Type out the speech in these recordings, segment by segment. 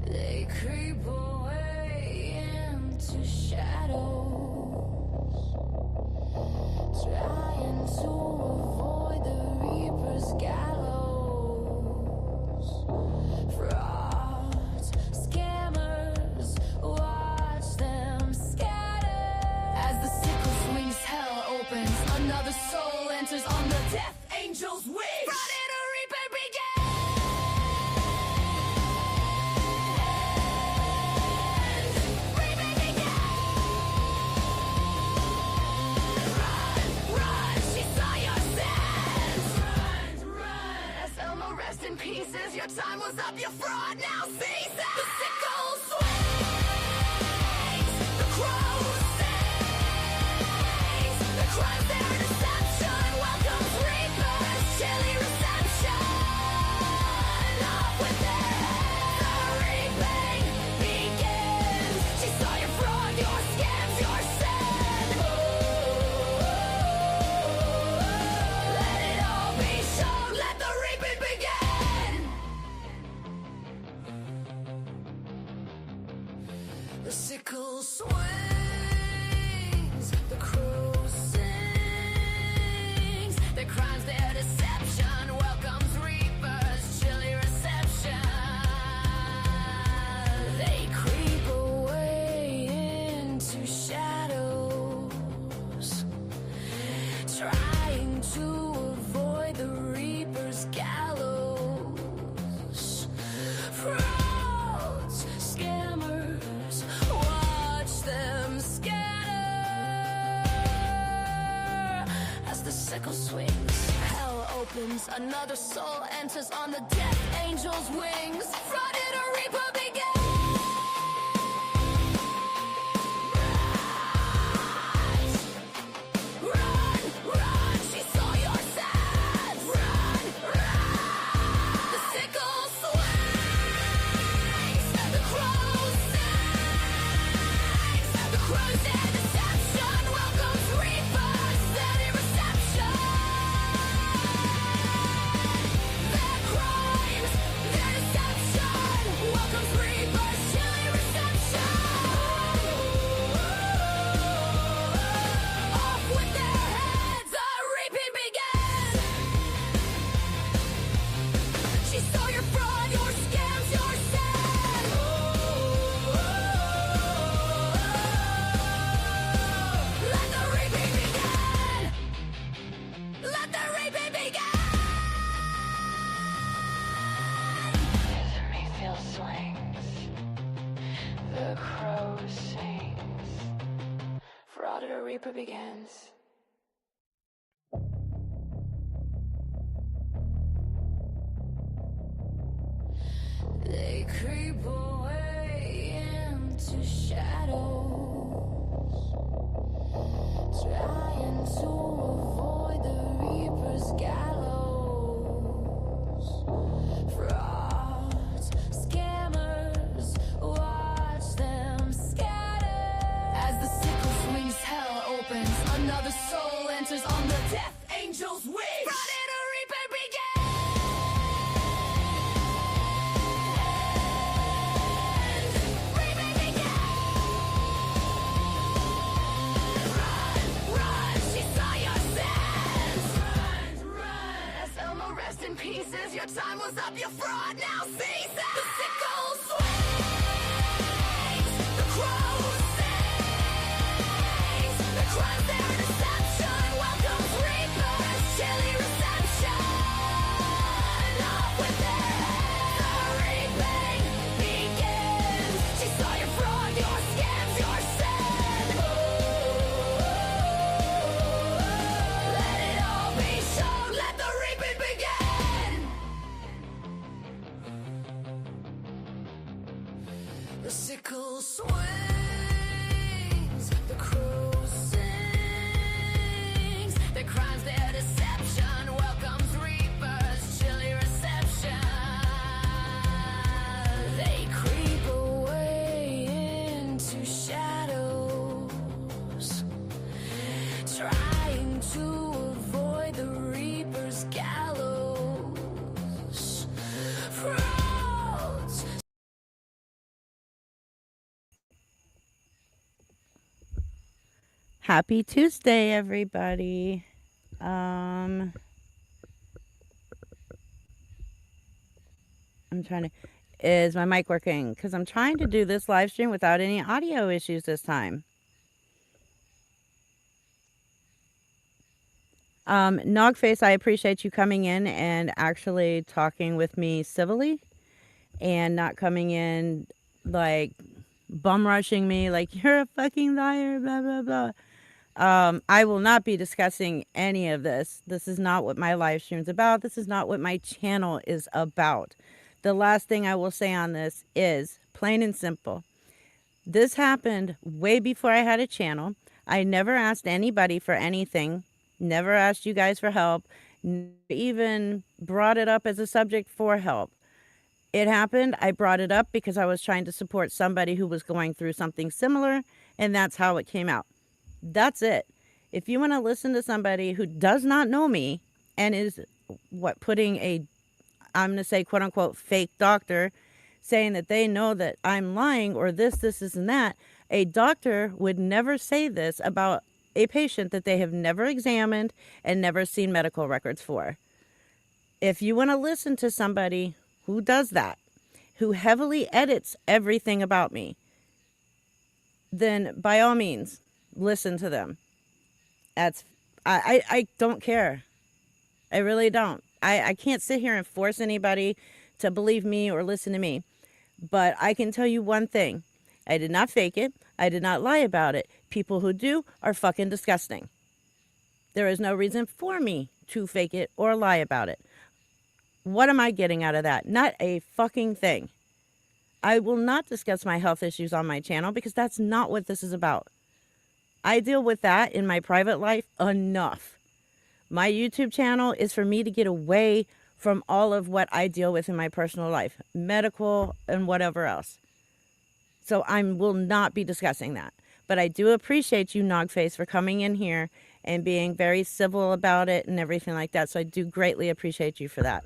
They creep away into shadows, trying to avoid the Reaper's gallows. Frauds, scammers, watch them scatter. As the sickle swings, hell opens, another soul enters on the death angel's wings. Friday the Reaper begins. Rest in pieces, your time was up, your fraud now ceases. The sickle swings, the crow sings, the crimes their deception welcomes reapers, chilly reception. Off with their heads, the reaping begins. She saw your fraud, your scams, your sin. Let it all be shown, let the reaping begin. The sickle swings, the crow sings, their crimes, their deception welcomes reapers, chilly reception. They creep away into shadows, trying to avoid the Reaper's gallows. Frauds, scammers, watch them scatter. As the sickle swings, hell opens, another soul enters on the death angel's wings. Friday the Reaper begins. Run, run, she saw your sins. Run, run. The sickle swings, the crow sings, the crow's their deception welcomes reapers, steady reception. Their crimes, their deception welcomes reapers, chilly reception. Off with their heads, the reaping begins. She saw your fraud, your scams, your sin. Let the reaping begin. Let the reaping begin. The refill swings, the crow sings. Fraud the Reaper begins. They creep away into shadows, trying to avoid the Reaper's gallows. Frauds, scammers, watch them scatter. As the sickle swings, hell opens, another soul enters on the death angel's wings. Friday the Reaper begins. Reaping begins. Run, run, she saw your sins. Run, run. As Elmo rest in pieces, your time was up, your fraud now ceases. The sickle swings, the crow sings, the crimes their deception welcomes reapers, chilly reception. Off with their heads, the reaping begins. She saw your fraud, your scams, your sin. Let it all be shown, let the reaping begin. Happy Tuesday, everybody. I'm trying to. Is my mic working? Because I'm trying to do this live stream without any audio issues this time. Nogface, I appreciate you coming in and actually talking with me civilly and not coming in like bum rushing me like you're a fucking liar, blah, blah, blah. I will not be discussing any of this. This is not what my live stream is about. This is not what my channel is about. The last thing I will say on this is plain and simple. This happened way before I had a channel. I never asked anybody for anything, never asked you guys for help, never even brought it up as a subject for help. It happened. I brought it up because I was trying to support somebody who was going through something similar, and that's how it came out. That's it. If you want to listen to somebody who does not know me and is putting a, I'm going to say, quote unquote, fake doctor saying that they know that I'm lying or this, and that, a doctor would never say this about a patient that they have never examined and never seen medical records for. If you want to listen to somebody who does that, who heavily edits everything about me, then by all means, listen to them. I don't care. I really don't. I can't sit here and force anybody to believe me or listen to me. But I can tell you one thing. I did not fake it. I did not lie about it. People who do are fucking disgusting. There is no reason for me to fake it or lie about it. What am I getting out of that? Not a fucking thing. I will not discuss my health issues on my channel because that's not what this is about. I deal with that in my private life enough. My YouTube channel is for me to get away from all of what I deal with in my personal life, medical and whatever else. So I will not be discussing that. But I do appreciate you, Nogface, for coming in here and being very civil about it and everything like that. So I do greatly appreciate you for that.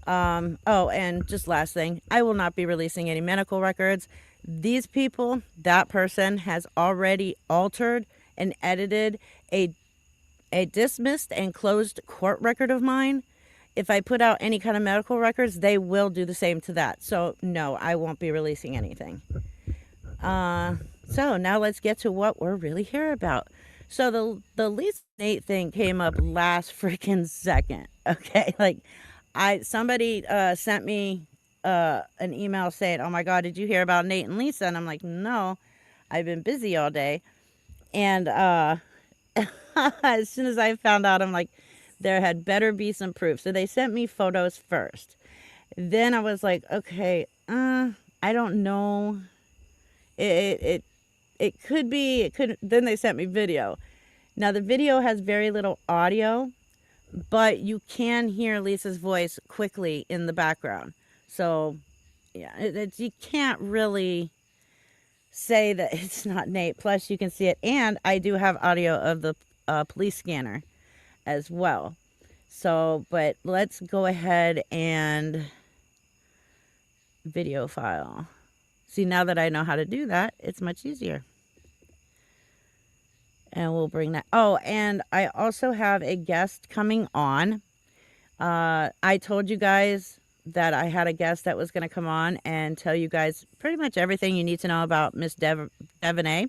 Oh, and just last thing, I will not be releasing any medical records. These people, that person has already altered and edited a dismissed and closed court record of mine. If I put out any kind of medical records, they will do the same to that. So no, I won't be releasing anything. So now let's get to what we're really here about. So the Lisa Nate thing came up last freaking second. Okay, like somebody sent me an email saying, "Oh my God, did you hear about Nate and Lisa?" And I'm like, "No, I've been busy all day." And as soon as I found out, I'm like, there had better be some proof. So they sent me photos first. Then I was like, okay, I don't know. It could be. It could. Then they sent me video. Now the video has very little audio, but you can hear Lisa's voice quickly in the background. So, yeah, you can't really say that it's not Nate. Plus, you can see it, and I do have audio of the police scanner as well. So, but let's go ahead and video file. See, now that I know how to do that, it's much easier. And we'll bring that. Oh, and I also have a guest coming on. I told you guys that I had a guest that was going to come on and tell you guys pretty much everything you need to know about Miss Devon A.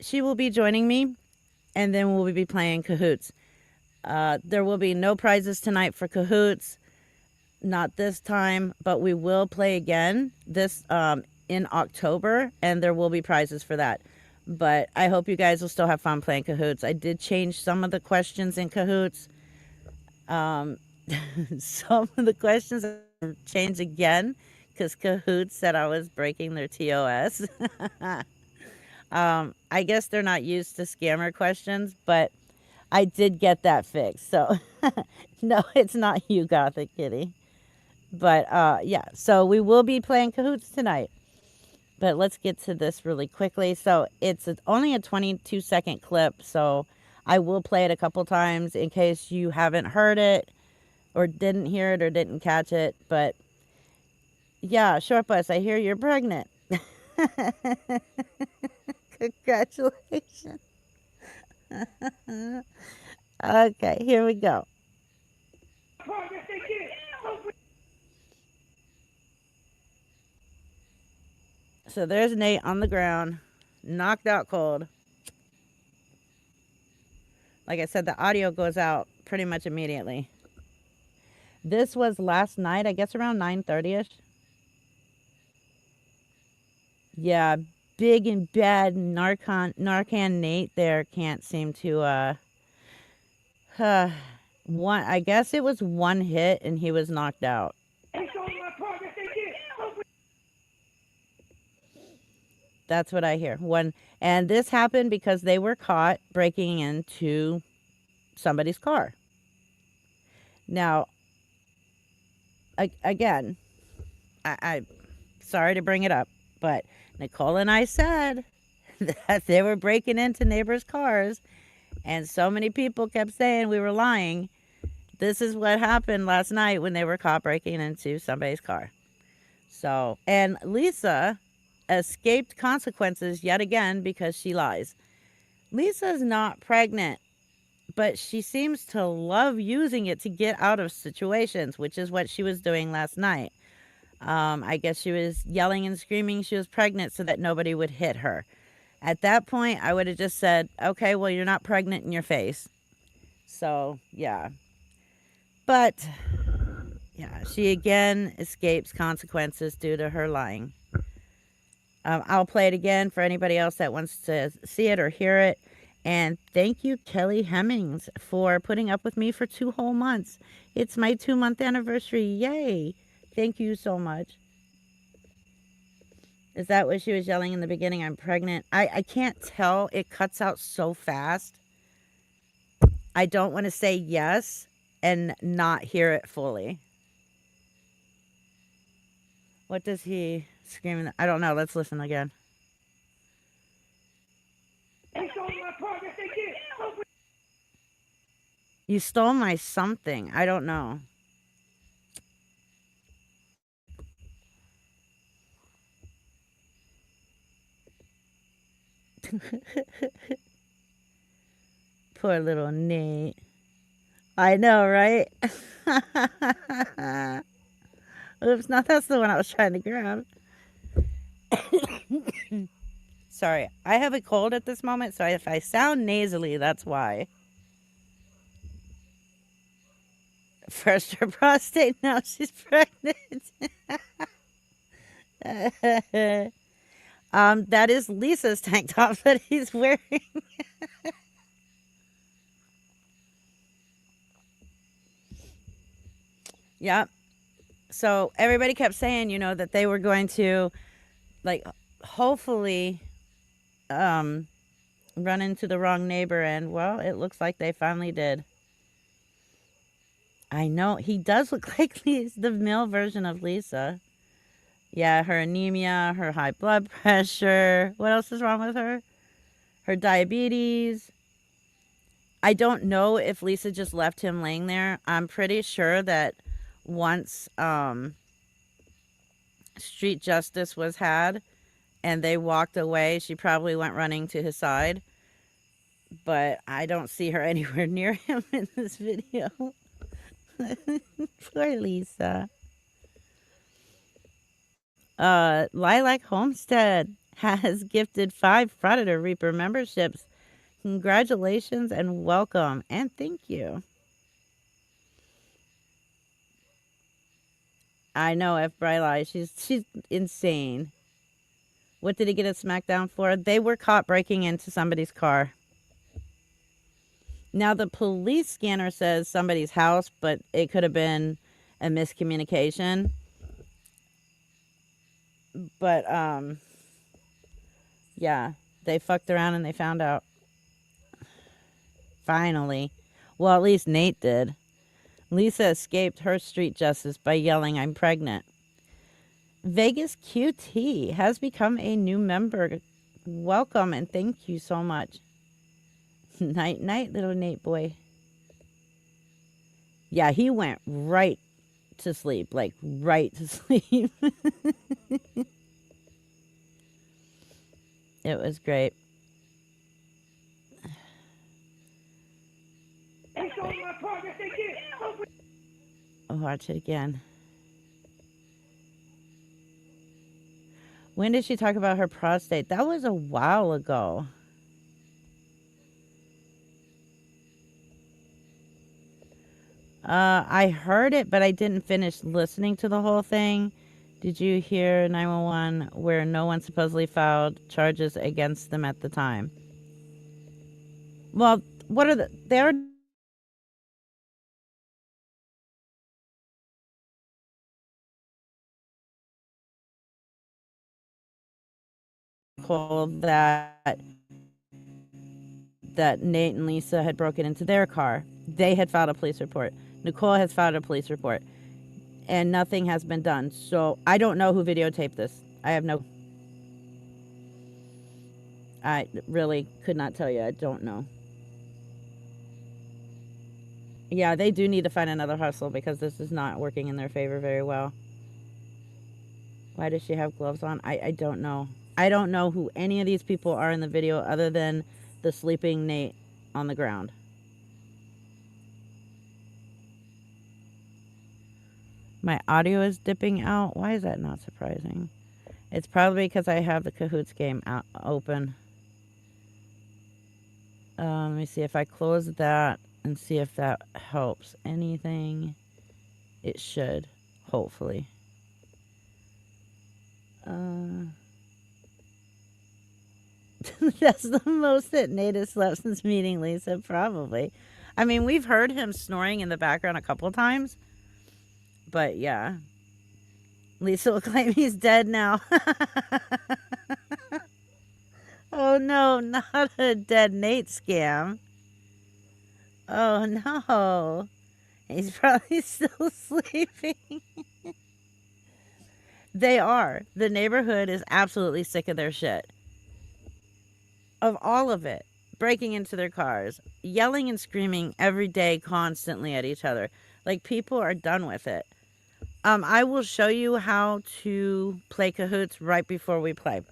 She will be joining me, and then we'll be playing Kahoots. There will be no prizes tonight for Kahoots. Not this time, but we will play again this in October, and there will be prizes for that. But I hope you guys will still have fun playing Kahoots. I did change some of the questions in Kahoots. Some of the questions changed again because Kahoot said I was breaking their TOS. I guess they're not used to scammer questions, but I did get that fixed. So no, it's not you, Gothic Kitty. But yeah, so we will be playing Kahoots tonight. But let's get to this really quickly. So it's only a 22-second clip, so I will play it a couple times in case you haven't heard it or didn't hear it or didn't catch it. But yeah, Short Bus, I hear you're pregnant. Congratulations. Okay, here we go. So there's Nate on the ground, knocked out cold. Like I said, the audio goes out pretty much immediately. This was last night, I guess around 9:30ish. Yeah, big and bad Narcan Nate there can't seem to one, I guess it was one hit and he was knocked out. That's what I hear. One, and this happened because they were caught breaking into somebody's car. Now, again, I sorry to bring it up, but Nicole and I said that they were breaking into neighbors' cars, and so many people kept saying we were lying. This is what happened last night when they were caught breaking into somebody's car. So, and Lisa escaped consequences yet again because she lies. Lisa's not pregnant, but she seems to love using it to get out of situations, which is what she was doing last night. I guess she was yelling and screaming she was pregnant so that nobody would hit her. At that point, I would have just said, okay, well, you're not pregnant in your face. So, yeah. But, yeah, she again escapes consequences due to her lying. I'll play it again for anybody else that wants to see it or hear it. And thank you, Kelly Hemmings, for putting up with me for 2 whole months. It's my 2-month anniversary. Yay. Thank you so much. Is that what she was yelling in the beginning? I'm pregnant. I can't tell. It cuts out so fast. I don't want to say yes and not hear it fully. What does he scream? I don't know. Let's listen again. You stole my something. I don't know. Poor little Nate. I know, right? Oops, no, that's the one I was trying to grab. Sorry, I have a cold at this moment, so if I sound nasally, that's why. First her prostate, now she's pregnant. That is Lisa's tank top that he's wearing. Yep. So everybody kept saying, you know, that they were going to, like, hopefully, run into the wrong neighbor, and well, it looks like they finally did. I know he does look like the male version of Lisa. Yeah, her anemia, her high blood pressure. What else is wrong with her? Her diabetes. I don't know if Lisa just left him laying there. I'm pretty sure that once street justice was had and they walked away, she probably went running to his side. But I don't see her anywhere near him in this video. Poor Lisa. Lilac Homestead has gifted 5 Predator Reaper memberships. Congratulations and welcome, and thank you. I know F. Briley, she's insane. What did he get a smackdown for? They were caught breaking into somebody's car. Now the police scanner says somebody's house, but it could have been a miscommunication. But yeah, they fucked around and they found out. Finally. Well, at least Nate did. Lisa escaped her street justice by yelling, I'm pregnant. Vegas QT has become a new member. Welcome and thank you so much. Night, night, little Nate boy. Yeah, he went right to sleep. Like, right to sleep. It was great. Watch it again. When did she talk about her prostate? That was a while ago. I heard it, but I didn't finish listening to the whole thing. Did you hear 911 where no one supposedly filed charges against them at the time? Well, what are they're told that Nate and Lisa had broken into their car. They had filed a police report. Nicole has filed a police report, and nothing has been done. So I don't know who videotaped this. I really could not tell you. I don't know. Yeah, they do need to find another hustle because this is not working in their favor very well. Why does she have gloves on? I don't know. I don't know who any of these people are in the video other than the sleeping Nate on the ground. My audio is dipping out. Why is that not surprising? It's probably because I have the Kahoots game open. Let me see if I close that and see if that helps anything. It should, hopefully. That's the most that Nate has slept since meeting Lisa, probably. I mean, we've heard him snoring in the background a couple times. But yeah. Lisa will claim he's dead now. Oh no, not a dead Nate scam. Oh no. He's probably still sleeping. They are. The neighborhood is absolutely sick of their shit. Of all of it. Breaking into their cars. Yelling and screaming every day constantly at each other. Like, people are done with it. I will show you how to play Kahoots right before we play.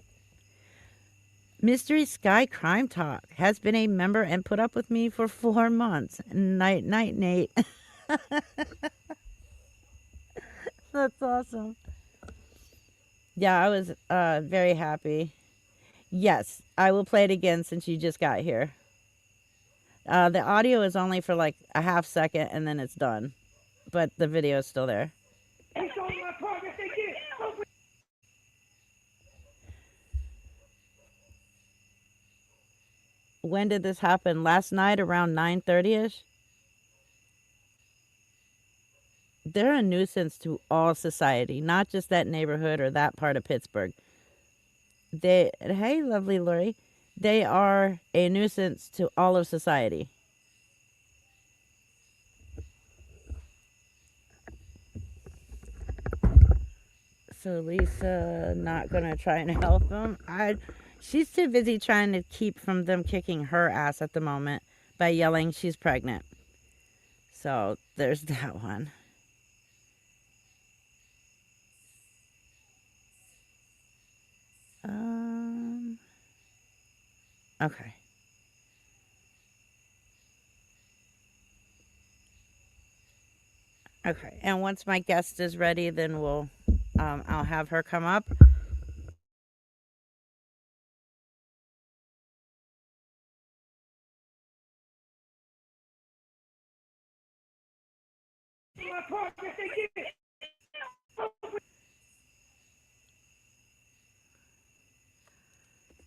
Mystery Sky Crime Talk has been a member and put up with me for 4 months. Night, Nate. That's awesome. Yeah, I was very happy. Yes, I will play it again since you just got here. The audio is only for like a half second and then it's done. But the video is still there. When did this happen? Last night around 9:30ish? They're a nuisance to all society, not just that neighborhood or that part of Pittsburgh. Hey, lovely Lori. They are a nuisance to all of society. So Lisa not gonna try and help them. She's too busy trying to keep from them kicking her ass at the moment by yelling she's pregnant. So there's that one. Okay. Okay, and once my guest is ready, then I'll have her come up.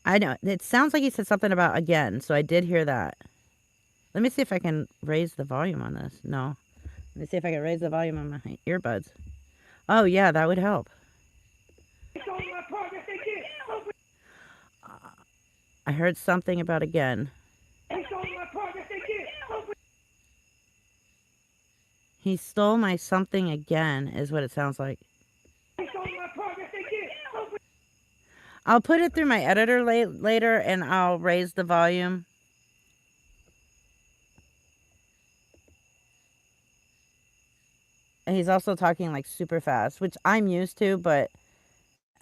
I know. It sounds like he said something about again, so I did hear that. Let me see if I can raise the volume on this. No. Let me see if I can raise the volume on my earbuds. Oh, yeah, that would help. I heard something about again. He stole my something again, is what it sounds like. I'll put it through my editor later and I'll raise the volume. And he's also talking like super fast, which I'm used to, but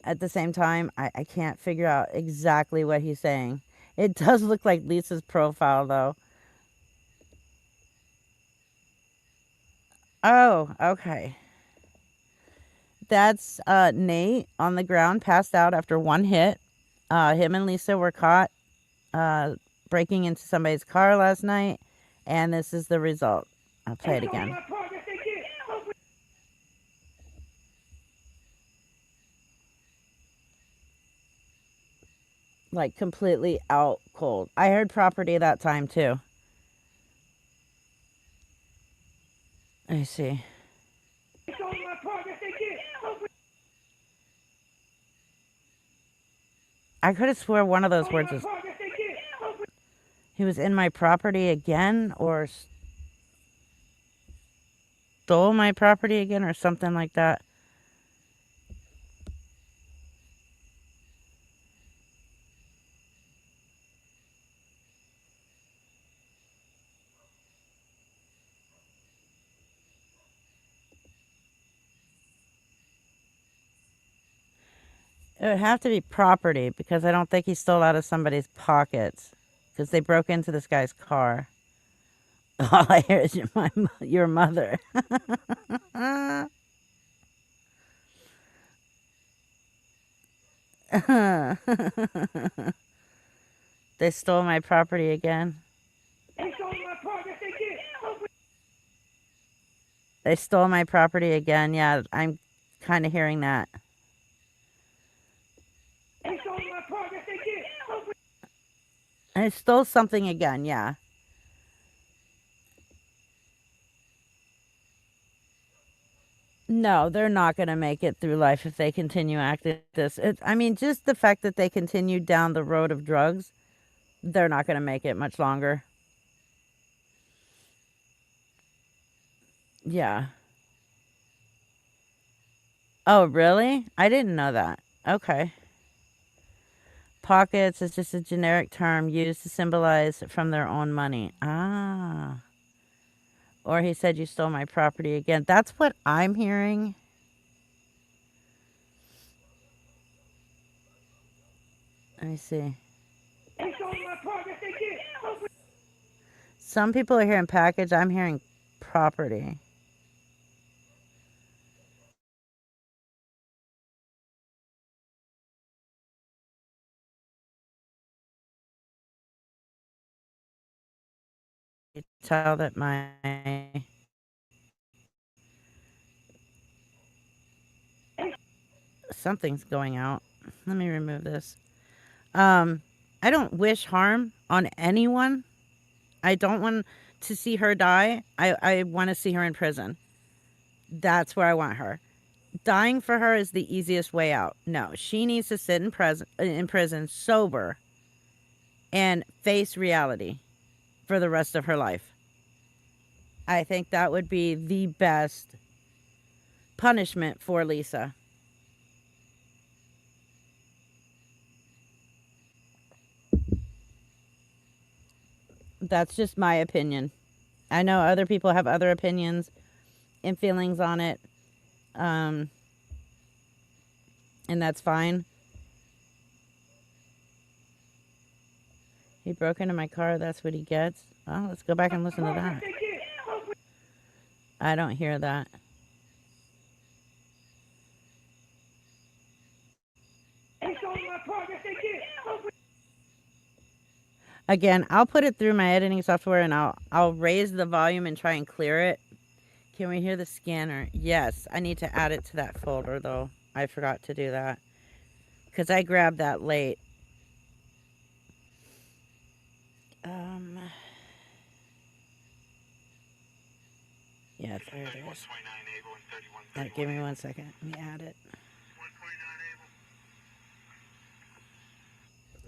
at the same time, I can't figure out exactly what he's saying. It does look like Lisa's profile, though. Oh, okay. That's Nate on the ground, passed out after one hit. Him and Lisa were caught uh, breaking into somebody's car last night, and this is the result. I'll play it again. Like completely out cold. I heard property that time too. I see. I could have swore one of those words was he was in my property again or stole my property again or something like that. It would have to be property because I don't think he stole out of somebody's pockets because they broke into this guy's car. All I hear is your mother. They stole my property again. They stole my property again. Yeah, I'm kind of hearing that. I stole something again. Yeah. No, they're not going to make it through life if they continue acting this. I mean, just the fact that they continue down the road of drugs, they're not going to make it much longer. Yeah. Oh, really? I didn't know that. Okay. Pockets is just a generic term used to symbolize from their own money. Ah. Or he said you stole my property again. That's what I'm hearing. Let me see. Some people are hearing package. I'm hearing property. You tell that my something's going out. Let me remove this. Um, I don't wish harm on anyone. I don't want to see her die. I want to see her in prison. That's where I want her. Dying for her is the easiest way out. No, she needs to sit in prison sober and face reality for the rest of her life. I think that would be the best punishment for Lisa. That's just my opinion. I know other people have other opinions and feelings on it, um, and that's fine. He broke into my car. That's what he gets. Well, let's go back and listen to that. I don't hear that. Again, I'll put it through my editing software and I'll raise the volume and try and clear it. Can we hear the scanner? Yes, I need to add it to that folder though. I forgot to do that because I grabbed that late. Um, yeah, there it is. Right, give me 1 second. Let me add it.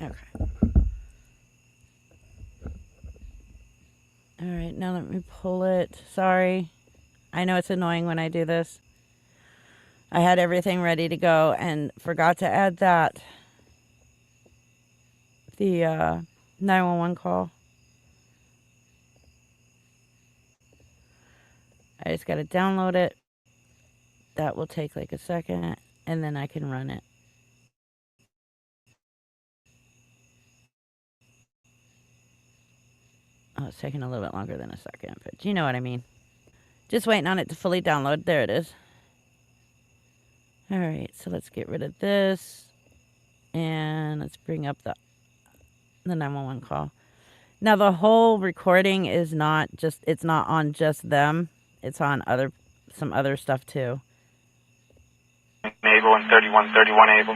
Okay. All right, now let me pull it. Sorry. I know it's annoying when I do this. I had everything ready to go and forgot to add that. The 911 call. I just got to download it. That will take like a second and then I can run it. Oh, it's taking a little bit longer than a second, but you know what I mean. Just waiting on it to fully download. There it is. All right, so let's get rid of this. And let's bring up the 911 call. Now, the whole recording is not just, it's not on just them. It's on some other stuff too. Able and 3131 Able.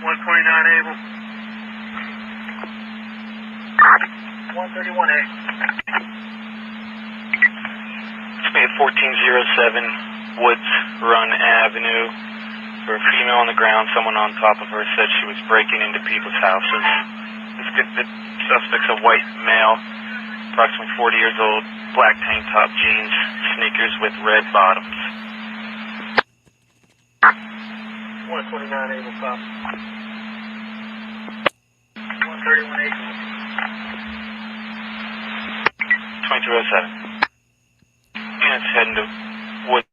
129 Able. 131 A. It's me at 1407 Woods Run Avenue. For a female on the ground, someone on top of her said she was breaking into people's houses. The suspect's a white male, approximately 40 years old, black tank top, jeans, sneakers with red bottoms. 129 Able, cop. 131 Able. 2207. Units heading to Woods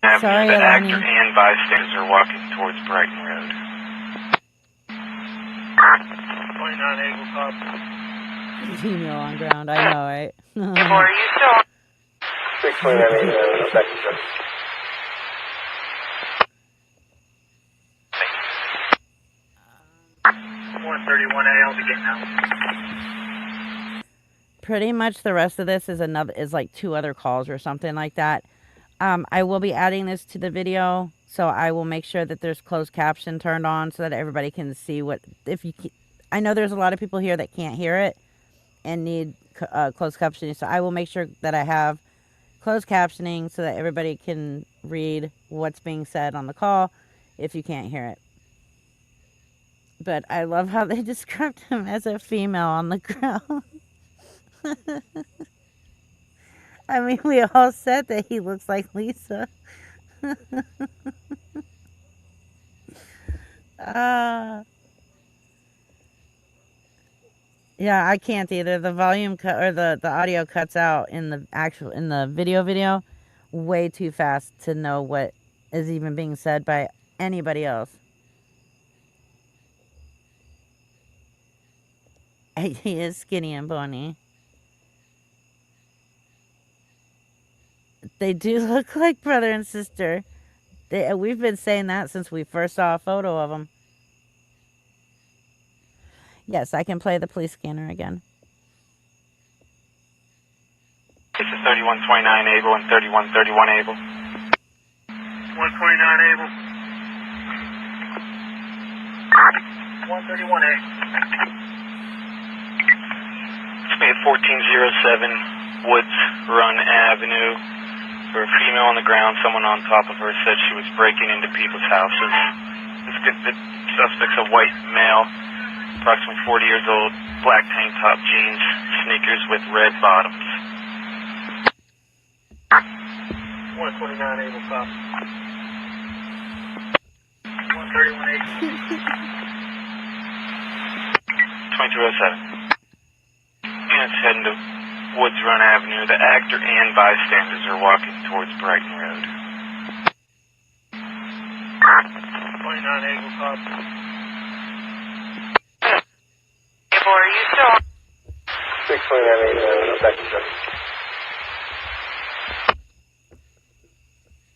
Avenue. Sorry, The Alani. actor and bystanders are walking towards Brighton Road. 29 Able, cop. Female on ground, I know, right? Are you still on? 629 Able, second shift. I'll be getting out. Pretty much the rest of this is like 2 other calls or something like that. I will be adding this to the video, so I will make sure that there's closed caption turned on so that everybody can see what, I know there's a lot of people here that can't hear it and need closed captioning, so I will make sure that I have closed captioning so that everybody can read what's being said on the call if you can't hear it. But I love how they described him as a female on the ground. I mean, we all said that he looks like Lisa. Yeah, I can't either. The volume cut or the audio cuts out in the video way too fast to know what is even being said by anybody else. He is skinny and bony. They do look like brother and sister. We've been saying that since we first saw a photo of them. Yes, I can play the police scanner again. This is 3129 Able and 3131 Able. 129 Able. 131 A. It's me at 1407 Woods Run Avenue. For a female on the ground, someone on top of her said she was breaking into people's houses. The suspect's a white male, approximately 40 years old, black tank top, jeans, sneakers with red bottoms. 129 Able, cop. 131 Able. 2207. Units heading to Woods Run Avenue. The actor and bystanders are walking towards Brighton Road. 29 Able, cop. Able, are you still on? 629 Able, second shift.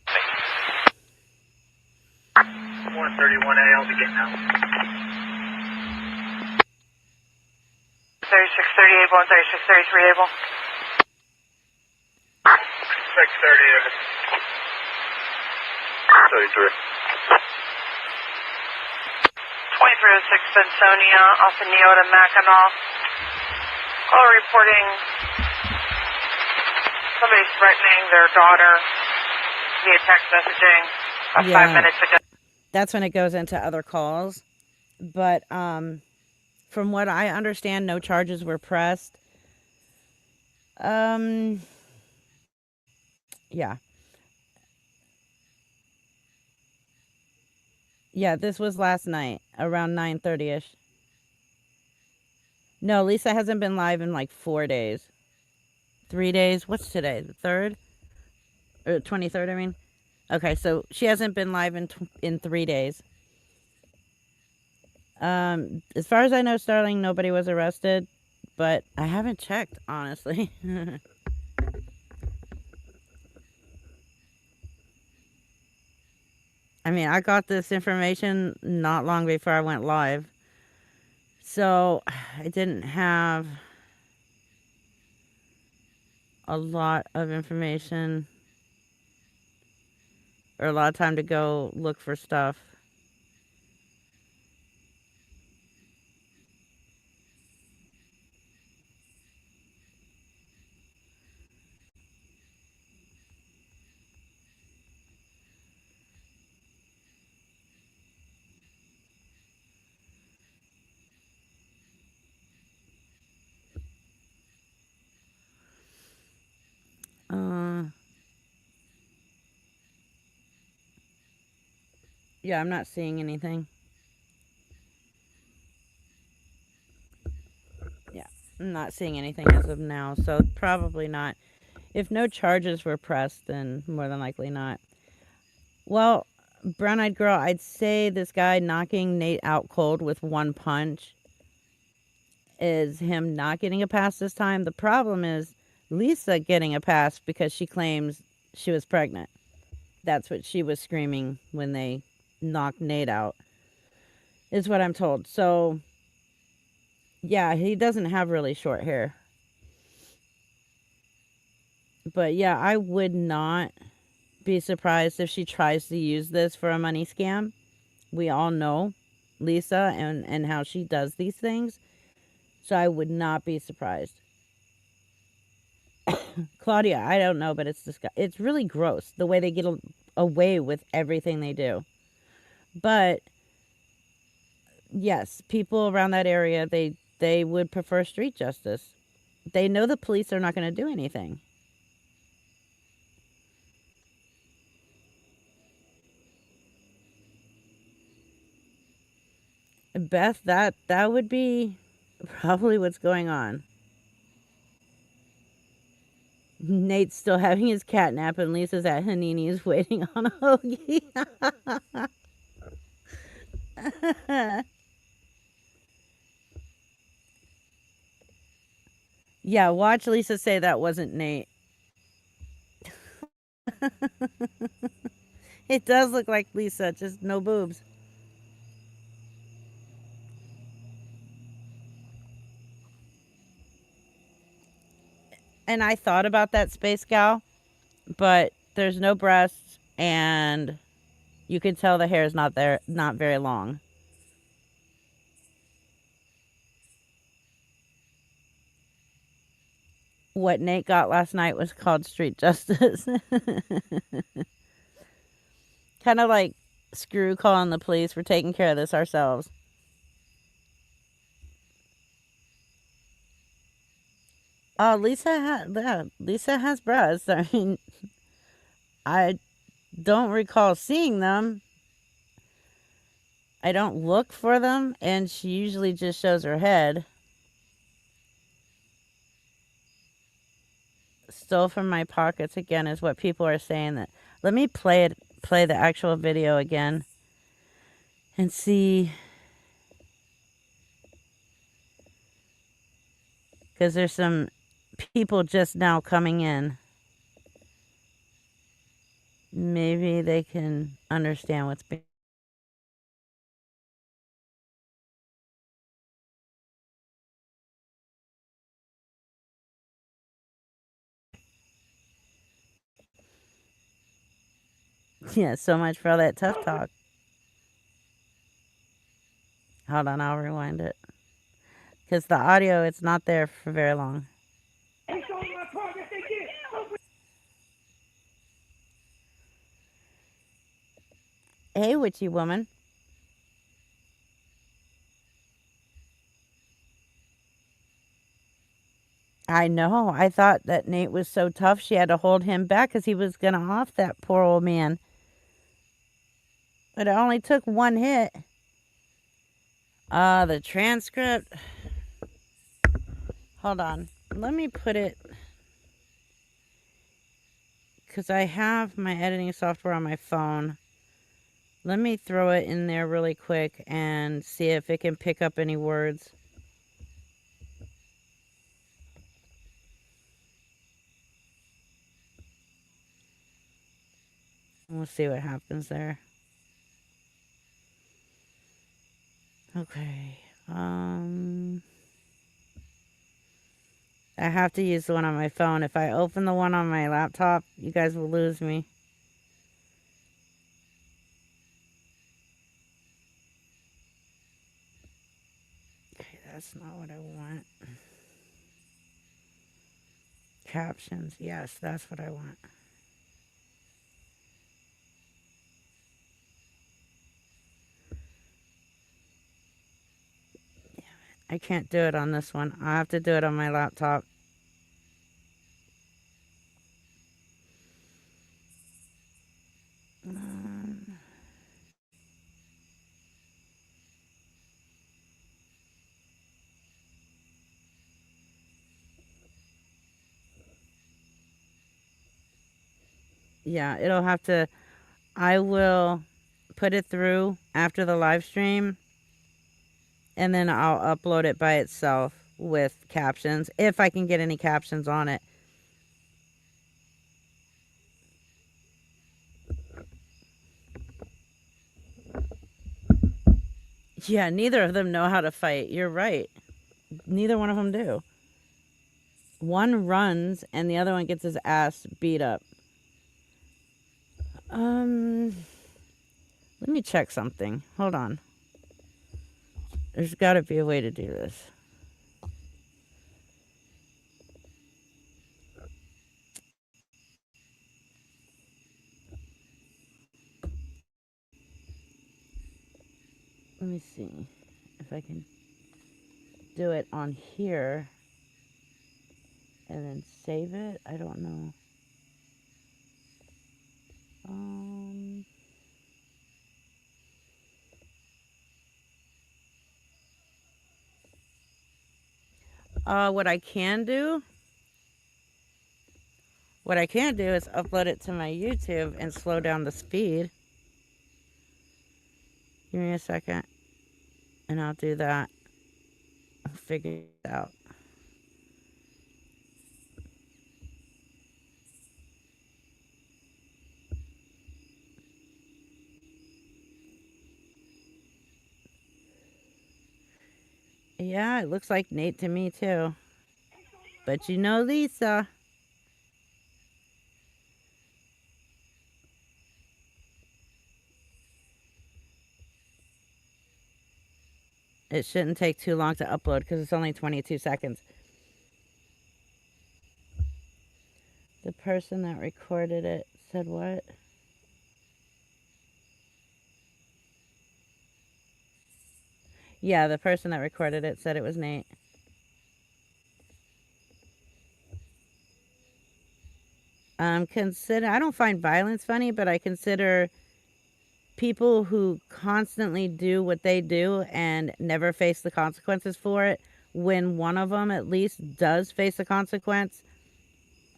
Thank you. 131 A, I'll be getting out. 3630 Able and 3633 Able. 630 Able. 33. 2306 Bensonia, off of Neota Mackinac. Call reporting somebody's threatening their daughter via text messaging about 5 minutes ago. That's when it goes into other calls. But from what I understand, no charges were pressed. Yeah. Yeah, this was last night, around 9:30ish. No, Lisa hasn't been live in like 4 days. 3 days. What's today? The 3rd? Or 23rd, I mean. Okay, so she hasn't been live in 3 days. As far as I know, Starling, nobody was arrested, but I haven't checked, honestly. I mean, I got this information not long before I went live. So I didn't have a lot of information or a lot of time to go look for stuff. Yeah, I'm not seeing anything. Yeah, I'm not seeing anything as of now, so probably not. If no charges were pressed, then more than likely not. Well, Brown Eyed Girl, I'd say this guy knocking Nate out cold with one punch is him not getting a pass this time. The problem is Lisa getting a pass because she claims she was pregnant. That's what she was screaming when they knocked Nate out, is what I'm told. So, yeah, he doesn't have really short hair. But yeah, I would not be surprised if she tries to use this for a money scam. We all know Lisa and how she does these things. So I would not be surprised. Claudia, I don't know, but it's really gross the way they get away with everything they do. But yes, people around that area, they would prefer street justice. They know the police are not going to do anything. Beth, that would be probably what's going on. Nate's still having his cat nap, and Lisa's at Hanini's waiting on a hoagie. Yeah, watch Lisa say that wasn't Nate. It does look like Lisa, just no boobs. And I thought about that Space Gal, but there's no breasts, and you can tell the hair is not there, not very long. What Nate got last night was called street justice. Kind of like screw calling the police. We're taking care of this ourselves. Oh, Lisa has breasts. I mean, I don't recall seeing them. I don't look for them, and she usually just shows her head. Stole from my pockets again is what people are saying. That let me play the actual video again and see, because there's some people just now coming in. Maybe they can understand what's being. Yeah, so much for all that tough talk. Hold on, I'll rewind it. Because the audio, it's not there for very long. Hey, witchy woman. I know. I thought that Nate was so tough she had to hold him back because he was going to off that poor old man. But it only took one hit. The transcript. Hold on. Let me put it, because I have my editing software on my phone. Let me throw it in there really quick and see if it can pick up any words. We'll see what happens there. Okay. I have to use the one on my phone. If I open the one on my laptop, you guys will lose me. Okay, that's not what I want. Captions. Yes, that's what I want. I can't do it on this one. I have to do it on my laptop. Yeah, it'll have to. I will put it through after the live stream, and then I'll upload it by itself with captions, if I can get any captions on it. Yeah, neither of them know how to fight. You're right. Neither one of them do. One runs and the other one gets his ass beat up. Let me check something. Hold on. There's got to be a way to do this. Let me see if I can do it on here and then save it. I don't know. What I can do is upload it to my YouTube and slow down the speed. Give me a second and I'll do that. I'll figure it out. Yeah, it looks like Nate to me too. But you know Lisa. It shouldn't take too long to upload because it's only 22 seconds. The person that recorded it said what? Yeah, the person that recorded it said it was Nate. I don't find violence funny, but I consider people who constantly do what they do and never face the consequences for it, when one of them at least does face a consequence,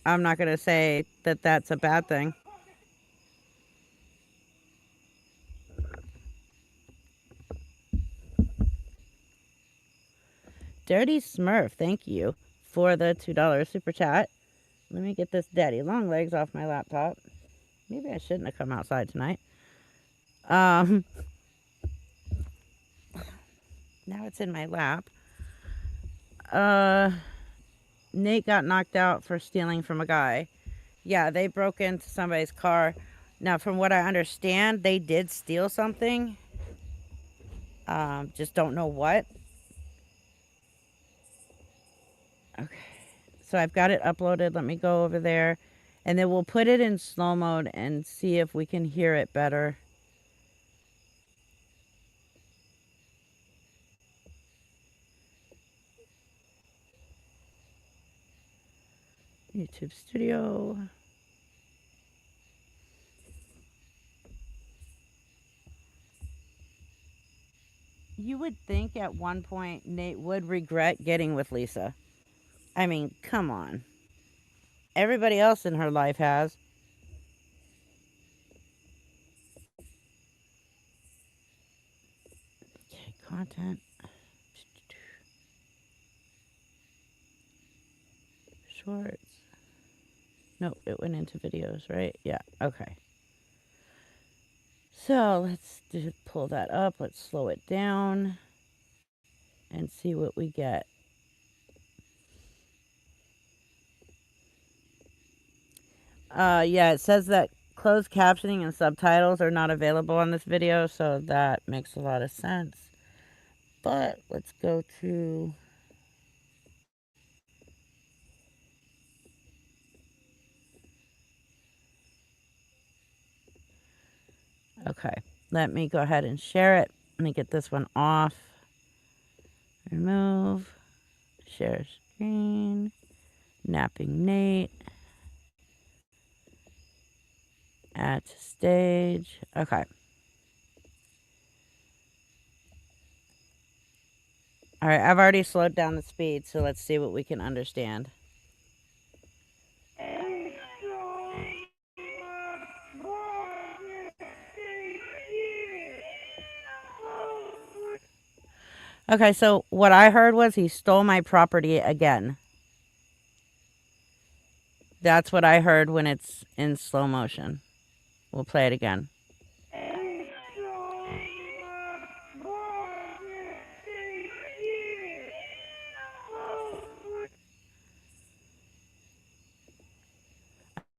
I'm not going to say that that's a bad thing. Dirty Smurf, thank you for the $2 super chat. Let me get this daddy long legs off my laptop. Maybe I shouldn't have come outside tonight. Now it's in my lap. Nate got knocked out for stealing from a guy. Yeah, they broke into somebody's car. Now, from what I understand, they did steal something. Just don't know what. Okay. So I've got it uploaded. Let me go over there. And then we'll put it in slow mode and see if we can hear it better. YouTube Studio. You would think at one point Nate would regret getting with Lisa. I mean, come on. Everybody else in her life has. Okay, content. Shorts. Nope, it went into videos, right? Yeah, okay. So let's pull that up. Let's slow it down. and see what we get. Yeah, it says that closed captioning and subtitles are not available on this video, so that makes a lot of sense. But let's go to... Okay, let me go ahead and share it. Let me get this one off. Remove. Share screen. Napping Nate. Add to stage. Okay. All right, I've already slowed down the speed, so let's see what we can understand. Okay, so what I heard was he stole my property again. That's what I heard when it's in slow motion. We'll play it again.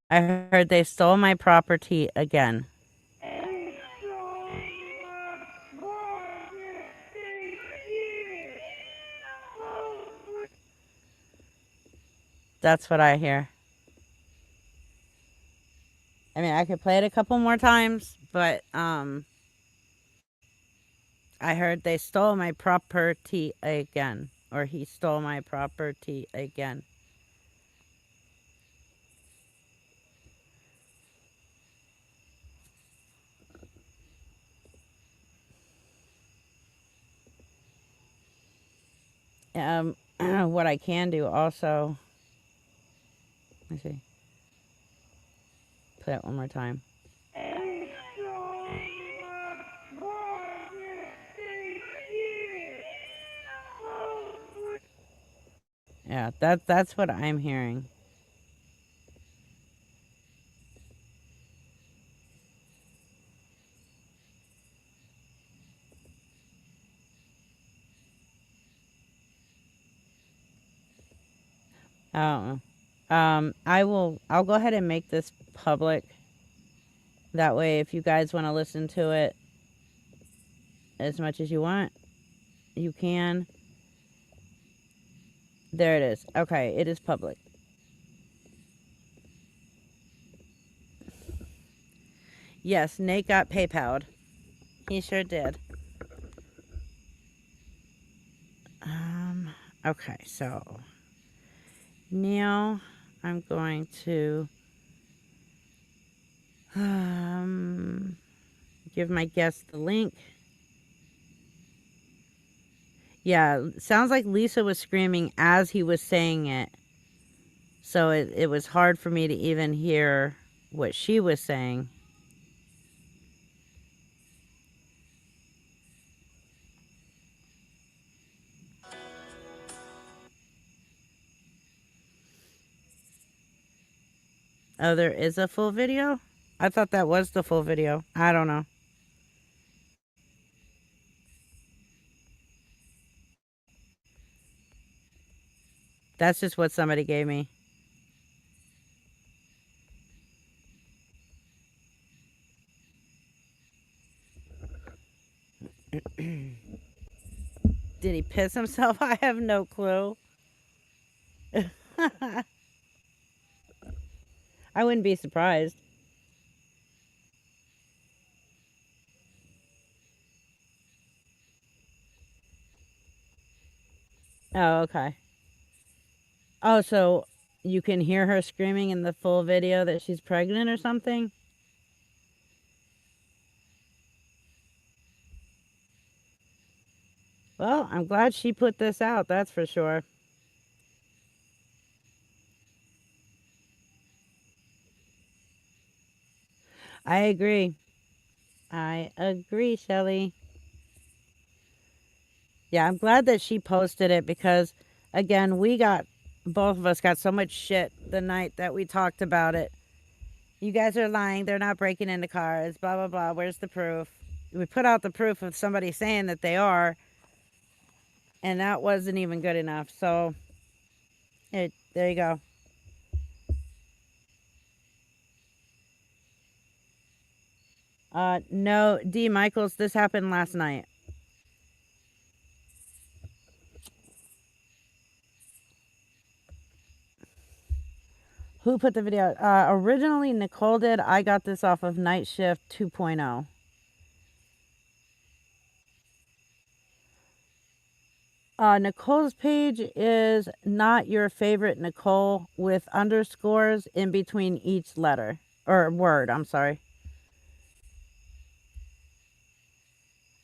I heard they stole my property again. That's what I hear. I mean, I could play it a couple more times, but I heard they stole my property again. Or he stole my property again. What I can do also... Let's see. Play it one more time. Yeah, that's what I'm hearing. Oh. I'll go ahead and make this public. That way, if you guys want to listen to it as much as you want, you can. There it is. Okay, it is public. Yes, Nate got PayPal'd. He sure did. Okay, so now I'm going to give my guest the link. Yeah, sounds like Lisa was screaming as he was saying it. So it was hard for me to even hear what she was saying. Oh, there is a full video? I thought that was the full video. I don't know. That's just what somebody gave me. Did he piss himself? I have no clue. I wouldn't be surprised. Oh, okay. Oh, so you can hear her screaming in the full video that she's pregnant or something? Well, I'm glad she put this out, that's for sure. I agree. I agree, Shelly. Yeah, I'm glad that she posted it because, again, both of us got so much shit the night that we talked about it. You guys are lying. They're not breaking into cars. Blah, blah, blah. Where's the proof? We put out the proof of somebody saying that they are. And that wasn't even good enough. So, there you go. No, D. Michaels, this happened last night. Who put the video? Originally, Nicole did. I got this off of Night Shift 2.0. Nicole's page is not your favorite Nicole with underscores in between each letter or word. I'm sorry.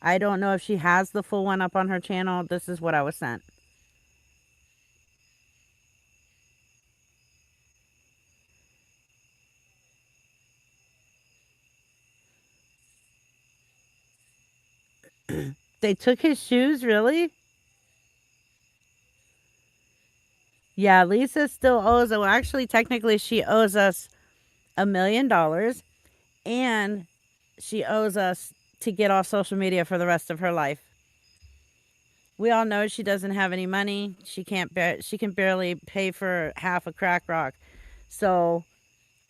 I don't know if she has the full one up on her channel. This is what I was sent. They took his shoes, really? Yeah, Lisa still owes. Well, actually, technically, she owes us $1 million, and she owes us to get off social media for the rest of her life. We all know she doesn't have any money. She can barely pay for half a crack rock. So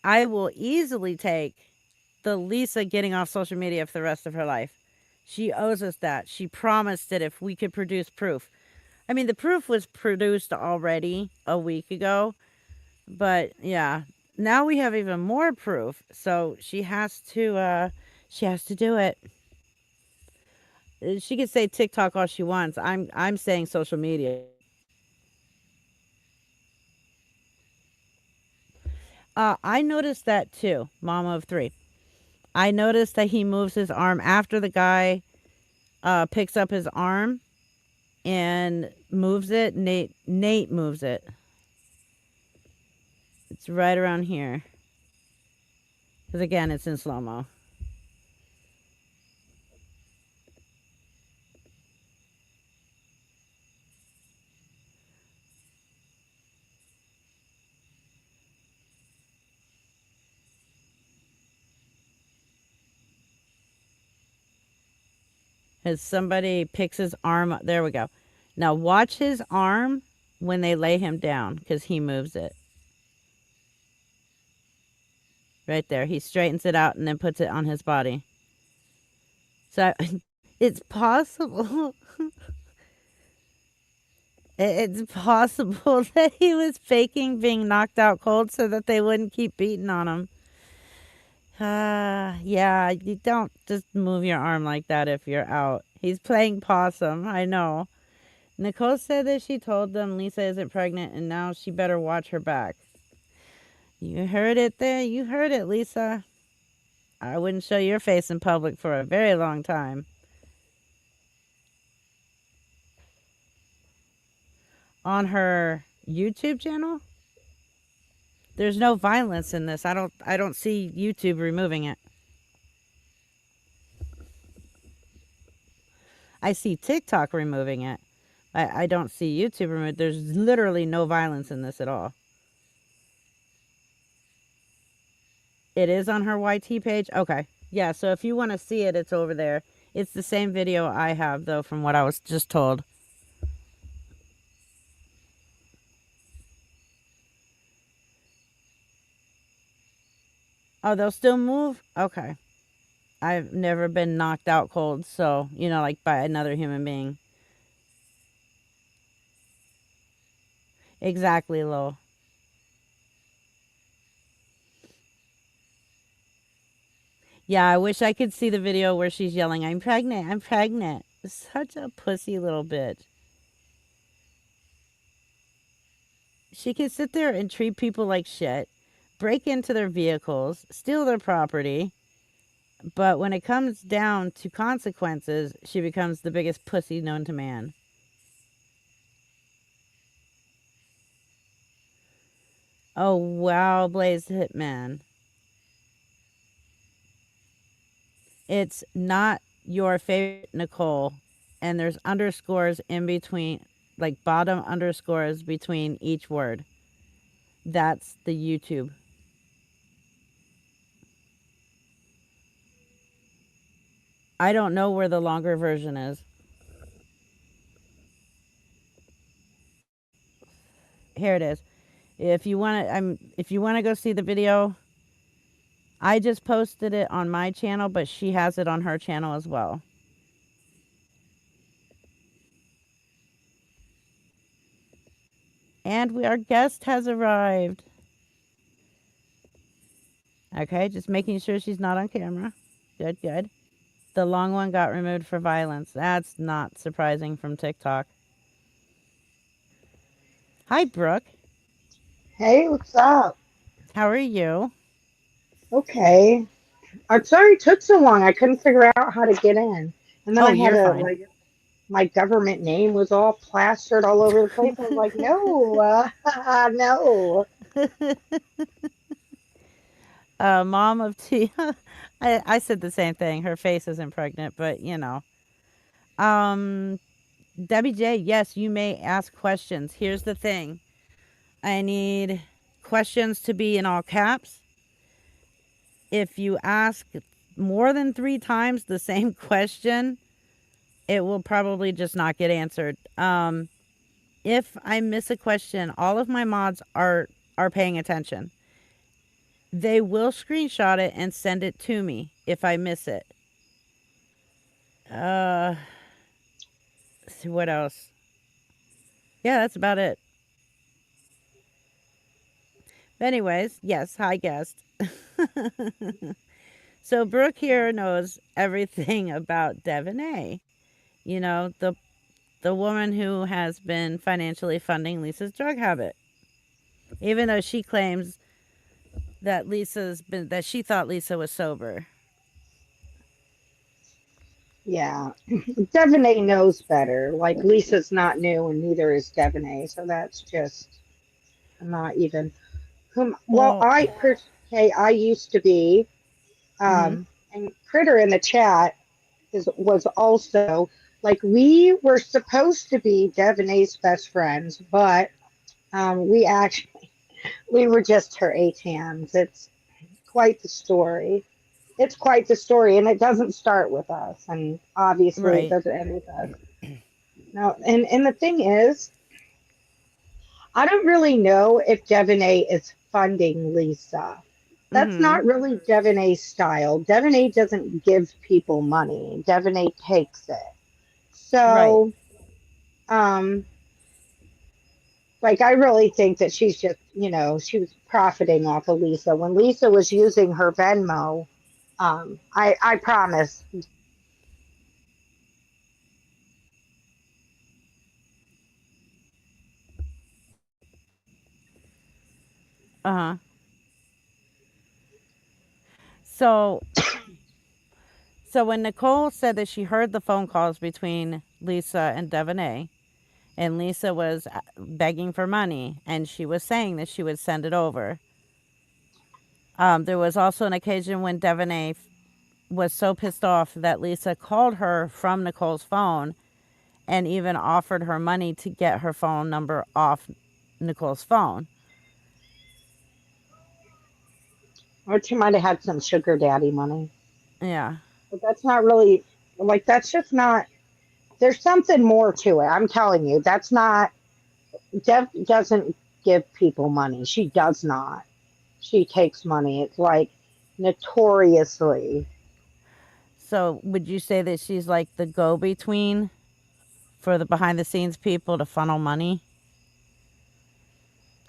I will easily take the Lisa getting off social media for the rest of her life. She owes us that. She promised it if we could produce proof. I mean, the proof was produced already a week ago, but yeah, now we have even more proof. So she has to do it. She can say TikTok all she wants. I'm saying social media. I noticed that too, Mama of 3. I noticed that he moves his arm after the guy picks up his arm and moves it. Nate moves it. It's right around here. Because again, it's in slow-mo. As somebody picks his arm up. There we go. Now watch his arm when they lay him down because he moves it. Right there. He straightens it out and then puts it on his body. So it's possible. It's possible that he was faking being knocked out cold so that they wouldn't keep beating on him. Yeah, you don't just move your arm like that if you're out. He's playing possum, I know. Nicole said that she told them Lisa isn't pregnant and now she better watch her back. You heard it there. You heard it, Lisa. I wouldn't show your face in public for a very long time. On her YouTube channel? There's no violence in this. I don't see YouTube removing it. I see TikTok removing it. I don't see YouTube removing it. There's literally no violence in this at all. It is on her YT page? Okay. Yeah, so if you want to see it, it's over there. It's the same video I have, though, from what I was just told. Oh, they'll still move? Okay. I've never been knocked out cold, so, you know, like by another human being. Exactly, Lowell. Yeah, I wish I could see the video where she's yelling, I'm pregnant, I'm pregnant. Such a pussy little bitch. She can sit there and treat people like shit, break into their vehicles, steal their property, but when it comes down to consequences, she becomes the biggest pussy known to man. Oh, wow, Blaze Hitman. It's not your favorite Nicole, and there's underscores in between, like bottom underscores between each word. That's the YouTube. I don't know where the longer version is. here it is. If you want to, if you want to go see the video, I just posted it on my channel, but she has it on her channel as well. And our guest has arrived. Okay, just making sure she's not on camera. Good, good. The long one got removed for violence. That's not surprising from TikTok. Hi, Brooke. Hey, what's up? How are you? Okay. I'm sorry it took so long. I couldn't figure out how to get in. And then Oh, I had you're to, fine. my government name was all plastered all over the place. I was like, no, no. Mom of T. I said the same thing. Her face isn't pregnant, but you know. Debbie J, yes, you may ask questions. Here's the thing. I need questions to be in all caps. If you ask more than 3 times the same question, it will probably just not get answered. If I miss a question, all of my mods are paying attention. They will screenshot it and send it to me if I miss it. Let's see what else. Yeah, that's about it. But anyways, yes, hi guest. So Brooke here knows everything about Devon A. You know, the woman who has been financially funding Lisa's drug habit. Even though she claims that she thought Lisa was sober. Yeah. Devon A knows better. Like, Lisa's not new, and neither is Devon A. So that's just not even. Well, Well, I used to be, mm-hmm, and Critter in the chat was also like, we were supposed to be Devon A's best friends, but we were just her ATMs. It's quite the story. It's quite the story, and it doesn't start with us, and obviously it right. doesn't end with us. No, and the thing is, I don't really know if Devon A is funding Lisa. That's Mm-hmm, not really Devon A's style. Devon A doesn't give people money. Devon A takes it. right. So, um, like, I really think that she's just, she was profiting off of Lisa. When Lisa was using her Venmo, I promise. Uh-huh. So when Nicole said that she heard the phone calls between Lisa and Devon A, and Lisa was begging for money, and she was saying that she would send it over. There was also an occasion when Devon A was so pissed off that Lisa called her from Nicole's phone and even offered her money to get her phone number off Nicole's phone. Or she might have had some sugar daddy money. Yeah. But that's not really, like, that's just not, there's something more to it. I'm telling you, that's not, Dev doesn't give people money. She does not. She takes money. It's like notoriously. So would you say that she's like the go-between for the behind-the-scenes people to funnel money?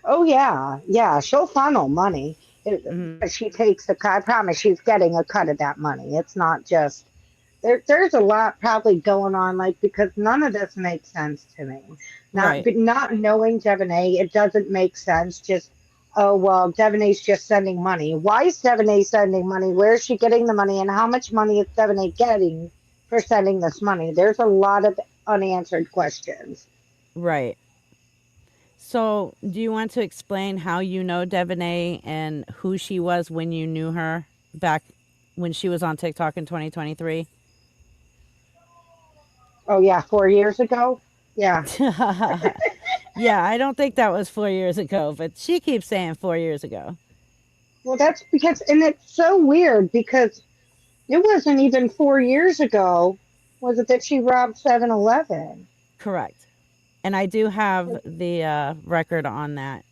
Oh, yeah. Yeah. She'll funnel money. Mm-hmm. But she takes a cut. I promise she's getting a cut of that money. It's not just, there's a lot probably going on, like, because none of this makes sense to me. Right. But not knowing Devon A, it doesn't make sense. Just, oh well, Devon A's just sending money. Why is Devon A sending money? Where is she getting the money, and how much money is Devon A getting for sending this money? There's a lot of unanswered questions. Right. So, do you want to explain how you know Devon A and who she was when you knew her back when she was on TikTok in 2023? Oh yeah, 4 years ago. Yeah. Yeah, I don't think that was 4 years ago, but she keeps saying 4 years ago. Well, that's because, and it's so weird because it wasn't even 4 years ago, was it, that she robbed 7-Eleven? Correct. And I do have the record on that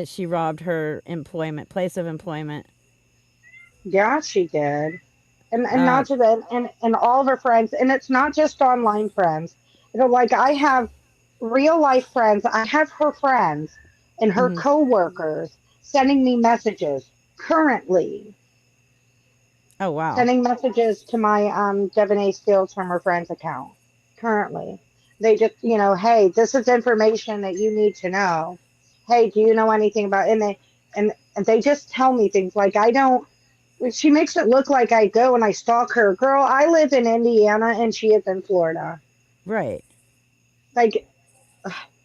she robbed her place of employment. Yeah, she did. And Uh, not to that, and all of her friends, and it's not just online friends. Like I have real life friends, I have her friends and her mhm. coworkers sending me messages currently, Oh wow. sending messages to my Devon A Steals from her friend's account currently. They just, hey, this is information that you need to know. Hey, do you know anything about? And they just tell me things like I don't. She makes it look like I go and I stalk her. Girl, I live in Indiana and she is in Florida. Right. Like,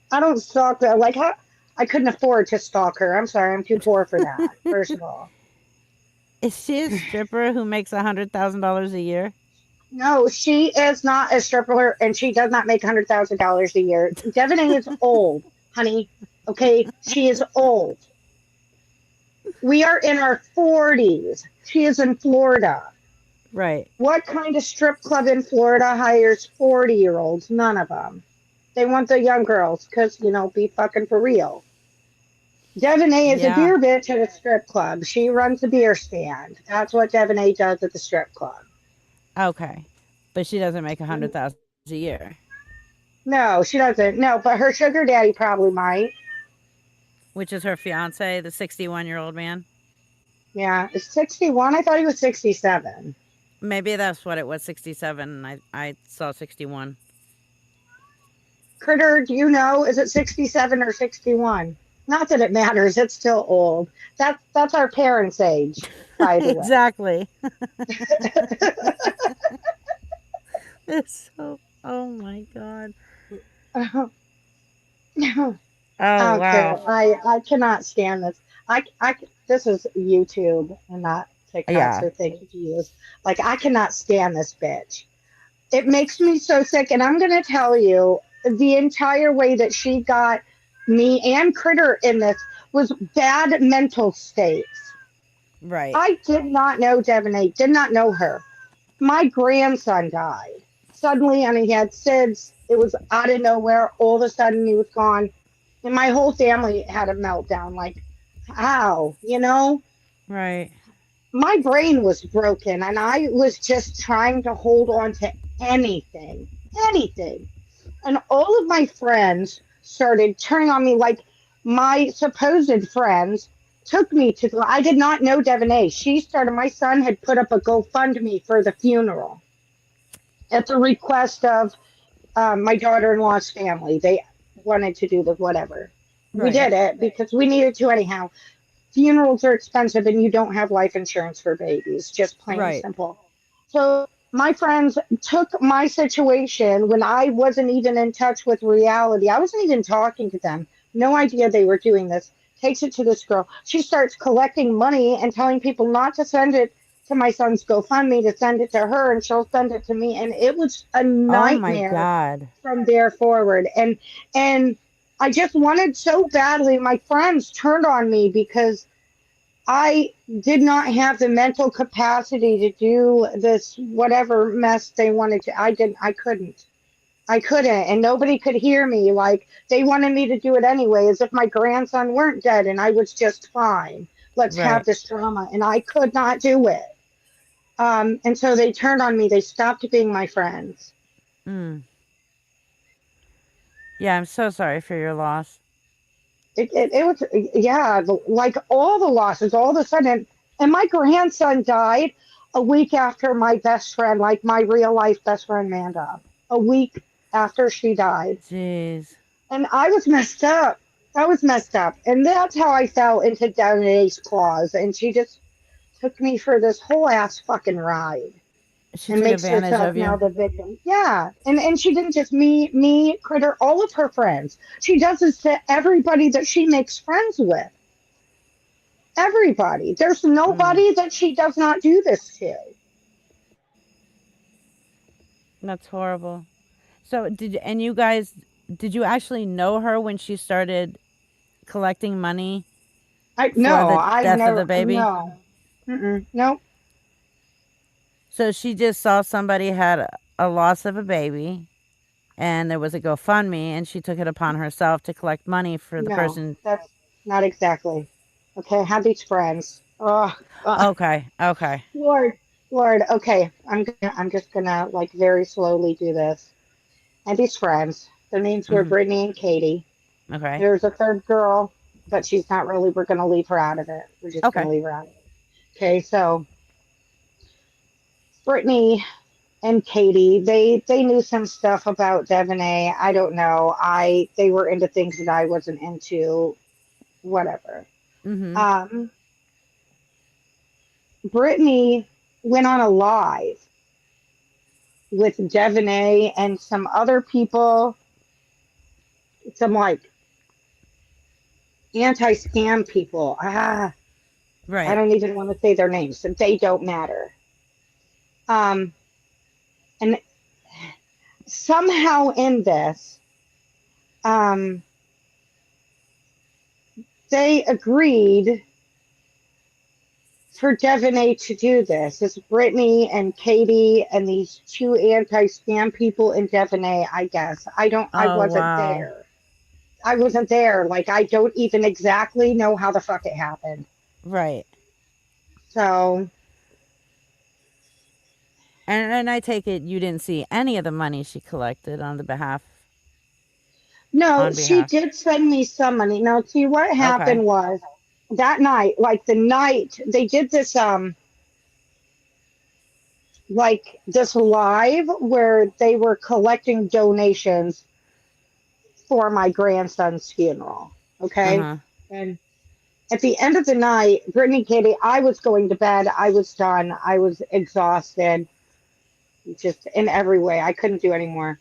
I don't stalk her. Like, how? I couldn't afford to stalk her. I'm sorry, I'm too poor for that. First of all, Is she a stripper who makes $100,000 a year? no, she is not a stripper, and she does not make $100,000 a year. Devin A is old, honey. Okay, she is old. We are in our 40s. She is in Florida. Right. What kind of strip club in Florida hires 40-year-olds? None of them. They want the young girls because, be fucking for real. Devin A is a Yeah. beer bitch at a strip club. She runs the beer stand. That's what Devin A does at the strip club. Okay. But she doesn't make 100,000 a year, No, she doesn't. No, but her sugar daddy probably might. which is her fiance, the 61-year-old man. Yeah, is 61? I thought he was 67. Maybe that's what it was, 67, and I saw 61. Critter, do you know? Is it 67 or 61? Not that it matters. It's still old. That's our parents' age, by the way. Exactly. It's so, oh my God. Oh, Okay, wow. I cannot stand this. This is YouTube and not TikTok, Yeah. so thank you to use. Like, I cannot stand this bitch. It makes me so sick, and I'm gonna tell you, the entire way that she got me and Critter in this was bad mental states. Right. I did not know Devon A, did not know her. My grandson died suddenly, and he had SIDS. It was out of nowhere. All of a sudden, he was gone, and my whole family had a meltdown. Like, how? Right. My brain was broken, and I was just trying to hold on to anything, anything. And all of my friends started turning on me, like my supposed friends took me to the. I did not know Devon A. My son had put up a GoFundMe for the funeral at the request of my daughter-in-law's family. They wanted to do the whatever. We Right. did it because we needed to anyhow. Funerals are expensive and you don't have life insurance for babies, just plain and Right. simple. So my friends took my situation when I wasn't even in touch with reality. I wasn't even talking to them. No idea they were doing this. Takes it to this girl. She starts collecting money and telling people not to send it to my son's GoFundMe, to send it to her, and she'll send it to me. And it was a Oh my nightmare God. from there forward. And I just wanted so badly. My friends turned on me because I did not have the mental capacity to do this whatever mess they wanted to. I couldn't. I couldn't, and nobody could hear me. Like, they wanted me to do it anyway, as if my grandson weren't dead and I was just fine. Let's have Right. this drama, and I could not do it. And so they turned on me. They stopped being my friends. Mm. Yeah, I'm so sorry for your loss. It was, yeah, like all the losses all of a sudden. And my grandson died a week after my best friend, like my real life best friend, Manda, a week after she died. Jeez. And I was messed up. I was messed up. And that's how I fell into Danae's claws. And she just took me for this whole ass fucking ride She and took makes advantage herself of now you. the victim. Yeah. And she didn't just me, Critter, all of her friends. She does this to everybody that she makes friends with. Everybody. There's Mm. nobody that she does not do this to. That's horrible. So and you guys, did you actually know her when she started collecting money I for no, the I've death of never the baby? no. Nope. So she just saw somebody had a loss of a baby. and there was a GoFundMe, and she took it upon herself to collect money for the No, person. that's not exactly. Okay, I have these friends. Oh, Okay, okay. Lord, Lord. Okay, I'm just gonna like very slowly do this. I had these friends. Their names were Hmm. Brittany and Katie. Okay, There's a third girl, but she's not really. We're gonna leave her out of it. We're just gonna okay. leave her out of it. Okay, so Brittany and Katie, they knew some stuff about Devon A. I don't know. They were into things that I wasn't into. Whatever. Hmm. Um, Brittany went on a live with Devon A and some other people, some like anti-scam people. I Right. don't even want to say their names. They don't matter. Um, and somehow in this, um, they agreed for Devon A to do this. It's Brittany and Katie and these two anti-scam people in Devon A, I guess. I Oh, wasn't wow. there. I wasn't there. Like, I don't even exactly know how the fuck it happened. Right. So, And I take it you didn't see any of the money she collected on the behalf no, on she behalf. did send me some money. Now, see, what Okay. happened was that night, like the night they did this, like this live where they were collecting donations for my grandson's funeral. Okay. Uh-huh. And at the end of the night, Brittany and Katie, I was going to bed. I was done. I was exhausted, just in every way. I couldn't do anymore.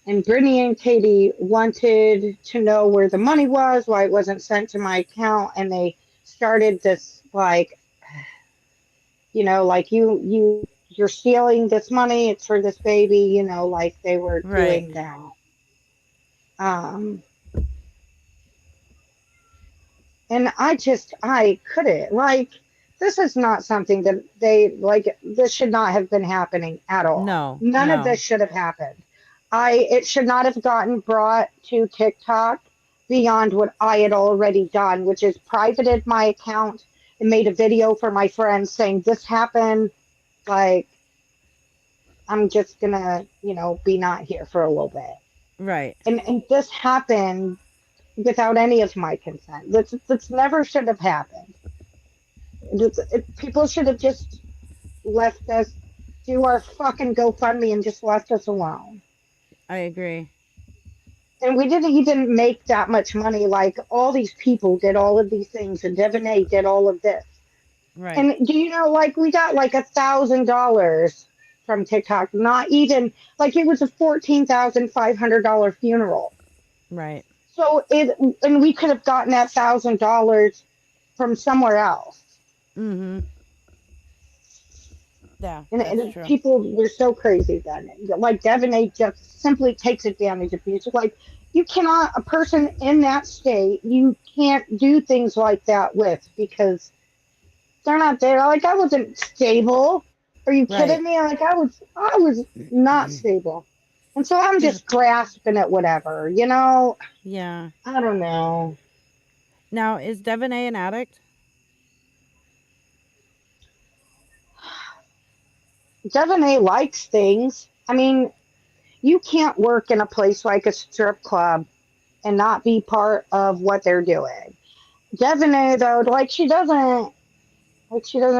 And Brittany and Katie wanted to know where the money was, why it wasn't sent to my account, and they started this like, like you're stealing this money. It's for this baby. Like they were Right. doing that. Um, and I couldn't like. This is not something that they like. This should not have been happening at all. No, None of this no. should have happened. It should not have gotten brought to TikTok beyond what I had already done, which is privated my account and made a video for my friends saying this happened. Like I'm just gonna, be not here for a little bit. Right. And this happened without any of my consent. This never should have happened. People should have just left us do our fucking GoFundMe and just left us alone. I agree. And we didn't even make that much money. Like all these people did all of these things, and Devon A did all of this. Right. And do you know, like we got like $1,000 from TikTok. Not even like it was a $14,500 funeral. Right. So and we could have gotten that $1,000 from somewhere else. Mm-hmm. Yeah, that's And true. people were so crazy then. Like Devon A just simply takes advantage of people. Like you cannot, a person in that state, you can't do things like that with because they're not there. Like I wasn't stable. Are you Right. kidding me? Like I was not stable. And so I'm just grasping at whatever, Yeah. I don't know. Now, is Devon A an addict? Devon A likes things. I mean, you can't work in a place like a strip club and not be part of what they're doing. Devon A though, like she doesn't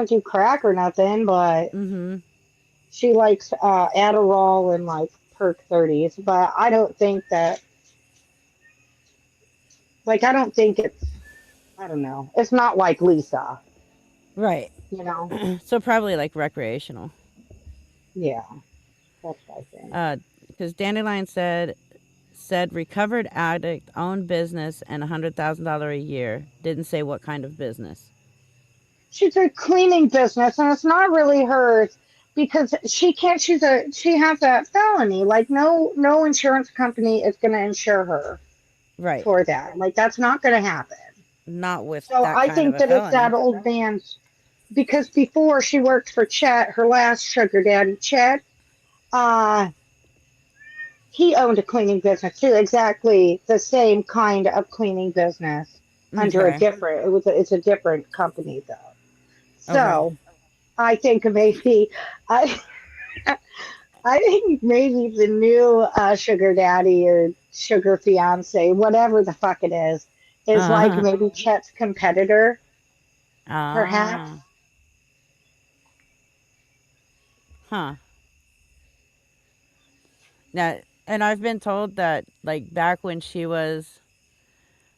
do crack or nothing, but Mm-hmm. she likes Adderall and like Perk 30s. But I don't think it's, I don't know. It's not like Lisa, Right. you know? So probably like recreational. Yeah, that's what I think. Because Dandelion said recovered addict, owned business, and $100,000 a year. Didn't say what kind of business. She's a cleaning business, and it's not really hers because she can't. She has a felony. Like no insurance company is going to insure her Right. for that. Like that's not going to happen. Not with So that I kind of think a that it's that felony. old man's because before she worked for Chet, her last sugar daddy, Chet. Uh, he owned a cleaning business too, exactly the same kind of cleaning business under a Okay. different. It's a different company though. Okay. So I think maybe I I think maybe the new sugar daddy or sugar fiance, whatever the fuck it is like Uh, maybe Chet's competitor, perhaps. ah. Huh. Now, and I've been told that like back when she was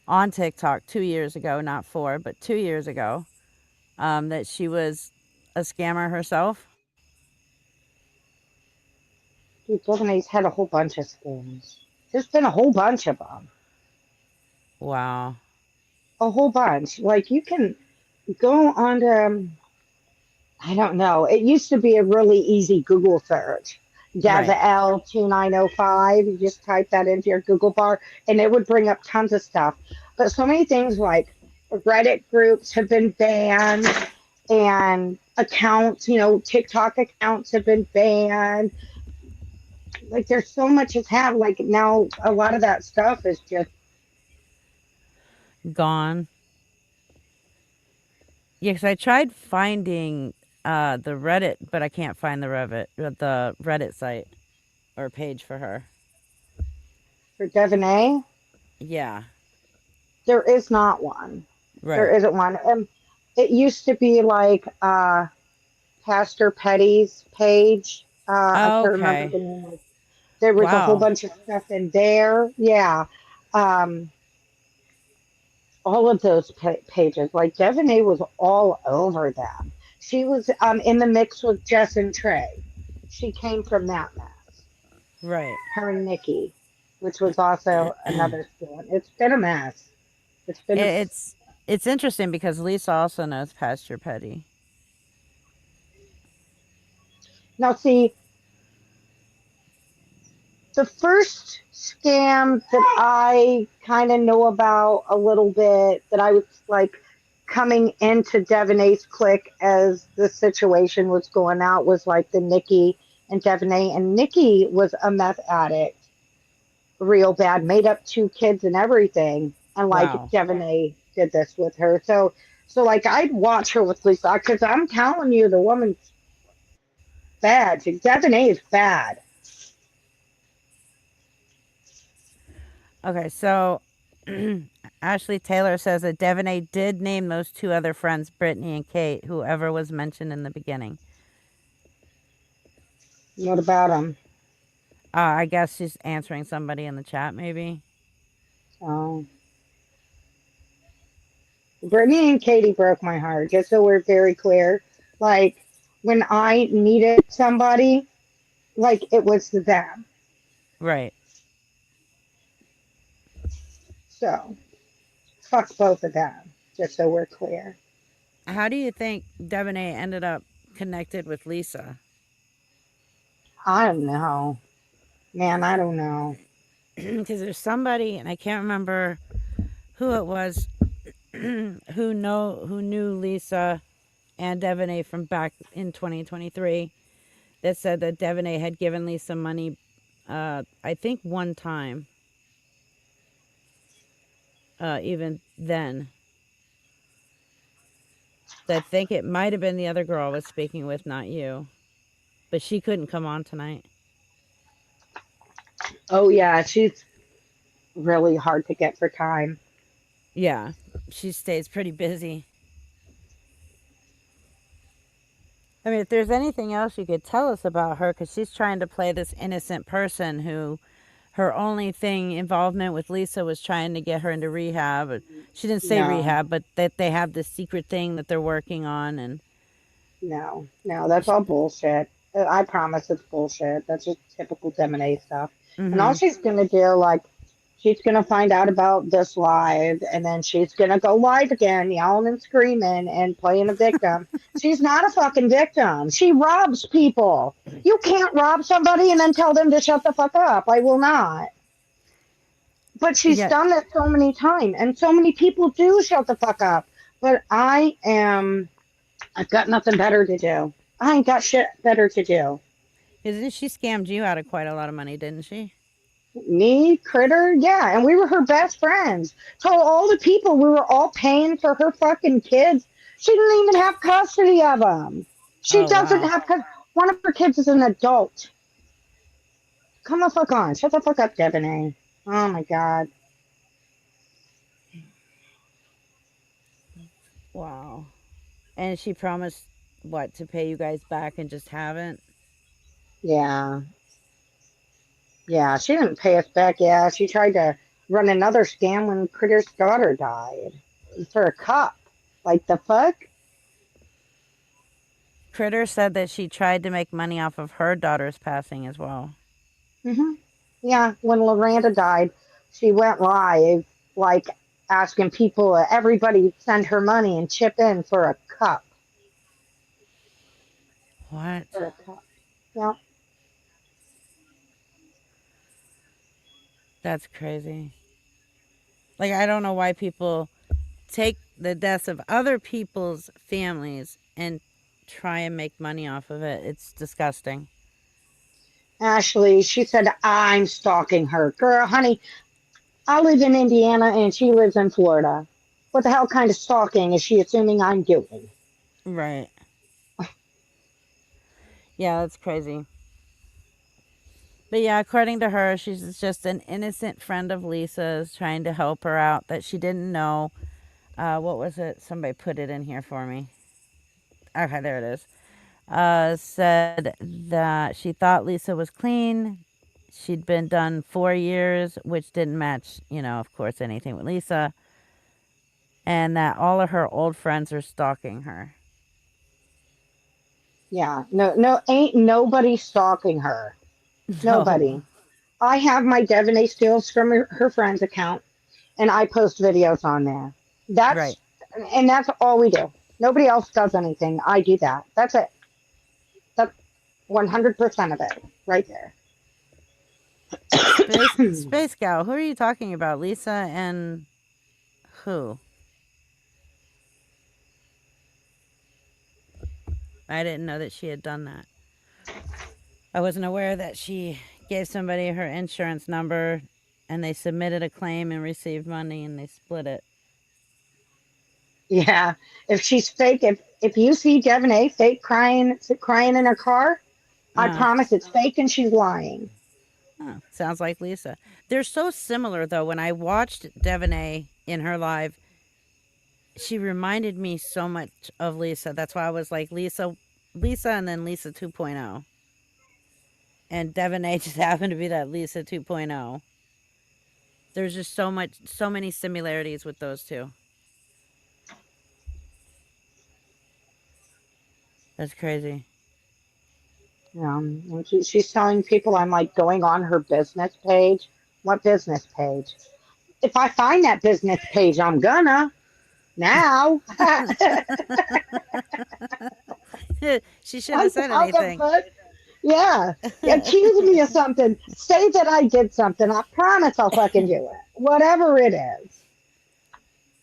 on TikTok 2 years ago, not four, but 2 years ago, that she was a scammer herself. Dude, Devon's had a whole bunch of scams. There's been a whole bunch of them. Wow. A whole bunch. Like you can go on to, I don't know. It used to be a really easy Google search. Devon Right. A 2905. You just type that into your Google bar and it would bring up tons of stuff. But so many things like Reddit groups have been banned and accounts, TikTok accounts have been banned. Like there's so much has happened. Like now a lot of that stuff is just Gone. Yeah, 'cause I tried finding the Reddit, but I can't find the Reddit site or page for her. for Devon A. Yeah. There is not one. There Right. isn't one. It used to be like Pastor Petty's page. I can't remember Okay. the name. There was a whole Wow. bunch of stuff in there. Yeah. Um, all of those pages. Like Devon A was all over them. She was in the mix with Jess and Trey. She came from that mess. Right. Her and Nikki, which was also another scam. It's been a mess. It's been a. It's interesting because Lisa also knows Pastor Petty. Now, see, the first scam that I kind of know about a little bit that I was like coming into Devon A's clique as the situation was going out was like the Nikki and Devon A. And Nikki was a meth addict, real bad, made up two kids and everything. And like Wow. Devon A did this with her. So like I'd watch her with Lisa because I'm telling you, the woman's bad. Devon A is bad. Okay, so Ashley Taylor says that Devon A did name those two other friends, Brittany and Kate, whoever was mentioned in the beginning. What about him? I guess she's answering somebody in the chat, maybe. Oh. Brittany and Katie broke my heart, just so we're very clear. Like, when I needed somebody, like, it was them. Right. So, fuck both of them, just so we're clear. How do you think Devon A ended up connected with Lisa? I don't know. Man, I don't know. Because there's somebody, and I can't remember who it was, who knew Lisa and Devon A from back in 2023, that said that Devon A had given Lisa money, I think one time, even then. I think it might have been the other girl I was speaking with, not you. But she couldn't come on tonight. Oh, yeah, she's really hard to get for time. Yeah, she stays pretty busy. I mean, if there's anything else you could tell us about her, because she's trying to play this innocent person who her only thing involvement with Lisa was trying to get her into rehab. She didn't say No, rehab, but that they have this secret thing that they're working on, and no, that's all bullshit. I promise it's bullshit. That's just typical Gemini stuff. And all mm-hmm. she's gonna do, like, she's gonna find out about this live, and then she's gonna go live again, yelling and screaming and playing a victim. She's not a fucking victim. She robs people. You can't rob somebody and then tell them to shut the fuck up. I will not. But she's Yeah, done that so many times, and so many people do shut the fuck up. But I've got nothing better to do. I ain't got shit better to do. because she scammed you out of quite a lot of money, didn't she? Me, Critter, yeah, and we were her best friends. Told all the people we were all paying for her fucking kids. She didn't even have custody of them. She Oh, doesn't wow. have one of her kids is an adult. Come the fuck on. Shut the fuck up, Devon A. Oh my god. Wow. And she promised, what, to pay you guys back and just haven't? Yeah. Yeah, she didn't pay us back. Yeah, she tried to run another scam when Critter's daughter died for a cup. Like the fuck? Critter said that she tried to make money off of her daughter's passing as well. Hmm. Yeah, when Loranda died, she went live, like asking people, everybody send her money and chip in for a cup. What? For a cup. Yeah. That's crazy. Like, I don't know why people take the deaths of other people's families and try and make money off of it. It's disgusting. Ashley, she said, I'm stalking her. Girl, honey, I live in Indiana and she lives in Florida. What the hell kind of stalking is she assuming I'm doing? Right. Yeah, that's crazy. But yeah, according to her, she's just an innocent friend of Lisa's trying to help her out that she didn't know. What was it? Somebody put it in here for me. Okay, there it is. Said that she thought Lisa was clean. She'd been done 4 years, which didn't match, of course, anything with Lisa. And that all of her old friends are stalking her. Yeah, no, no, ain't nobody stalking her. No. Nobody. I have my Devon A. Stills from her friend's account, and I post videos on there. Right. That's all we do. Nobody else does anything. I do that. That's it. That's 100% of it, right there. Space Gal, who are you talking about? Lisa and who? I didn't know that she had done that. I wasn't aware that she gave somebody her insurance number and they submitted a claim and received money and they split it. Yeah, if she's fake, if you see Devon A. fake crying in her car, I Uh, promise it's fake and she's lying. oh, sounds like Lisa. They're so similar though. When I watched Devon A in her live, she reminded me so much of Lisa. That's why I was like Lisa and then Lisa 2.0. And Devon A just happened to be that Lisa 2.0. There's just so many similarities with those two. That's crazy. And she's telling people I'm like going on her business page. What business page? If I find that business page, I'm gonna now. She shouldn't have said How the anything. fuck? Yeah. Accuse me of something. Say that I did something. I promise I'll fucking do it. Whatever it is.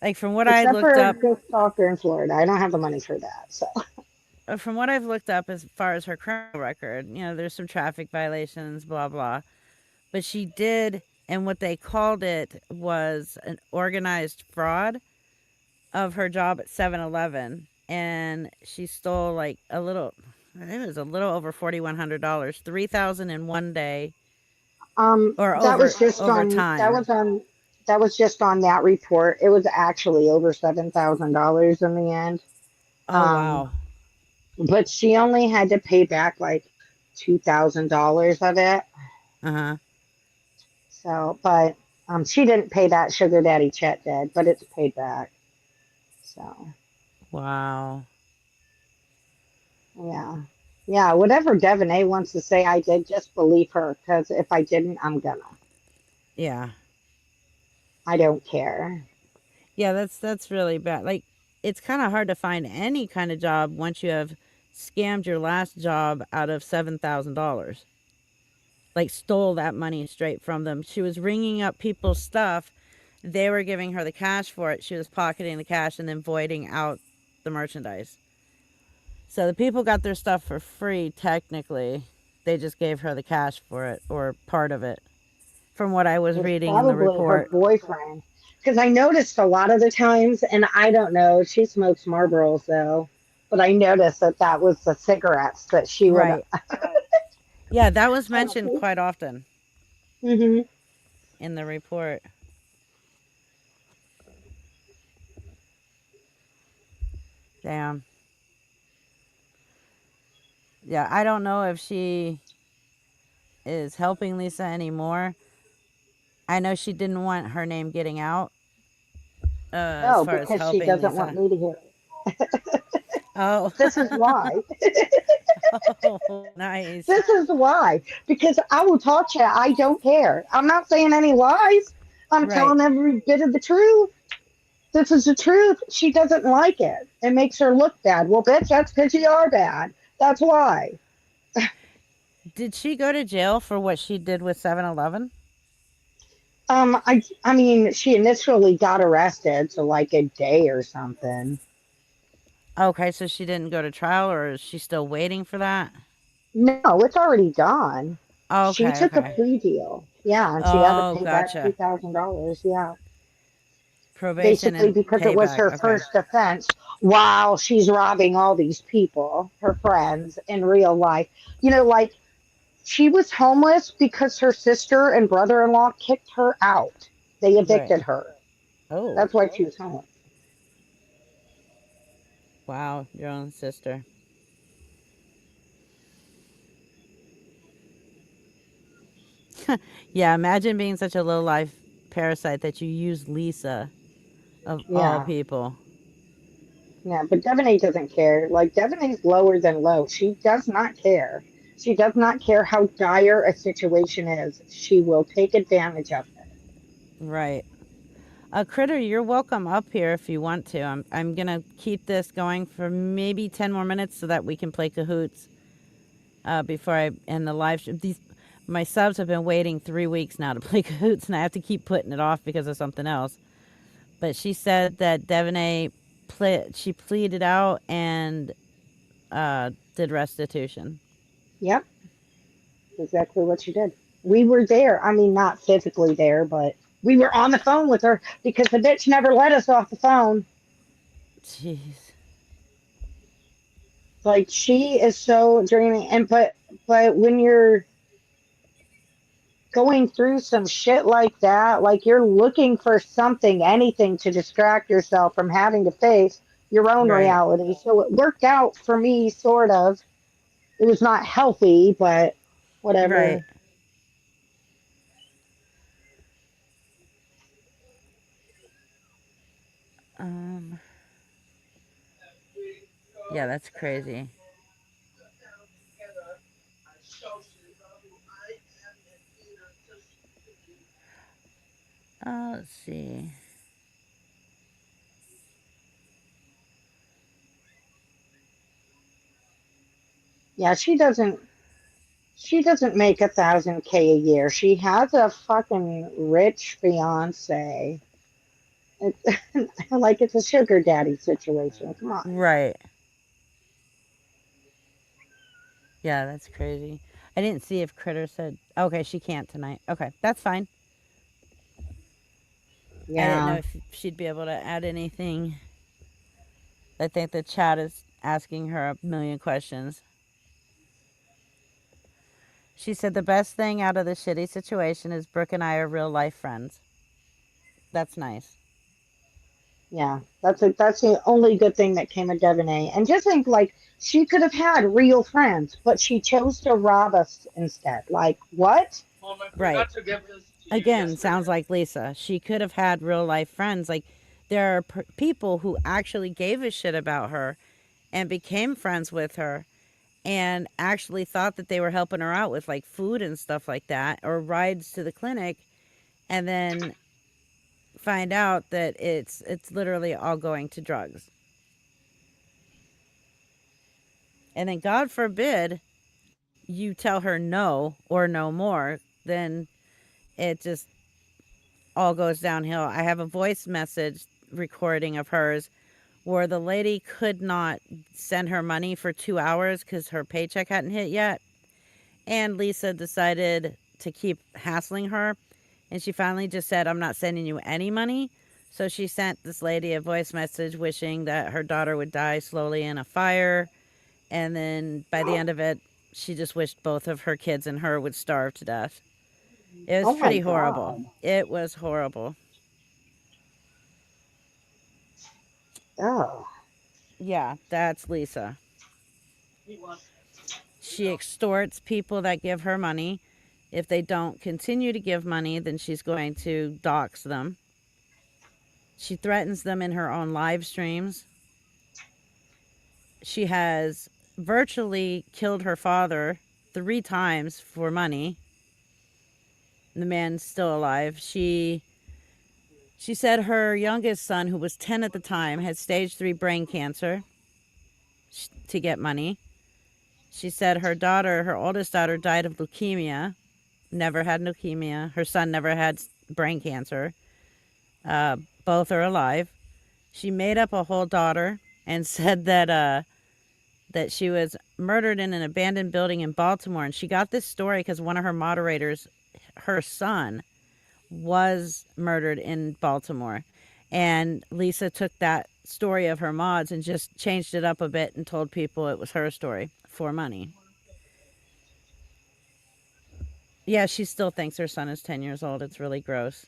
Like from what I Except looked for up, this stalker in Florida. I don't have the money for that. So from what I've looked up as far as her criminal record, there's some traffic violations, blah blah. But she did, and what they called it was an organized fraud of her job at 7-Eleven, and she stole like a little. I think it was a little over $4,100, 3,000 in one day, or that was just over on time. that was just on that report. It was actually over $7,000 in the end. Oh Um wow. but she only had to pay back like $2,000 of it. Uh huh. So, but she didn't pay that. Sugar Daddy Chet did, but it's paid back. So, Wow. yeah, yeah. Whatever Devon A wants to say, I did. Just believe her, because if I didn't, I'm gonna. Yeah. I don't care. Yeah, that's really bad. Like it's kind of hard to find any kind of job once you have scammed your last job out of $7,000. Like stole that money straight from them. She was ringing up people's stuff. They were giving her the cash for it. She was pocketing the cash and then voiding out the merchandise. So the people got their stuff for free technically. They just gave her the cash for it or part of it. from what I was It was reading in the probably her report. boyfriend. Because I noticed a lot of the times, and I don't know, she smokes Marlboros though, but I noticed that that was the cigarettes that she would. Right. Yeah, that was mentioned quite often Hmm. in the report. Damn. Yeah, I don't know if she is helping Lisa anymore. I know she didn't want her name getting out as No, far as because she helping doesn't want Lisa. me to hear it. Oh. This is why. Oh, nice. This is why. Because I will talk to you. I don't care. I'm not saying any lies. I'm Right. telling every bit of the truth. This is the truth. She doesn't like it. It makes her look bad. Well, bitch, that's because you are bad. That's why. Did she go to jail for what she did with 7-Eleven? I mean, she initially got arrested, so like a day or something. Okay, so she didn't go to trial, or is she still waiting for that? No, it's already done. She Okay, took a okay. plea deal. Yeah, and she had to Oh, pay back gotcha. $2,000. Yeah. Probation Basically and because it was payback. her Okay. first offense while she's robbing all these people, her friends in real life. Like she was homeless because her sister and brother-in-law kicked her out. They Right. evicted her. Oh, That's why she was homeless. wow. Your own sister. Yeah, imagine being such a low life parasite that you use Lisa, of all Yeah. people. Yeah, but Devon A doesn't care. Like Devon A's lower than low. She does not care. She does not care how dire a situation is. She will take advantage of it. Right. Critter, you're welcome up here if you want to. I'm going to keep this going for maybe 10 more minutes so that we can play Kahoots before I end the live stream. My subs have been waiting 3 weeks now to play Kahoots, and I have to keep putting it off because of something else. But she said that Devon A. She pleaded out and did restitution. Yep, exactly what she did. We were there. I mean, not physically there, but we were on the phone with her because the bitch never let us off the phone. Jeez. Like she is so draining. But when you're going through some shit like that, like you're looking for something, anything to distract yourself from having to face your own Right. reality. So it worked out for me, sort of. It was not healthy, but Right. whatever. Um. Yeah, that's crazy. Let's see. Yeah, she doesn't make 1,000K a year. She has a fucking rich fiance. It's like it's a sugar daddy situation. Come on. Right. Yeah, that's crazy. I didn't see if Critter said. Okay, she can't tonight. Okay, that's fine. I didn't know Yeah. if she'd be able to add anything. I think the chat is asking her a million questions. She said the best thing out of the shitty situation is Brooke and I are real life friends. That's nice. Yeah, that's the only good thing that came of Devon A. And just think, like, she could have had real friends, but she chose to rob us instead. Like, what? Right. Again, sounds like Lisa. She could have had real life friends. Like, there are people who actually gave a shit about her and became friends with her and actually thought that they were helping her out with like food and stuff like that or rides to the clinic, and then find out that it's literally all going to drugs. And then God forbid you tell her no or no more, then it just all goes downhill. I have a voice message recording of hers where the lady could not send her money for 2 hours because her paycheck hadn't hit yet. And Lisa decided to keep hassling her And she finally just said, I'm not sending you any money. So she sent this lady a voice message wishing that her daughter would die slowly in a fire. And then by the end of it, she just wished both of her kids and her would starve to death. It was Oh my pretty horrible. God. It was horrible. Oh. Yeah, that's Lisa. She extorts people that give her money. If they don't continue to give money, then she's going to dox them. She threatens them in her own live streams. She has virtually killed her father 3 times for money. The man's still alive. She said her youngest son, who was 10 at the time, had stage 3 brain cancer to get money. She said her oldest daughter, died of leukemia, never had leukemia. Her son never had brain cancer. Both are alive. She made up a whole daughter and said that she was murdered in an abandoned building in Baltimore. And she got this story because one of her moderators, her son, was murdered in Baltimore. And Lisa took that story of her mods and just changed it up a bit and told people it was her story for money. Yeah, she still thinks her son is 10 years old. It's really gross.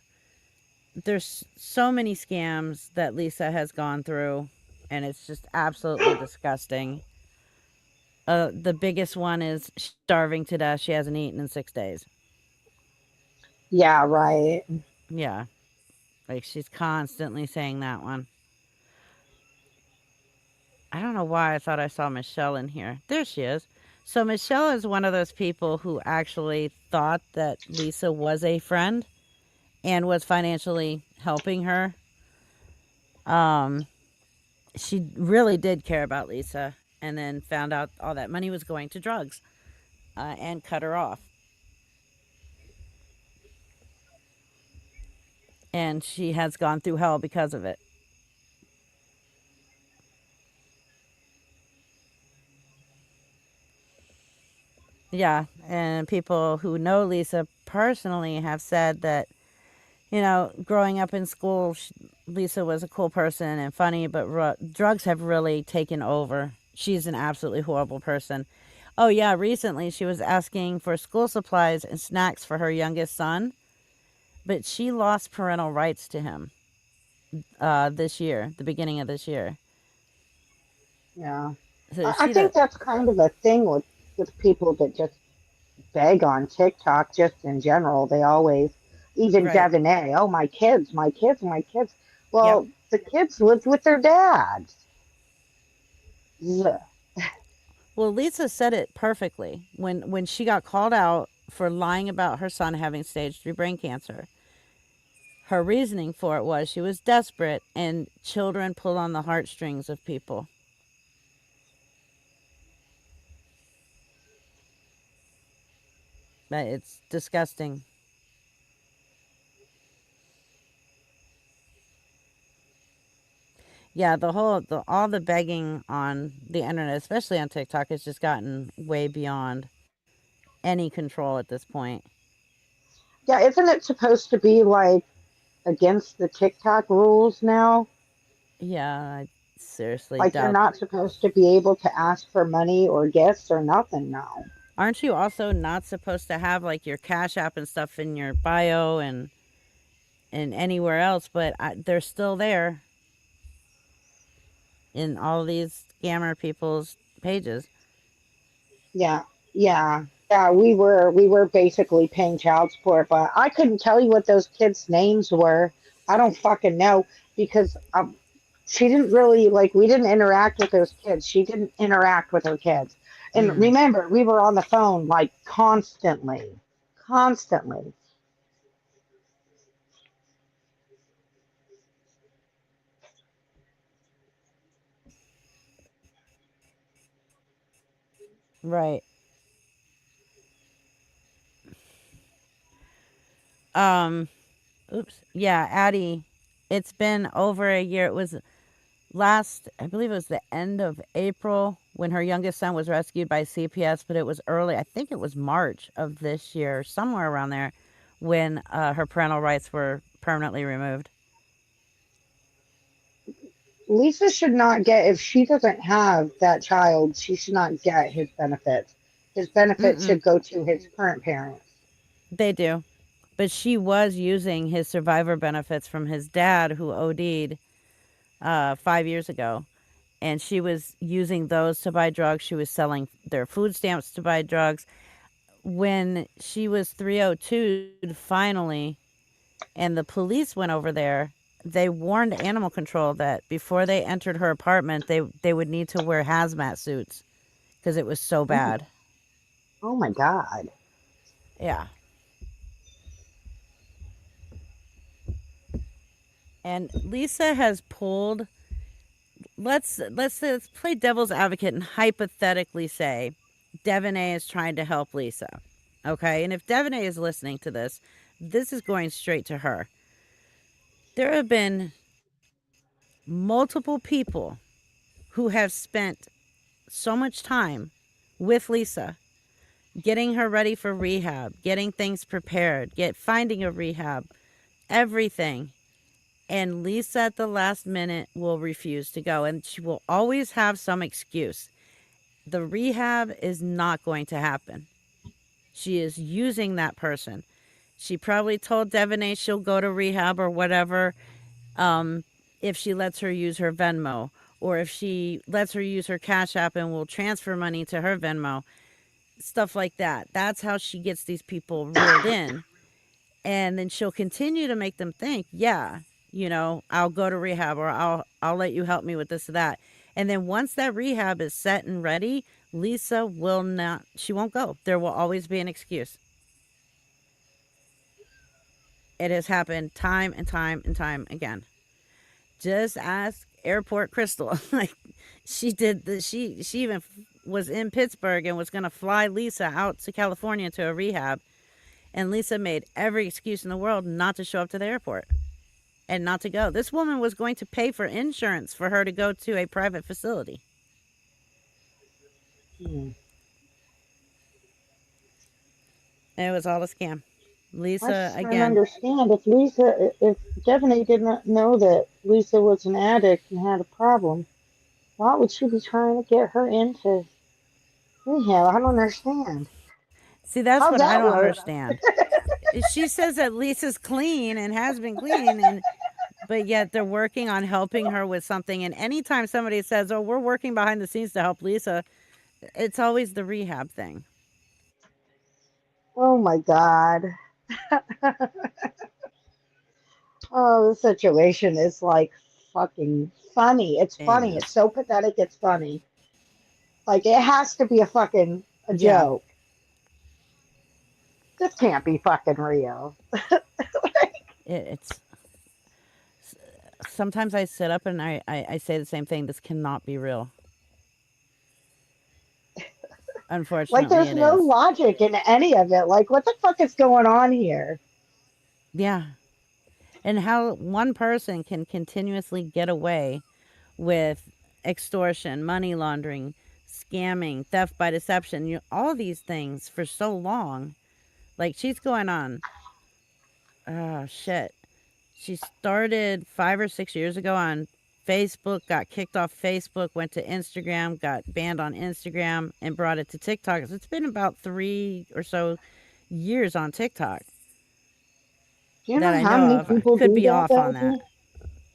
There's so many scams that Lisa has gone through, and it's just absolutely disgusting. The biggest one is starving to death. She hasn't eaten in 6 days. Yeah, right. Yeah. Like, she's constantly saying that one. I don't know why I thought I saw Michelle in here. There she is. So Michelle is one of those people who actually thought that Lisa was a friend and was financially helping her. She really did care about Lisa, and then found out all that money was going to drugs, and cut her off. And she has gone through hell because of it. Yeah, and people who know Lisa personally have said that, growing up in school, Lisa was a cool person and funny, but drugs have really taken over. She's an absolutely horrible person. Oh, yeah, recently she was asking for school supplies and snacks for her youngest son, but she lost parental rights to him this year, the beginning of this year. Yeah. So I she think does, that's kind of a thing with people that just beg on TikTok, just in general. They always, even right. Devon A, oh, my kids, my kids, my kids. Yep. Well, the kids lived with their dads. Ugh. Well, Lisa said it perfectly when she got called out for lying about her son having stage 3 brain cancer. Her reasoning for it was she was desperate, and children pull on the heartstrings of people. But it's disgusting. Yeah, all the begging on the internet, especially on TikTok, has just gotten way beyond any control at this point. Yeah, isn't it supposed to be like against the TikTok rules now? Yeah, I seriously Like you're doubt. not supposed to be able to ask for money or gifts or nothing now. Aren't you also not supposed to have like your Cash App and stuff in your bio and anywhere else? But they're still there in all these scammer people's pages. Yeah, yeah. We were basically paying child support, but I couldn't tell you what those kids' names were. I don't fucking know because she didn't really like. We didn't interact with those kids. She didn't interact with her kids. And Mm, remember, we were on the phone like constantly, constantly. right. Um. Oops. Yeah, Addie. It's been over a year. It was I believe it was the end of April when her youngest son was rescued by CPS, but it was early. I think it was March of this year, somewhere around there, when her parental rights were permanently removed. Lisa should not get, if she doesn't have that child, she should not get his benefits. His benefits Mm-mm, should go to his current parents. they do. But she was using his survivor benefits from his dad, who OD'd 5 years ago. And she was using those to buy drugs. She was selling their food stamps to buy drugs. When she was 302 finally, and the police went over there, they warned animal control that before they entered her apartment, they would need to wear hazmat suits because it was so Oh my, bad. oh my God. Yeah. And Lisa has pulled, let's play devil's advocate and hypothetically say Devon A is trying to help Lisa. Okay? And if Devon A is listening to this is going straight to her. There have been multiple people who have spent so much time with Lisa, getting her ready for rehab, getting things prepared, finding a rehab, everything. And Lisa at the last minute will refuse to go, and she will always have some excuse. The rehab is not going to happen. She is using that person. She probably told Devon A she'll go to rehab or whatever, if she lets her use her Venmo, or if she lets her use her Cash App and will transfer money to her Venmo, stuff like that. That's how she gets these people reeled in. And then she'll continue to make them think, yeah, I'll go to rehab, or I'll let you help me with this or that. And then once that rehab is set and ready, Lisa will not, she won't go. There will always be an excuse. It has happened time and time and time again. Just ask Airport Crystal. Like, she did she even was in Pittsburgh and was going to fly Lisa out to California to a rehab, and Lisa made every excuse in the world not to show up to the airport and not to go. This woman was going to pay for insurance for her to go to a private facility. Hmm. And it was all a scam. I Lisa, just don't again, understand. If Stephanie did not know that Lisa was an addict and had a problem, why would she be trying to get her into rehab? I don't understand. see, that's How's what I that don't work? understand. She says that Lisa's clean and has been clean, but yet they're working on helping her with something. And anytime somebody says, oh, we're working behind the scenes to help Lisa, it's always the rehab thing. Oh my God. Oh, the situation is like fucking funny. It's It funny. It's is. so pathetic. It's funny. Like it has to be a Yeah. joke. This can't be fucking real. It's sometimes I sit up and I say the same thing. This cannot be real. Like Unfortunately, there's it no is. logic in any of it. Like what the fuck is going on here? Yeah. And how one person can continuously get away with extortion, money laundering, scamming, theft by deception, all these things for so long. Like, she's going on, oh shit. She started 5 or 6 years ago on Facebook, got kicked off Facebook, went to Instagram, got banned on Instagram, and brought it to TikTok. So it's been about 3 or so years on TikTok Do you that know I how know many of. I people could do be that off though? on that.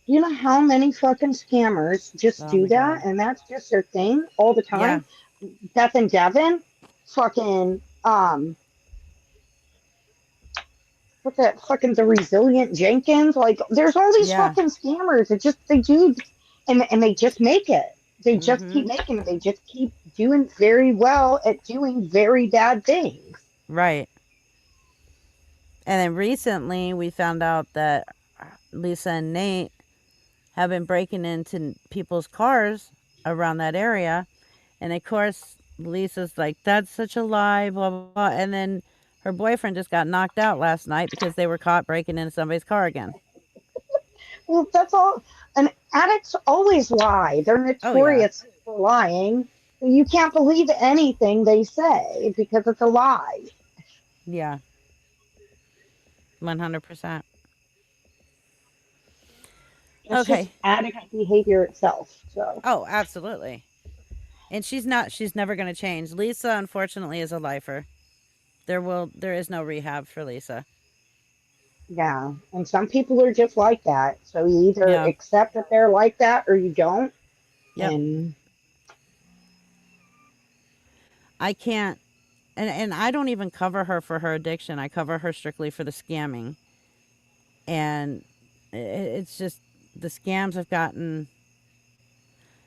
Do you know how many fucking scammers just Oh do my that God. and that's just their thing all the Yeah. time? Beth and Devin, fucking what's that fucking the resilient Jenkins? Like there's all these Yeah. fucking scammers. It just they do and they just make it. They just Mm-hmm. keep making it. They just keep doing very well at doing very bad things. Right. And then recently we found out that Lisa and Nate have been breaking into people's cars around that area. And of course, Lisa's like, that's such a lie, blah, blah, blah. And then her boyfriend just got knocked out last night because they were caught breaking into somebody's car again. Well, that's all. And addicts always lie. They're Oh, yeah. notorious for lying. You can't believe anything they say because it's a lie. Yeah. 100%. It's just Okay. addict behavior itself. So Oh, absolutely. And she's never going to change. Lisa, unfortunately, is a lifer. There is no rehab for Lisa. yeah, and some people are just like that. So you either Yeah. accept that they're like that or you don't. Yep. And I can't, and I don't even cover her for her addiction. I cover her strictly for the scamming. And it's just the scams have gotten.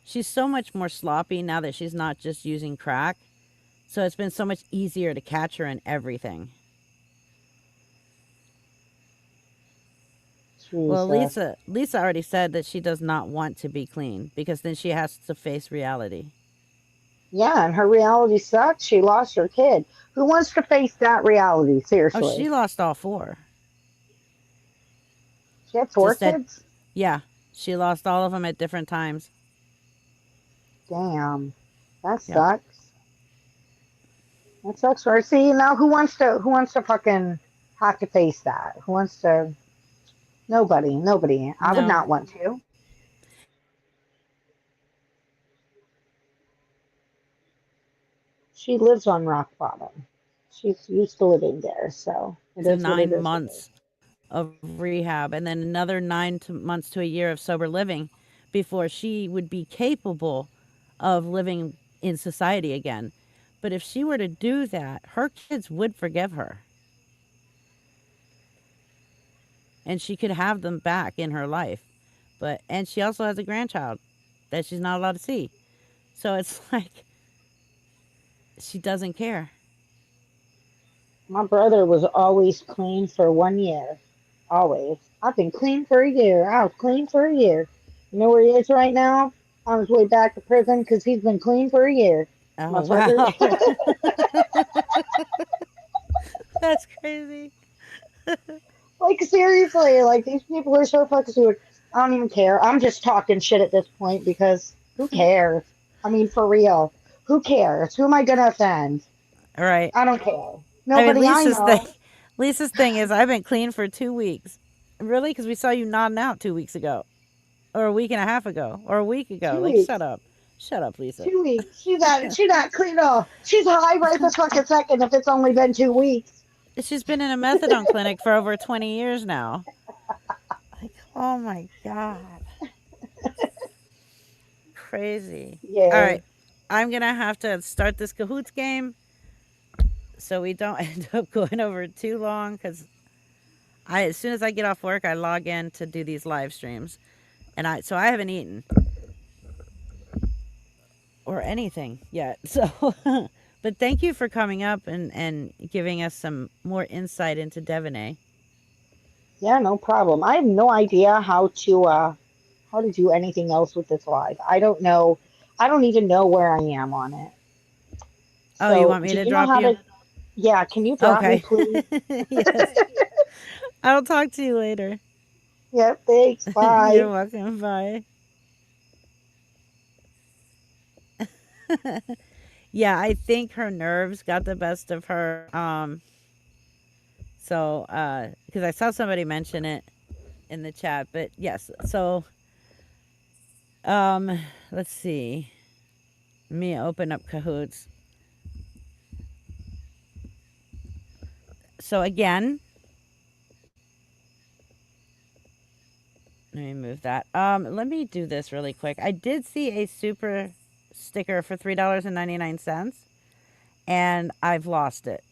She's so much more sloppy now that she's not just using crack. So it's been so much easier to catch her in everything. Well, Jesus. Lisa already said that she does not want to be clean because then she has to face reality. Yeah, and her reality sucks. She lost her kid. Who wants to face that reality? Oh, she Seriously. lost all four. She had four Just at kids? Yeah, she lost all of them at different times. Damn. That Yep. sucks. That sucks for her. See, now who wants to fucking have to face that? Who wants to nobody, nobody. I would No. not want to. She lives on rock bottom. She's used to living there, so it To is what it nine is with her. months of rehab and then another months to a year of sober living before she would be capable of living in society again. But if she were to do that, her kids would forgive her and she could have them back in her life. And she also has a grandchild that she's not allowed to see. So it's like she doesn't care. My brother was always clean for 1 year. Always. I've been clean for a year. I was clean for a year. You know where he is right now? On his way back to prison because he's been clean for a year. Oh, Motherfucker. wow. That's crazy. Like, seriously, like, these people are so fucking stupid. I don't even care. I'm just talking shit at this point because who cares? I mean, for real. Who cares? Who am I going to offend? All right. I don't care. I mean, Nobody I know. Lisa's thing is I've been clean for 2 weeks. Really? Because we saw you nodding out 2 weeks ago, or a week and a half ago, or a week ago. Two Like, weeks. shut up, Lisa. 2 weeks. She not clean off. She's high right this fucking second if it's only been 2 weeks. She's been in a methadone clinic for over 20 years now. Like, oh my god, crazy. All Yeah. right, I'm gonna have to start this Kahoots game so we don't end up going over too long. Because as soon as I get off work, I log in to do these live streams, and I haven't eaten or anything yet. So, but thank you for coming up and giving us some more insight into Devon A. Yeah, no problem. I have no idea how to do anything else with this live. I don't know. I don't even know where I am on it. Oh, you So, want me do to you know drop how you? to? Yeah, can you drop me, Okay. please? Yes. I'll talk to you later. Yep, thanks. You're Bye. welcome. Bye. Yeah, I think her nerves got the best of her. So, because I saw somebody mention it in the chat, but yes. So, let's see. Let me open up Kahoots. So again, let me move that. Let me do this really quick. I did see a super sticker for $3.99, and I've lost it.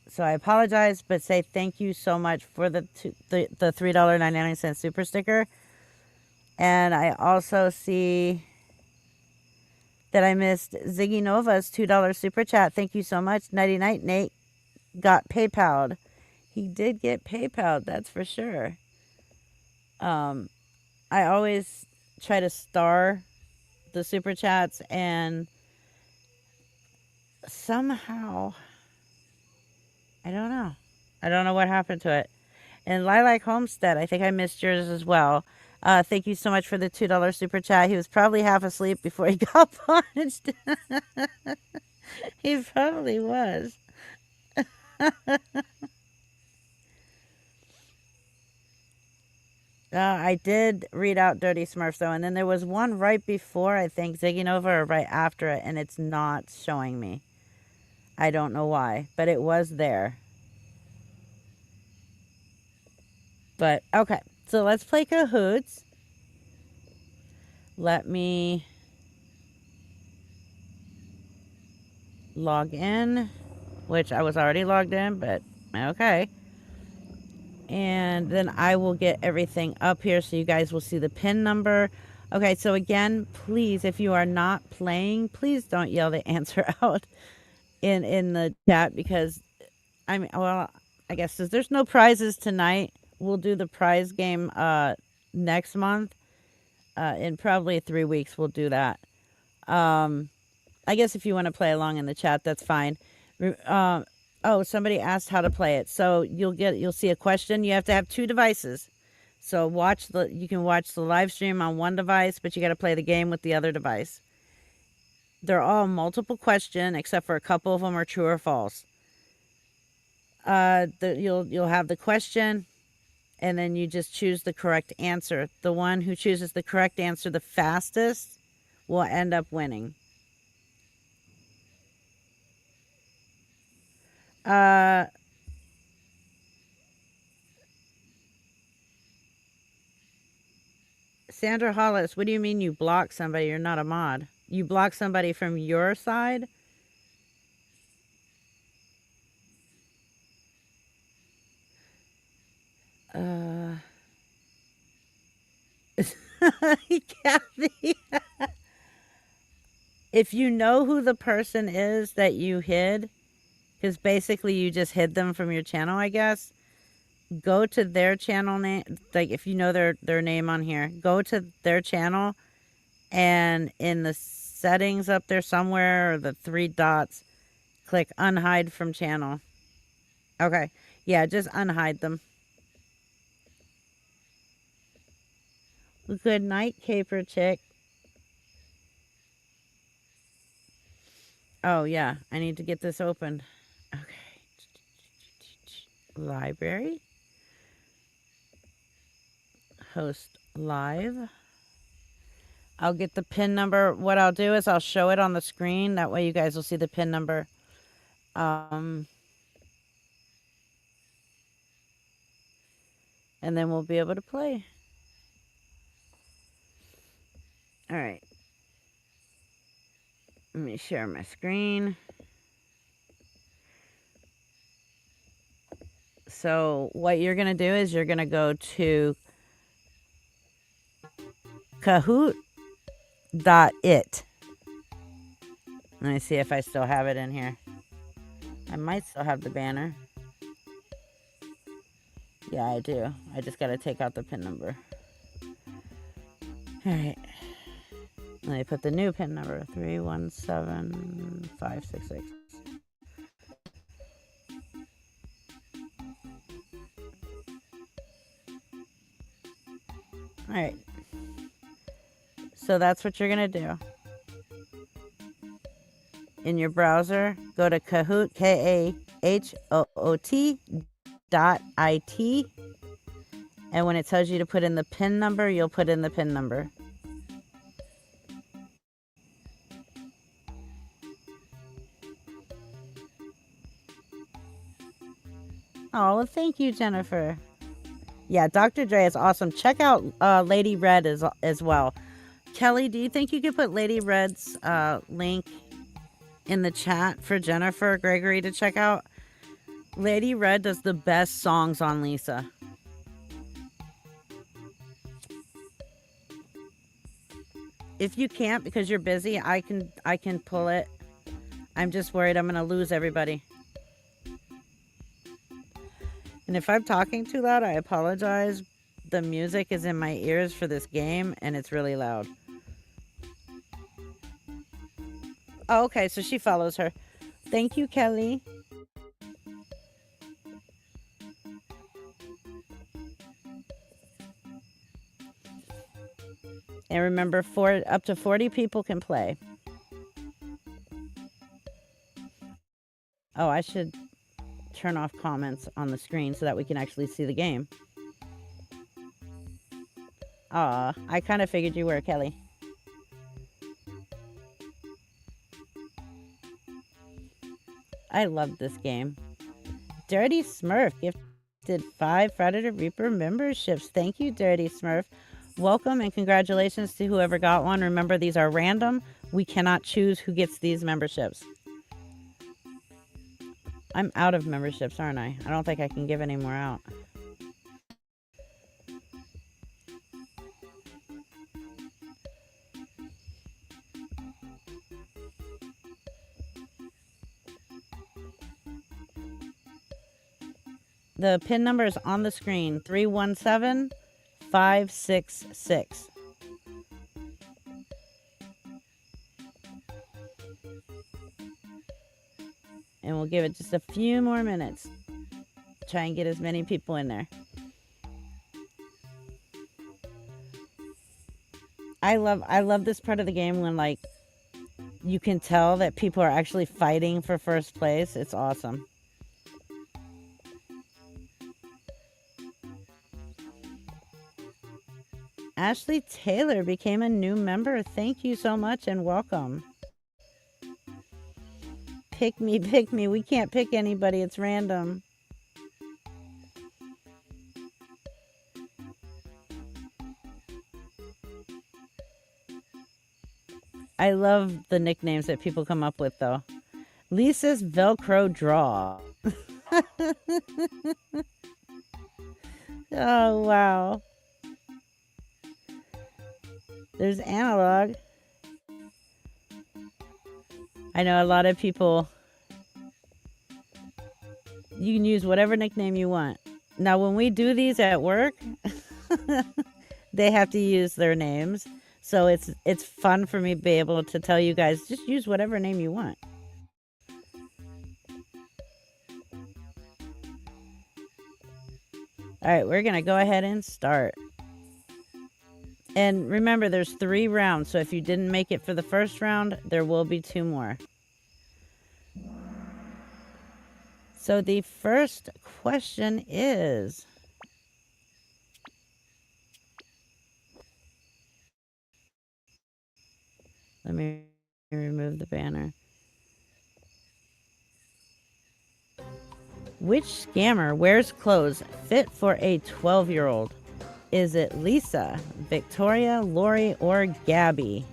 So I apologize, but say thank you so much for the $3.99 super sticker. And I also see that I missed Ziggy Nova's $2 super chat. Thank you so much. Nighty night, Nate got PayPal'd. He did get PayPal'd, that's for sure. I always try to star the super chats, and somehow, I don't know. I don't know what happened to it. And Lilac Homestead, I think I missed yours as well. Thank you so much for the $2 super chat. He was probably half asleep before he got punched. He probably was. I did read out Dirty Smurfs though, and then there was one right before, I think, Ziggy Nova, or right after it, and it's not showing me. I don't know why, but it was there. But okay, so let's play Kahoots. Let me log in, which I was already logged in, but okay. And then I will get everything up here so you guys will see the pin number. Okay, so again, please, if you are not playing, please don't yell the answer out in the chat, because I mean, well, I guess since there's no prizes tonight, we'll do the prize game next month. In probably 3 weeks, we'll do that. I guess if you want to play along in the chat, that's fine. Oh, somebody asked how to play it. So you'll see a question. You have to have 2 devices. So you can watch the live stream on one device, but you got to play the game with the other device. They're all multiple question, except for a couple of them are true or false. You'll have the question, and then you just choose the correct answer. The one who chooses the correct answer the fastest will end up winning. Sandra Hollis, what do you mean you block somebody? You're not a mod. You block somebody from your side? Kathy. If you know who the person is that you hid, because basically you just hid them from your channel, I guess, go to their channel name. Like if you know their name on here, go to their channel, and in the settings up there somewhere, or the 3 dots, click unhide from channel. Okay. Yeah, just unhide them. Good night, Caper Chick. Oh, yeah. I need to get this opened. Okay. Library. Host live. I'll get the pin number. What I'll do is I'll show it on the screen. That way you guys will see the pin number. And then we'll be able to play. All right. Let me share my screen. So what you're going to do is you're going to go to Kahoot.it. Let me see if I still have it in here. I might still have the banner. Yeah, I do. I just got to take out the pin number. All right. Let me put the new pin number, 317566. All right. So that's what you're going to do. In your browser, go to Kahoot, KAHOOT.it. And when it tells you to put in the pin number, you'll put in the pin number. Oh, well, thank you, Jennifer. Yeah, Dr. Dre is awesome. Check out Lady Red as well. Kelly, do you think you could put Lady Red's link in the chat for Jennifer Gregory to check out? Lady Red does the best songs on Lisa. If you can't because you're busy, I can pull it. I'm just worried I'm going to lose everybody. And if I'm talking too loud, I apologize. The music is in my ears for this game, and it's really loud. Oh, okay, so she follows her. Thank you, Kelly. And remember, up to 40 people can play. Oh, I should turn off comments on the screen so that we can actually see the game. Aw, I kind of figured you were, Kelly. I love this game. Dirty Smurf gifted 5 Predator Reaper memberships. Thank you, Dirty Smurf. Welcome and congratulations to whoever got one. Remember, these are random. We cannot choose who gets these memberships. I'm out of memberships, aren't I? I don't think I can give any more out. The PIN number is on the screen, 317566. And we'll give it just a few more minutes. Try and get as many people in there. I love this part of the game when, like, you can tell that people are actually fighting for first place. It's awesome. Ashley Taylor became a new member. Thank you so much and welcome. Pick me, pick me. We can't pick anybody. It's random. I love the nicknames that people come up with, though. Lisa's Velcro Draw. Oh, wow. There's Analog. I know a lot of people, you can use whatever nickname you want. Now, when we do these at work, they have to use their names. So it's fun for me to be able to tell you guys, just use whatever name you want. All right, we're going to go ahead and start. And remember, there's 3 rounds, so if you didn't make it for the first round, there will be 2 more. So the first question is, let me remove the banner. Which scammer wears clothes fit for a 12-year-old? Is it Lisa, Victoria, Lori, or Gabby?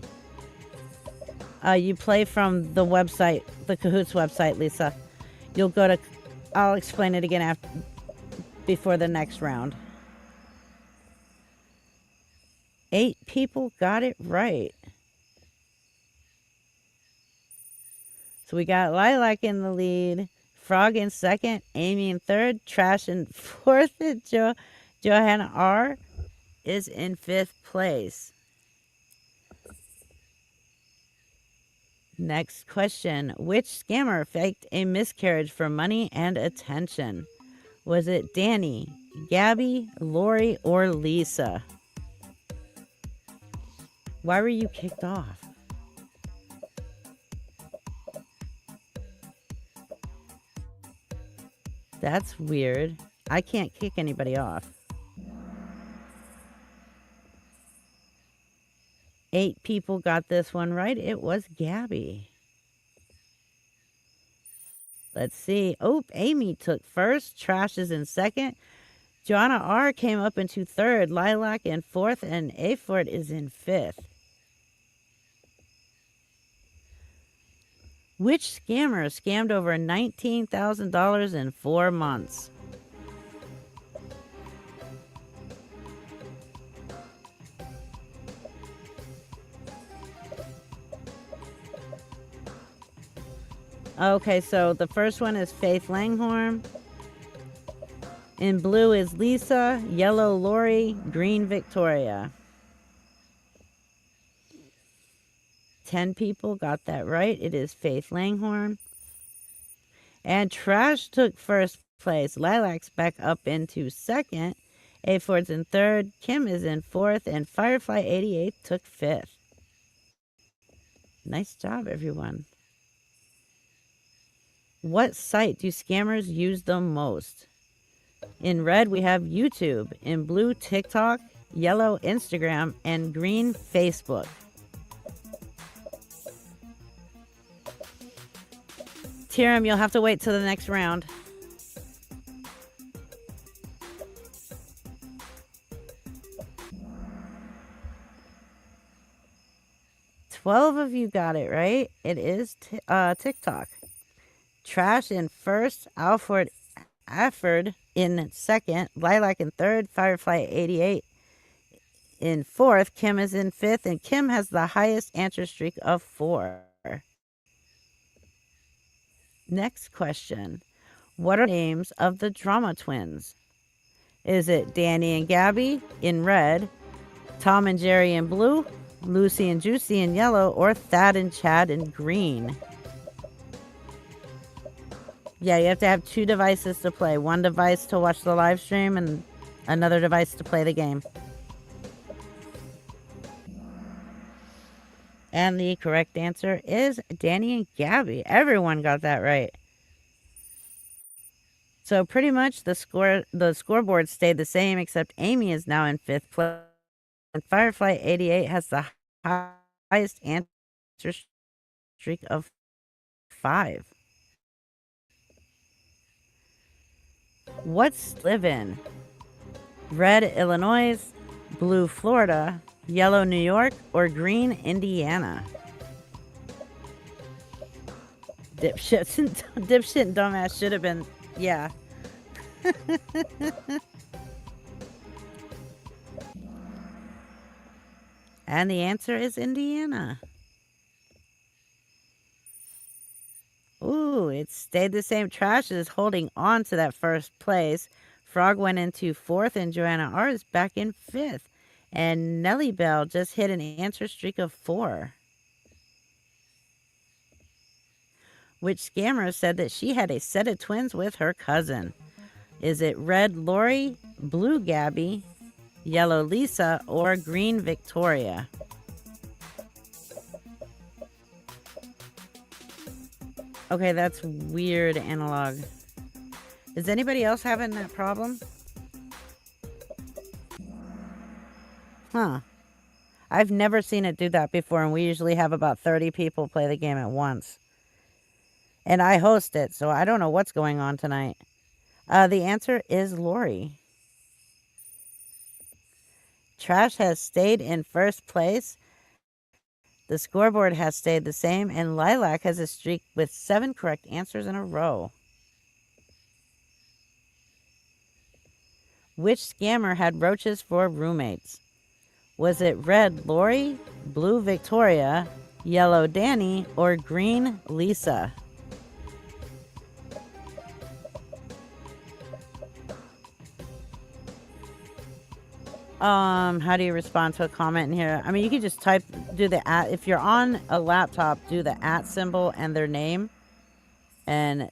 You play from the website, the Kahoots website, Lisa. You'll go to, I'll explain it again before the next round. 8 people got it right. So we got Lilac in the lead, Frog in second, Amy in third, Trash in fourth, and Johanna R is in 5th place. Next question. Which scammer faked a miscarriage for money and attention? Was it Danny, Gabby, Lori, or Lisa? Why were you kicked off? That's weird. I can't kick anybody off. 8 people got this one right. It was Gabby. Let's see. Oh, Amy took first. Trash is in second. Joanna R came up into third. Lilac in fourth. And Afort is in 5th. Which scammer scammed over $19,000 in 4 months? Okay, so the first one is Faith Langhorn. In blue is Lisa, yellow Lori, green Victoria. 10 people got that right. It is Faith Langhorn. And Trash took first place. Lilac's back up into second. Aford's in third. Kim is in fourth. And Firefly 88 took 5th. Nice job, everyone. What site do scammers use the most? In red, we have YouTube. In blue, TikTok. yellow Instagram, and green Facebook. Tiram, you'll have to wait till the next round. Twelve of you got it right. It is TikTok. Trash in first, Alfred in second, Lilac in third, Firefly 88 in fourth, Kim is in fifth, and Kim has the highest answer streak of 4. Next question. What are the names of the drama twins? Is it Danny and Gabby in red, Tom and Jerry in blue, Lucy and Juicy in yellow, or Thad and Chad in green? Yeah, you have to have 2 devices to play. 1 device to watch the live stream and another device to play the game. And the correct answer is Danny and Gabby. Everyone got that right. So pretty much the scoreboard stayed the same, except Amy is now in 5th place. And Firefly 88 has the highest answer streak of 5. What's live in? Red, Illinois, blue, Florida, yellow, New York, or green, Indiana? Dipshit and dumbass should have been, yeah. And the answer is Indiana. Ooh, it stayed the same. Trash is holding on to that first place. Frog went into 4th, and Joanna R is back in 5th. And Nellie Bell just hit an answer streak of 4. Which scammer said that she had a set of twins with her cousin? Is it red Lori, blue Gabby, yellow Lisa, or green Victoria? Okay, that's weird, Analog. Is anybody else having that problem? Huh. I've never seen it do that before, and we usually have about 30 people play the game at once. And I host it, so I don't know what's going on tonight. The answer is Lori. Trash has stayed in first place. The scoreboard has stayed the same, and Lilac has a streak with 7 correct answers in a row. Which scammer had roaches for roommates? Was it red Lori, blue Victoria, yellow Danny, or green Lisa? How do you respond to a comment in here? I mean, you can just do the @ if you're on a laptop, do the @ symbol and their name, and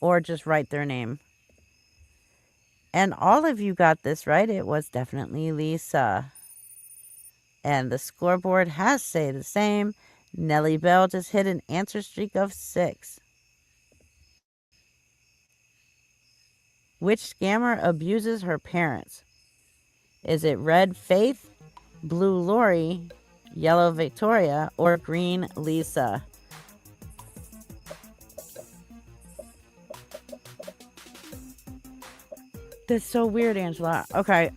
or just write their name. And all of you got this right. It was definitely Lisa. And the scoreboard has stayed the same. Nellie Bell just hit an answer streak of 6. Which scammer abuses her parents? Is it red Faith, blue Lori, yellow Victoria, or green Lisa? That's so weird, Angela. Okay,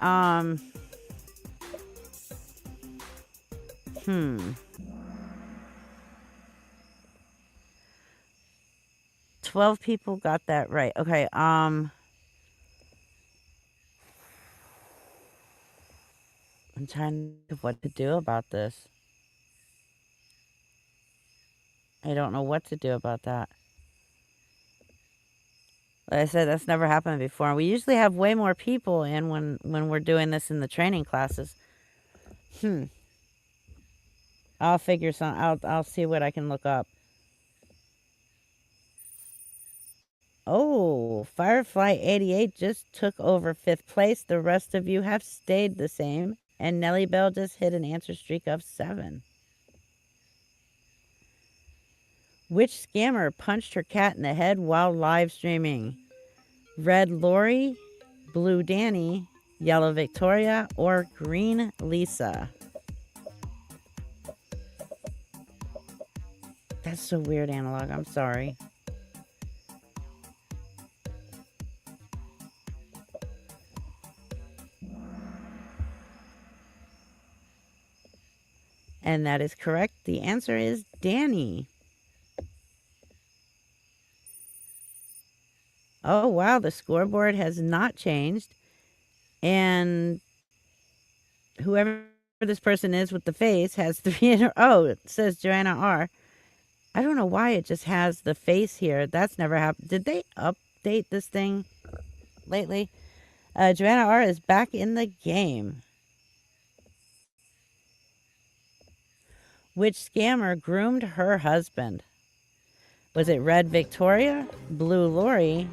12 people got that right. Okay, I'm trying to think of what to do about this. I don't know what to do about that. Like I said, that's never happened before. We usually have way more people in when we're doing this in the training classes. I'll figure I'll see what I can look up. Oh, Firefly 88 just took over 5th place. The rest of you have stayed the same. And Nellie Bell just hit an answer streak of 7. Which scammer punched her cat in the head while live streaming? Red Lori, blue Danny, yellow Victoria, or green Lisa? That's so weird, Analog. I'm sorry. And that is correct. The answer is Danny. Oh, wow. The scoreboard has not changed. And whoever this person is with the face has 3 in a row. It says Joanna R. I don't know why it just has the face here. That's never happened. Did they update this thing lately? Joanna R is back in the game. Which scammer groomed her husband? Was it red Victoria, blue Lori,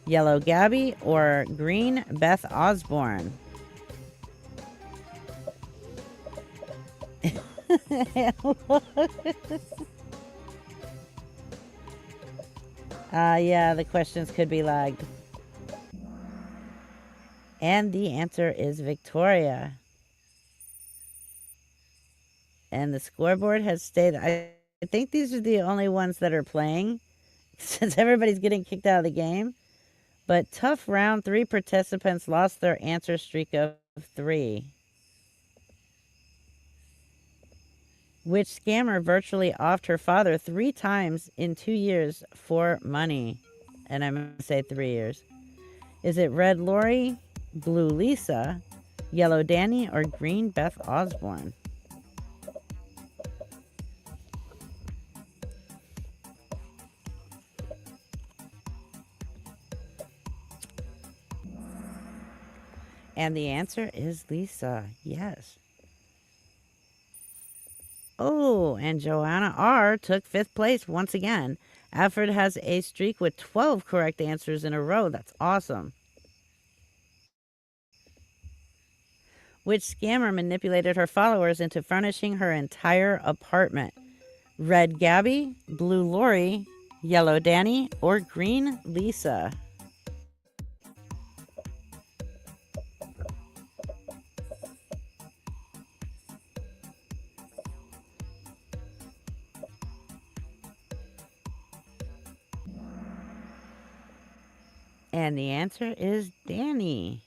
yellow Gabby, or green Beth Osborne? Yeah, the questions could be lagged. And the answer is Victoria. And the scoreboard has stayed. I think these are the only ones that are playing since everybody's getting kicked out of the game. But tough round, 3 participants lost their answer streak of 3. Which scammer virtually offed her father 3 times in 2 years for money? And I'm going to say 3 years. Is it red Lori, blue Lisa, yellow Danny, or green Beth Osborne? And the answer is Lisa. Yes. Oh, and Joanna R. took 5th place once again. Alfred has a streak with 12 correct answers in a row. That's awesome. Which scammer manipulated her followers into furnishing her entire apartment? Red Gabby, blue Lori, yellow Danny, or green Lisa? And the answer is Danny.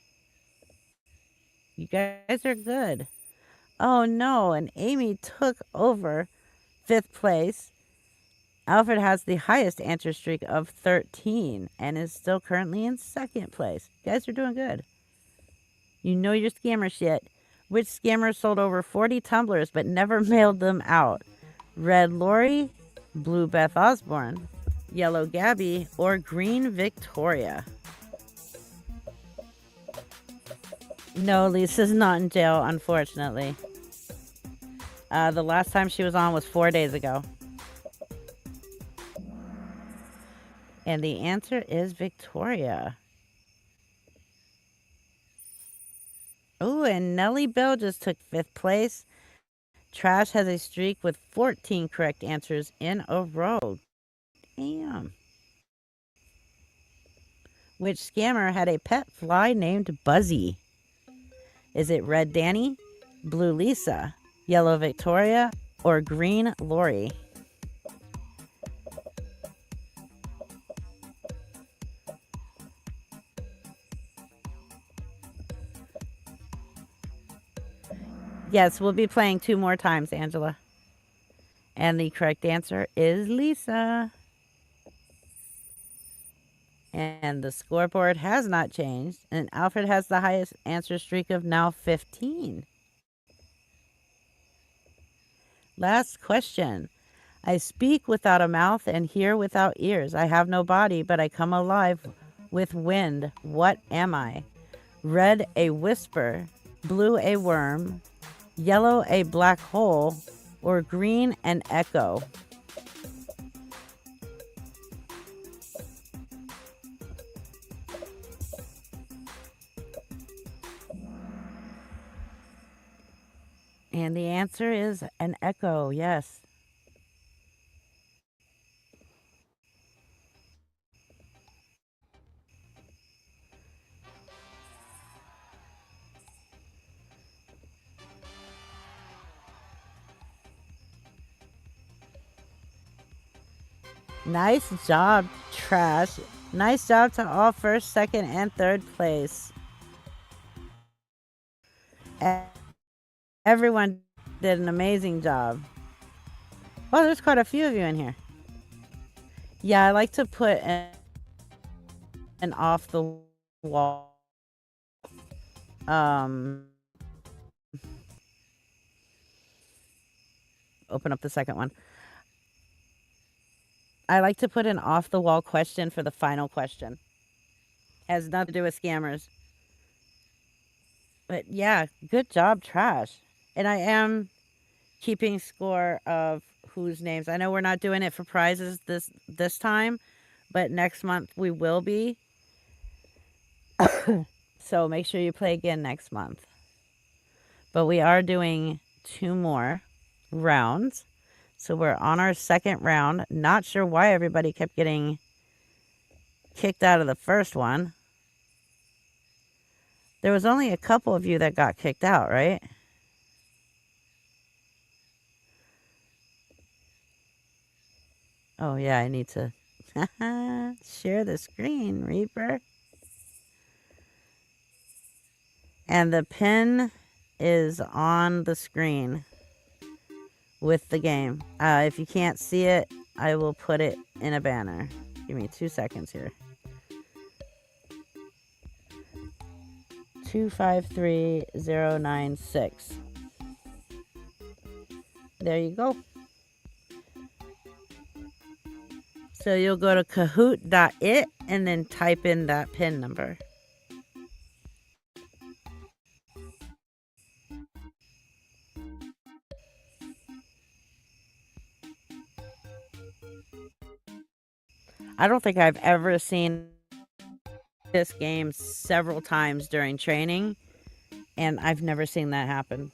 You guys are good. Oh no, and Amy took over 5th place. Alfred has the highest answer streak of 13 and is still currently in 2nd place. You guys are doing good. You know your scammer shit. Which scammer sold over 40 tumblers but never mailed them out? Red Lori, blue Beth Osborne, yellow Gabby, or green Victoria? No, Lisa's not in jail, unfortunately. The last time she was on was 4 days ago. And the answer is Victoria. Oh, and Nellie Bell just took 5th place. Trash has a streak with 14 correct answers in a row. Damn. Which scammer had a pet fly named Buzzy? Is it red Danny, blue Lisa, yellow Victoria, or green Lori? Yes, we'll be playing 2 more times, Angela. And the correct answer is Lisa. And the scoreboard has not changed. And Alfred has the highest answer streak of now 15. Last question. I speak without a mouth and hear without ears. I have no body, but I come alive with wind. What am I? Red, a whisper. Blue, a worm. Yellow, a black hole. Or green, an echo. And the answer is an echo, yes. Nice job, Trash. Nice job to all first, second, and third place. Everyone did an amazing job. Well, there's quite a few of you in here. Yeah, I like to put an off the wall. Open up the second one. I like to put an off the wall question for the final question. Has nothing to do with scammers. But yeah, good job, Trash. And I am keeping score of whose names. I know we're not doing it for prizes this time, but next month we will be. So make sure you play again next month. But we are doing 2 more rounds. So we're on our second round. Not sure why everybody kept getting kicked out of the first one. There was only a couple of you that got kicked out, right? Oh, yeah, I need to share the screen, Reaper. And the pin is on the screen with the game. If you can't see it, I will put it in a banner. Give me 2 seconds here. 253096. There you go. So you'll go to kahoot.it and then type in that pin number. I don't think I've ever seen this game several times during training, and I've never seen that happen.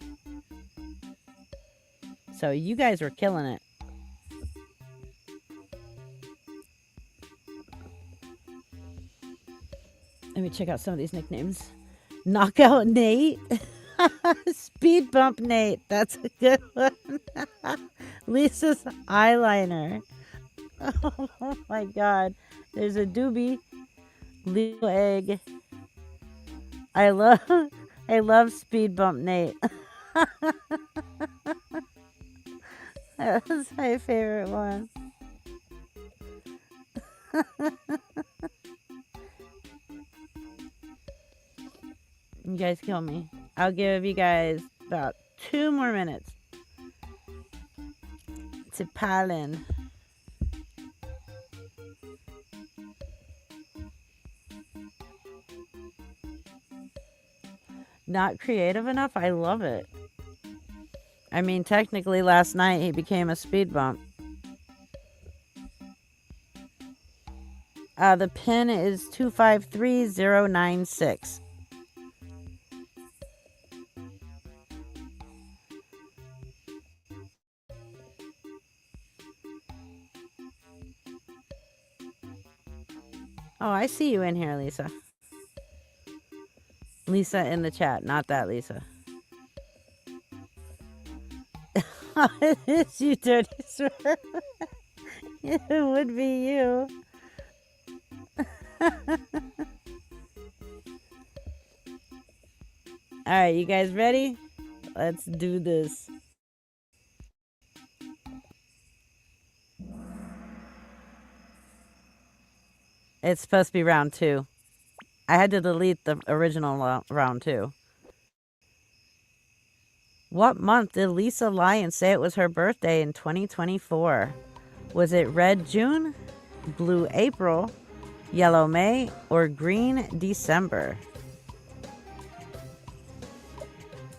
So you guys were killing it. Let me check out some of these nicknames. Knockout Nate. Speed Bump Nate. That's a good one. Lisa's eyeliner. Oh my god. There's a doobie. Leo egg. I love Speed Bump Nate. That's my favorite one. You guys kill me. I'll give you guys about 2 more minutes to pile in. Not creative enough? I love it. I mean, technically last night he became a speed bump. The pin is 253096. Oh, I see you in here, Lisa. Lisa in the chat, not that Lisa. It's you, Dirty Swerve. It would be you. Alright, you guys ready? Let's do this. It's supposed to be round 2. I had to delete the original round 2. What month did Lisa lie and say it was her birthday in 2024? Was it red June, blue April, yellow May, or green December?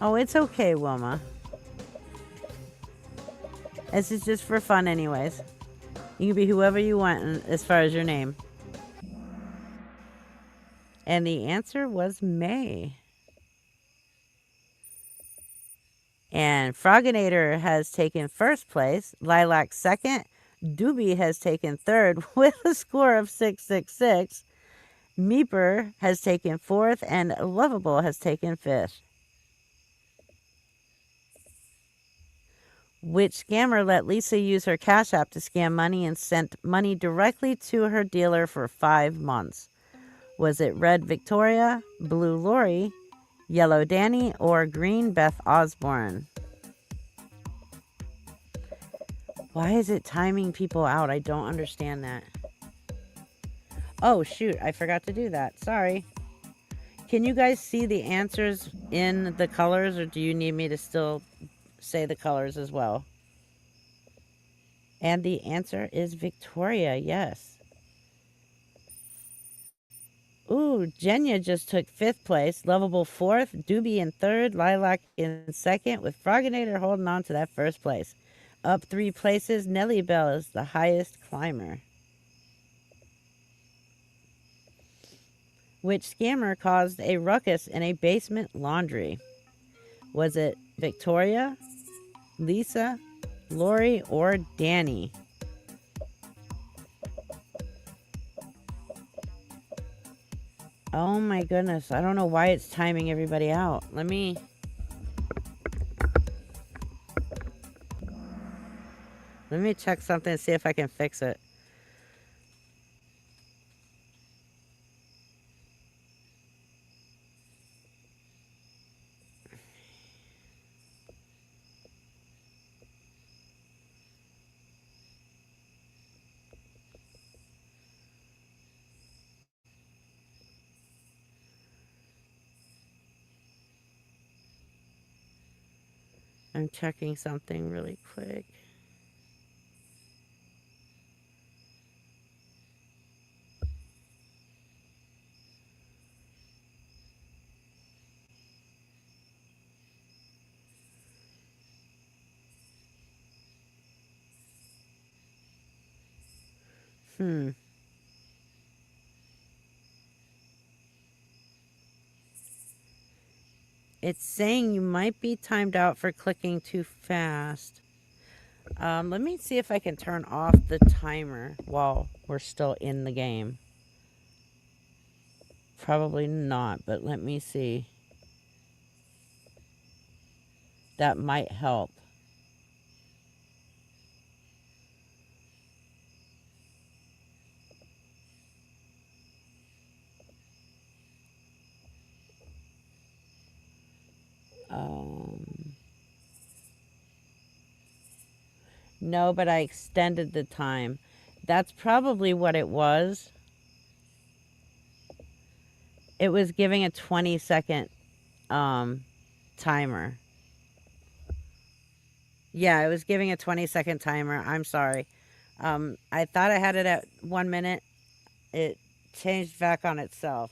Oh, it's okay, Wilma. This is just for fun anyways. You can be whoever you want as far as your name. And the answer was May. And Froginator has taken first place. Lilac second. Doobie has taken third with a score of 666. Meeper has taken fourth. And Lovable has taken fifth. Which scammer let Lisa use her Cash App to scam money and sent money directly to her dealer for 5 months? Was it red Victoria, blue Lori, yellow Danny, or green Beth Osborne? Why is it timing people out? I don't understand that. Oh, shoot. I forgot to do that. Sorry. Can you guys see the answers in the colors, or do you need me to still say the colors as well? And the answer is Victoria, yes. Ooh, Jenya just took 5th place, Lovable 4th, Doobie in 3rd, Lilac in 2nd, with Froginator holding on to that 1st place. Up 3 places, Nellie Bell is the highest climber. Which scammer caused a ruckus in a basement laundry? Was it Victoria, Lisa, Lori, or Danny? Oh my goodness, I don't know why it's timing everybody out. Let me check something and see if I can fix it. I'm checking something really quick. It's saying you might be timed out for clicking too fast. Let me see if I can turn off the timer while we're still in the game. Probably not, but let me see. That might help. No, but I extended the time. That's probably what it was. It was giving a 20-second timer. Yeah, it was giving a 20-second timer. I'm sorry. I thought I had it at 1 minute. It changed back on itself.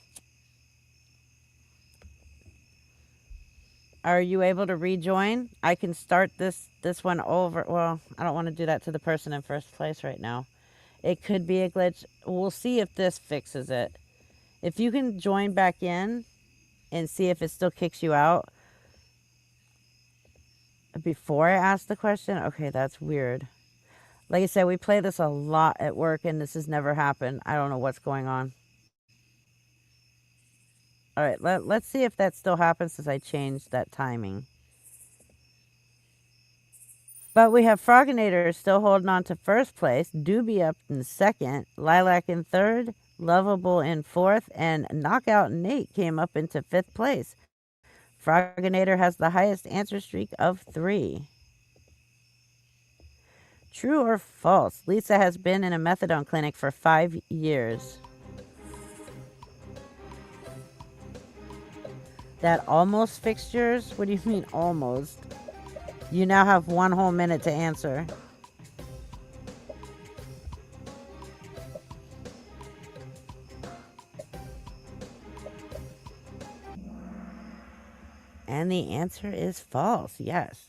Are you able to rejoin? I can start this one over. Well, I don't want to do that to the person in first place right now. It could be a glitch. We'll see if this fixes it. If you can join back in and see if it still kicks you out before I ask the question. Okay, that's weird. Like I said, we play this a lot at work and this has never happened. I don't know what's going on. All right, let's see if that still happens since I changed that timing. But we have Froginator still holding on to 1st place, Doobie up in 2nd, Lilac in 3rd, Lovable in 4th, and Knockout Nate came up into 5th place. Froginator has the highest answer streak of 3. True or false? Lisa has been in a methadone clinic for 5 years. That almost fixed yours? What do you mean almost? You now have 1 whole minute to answer. And the answer is false. Yes.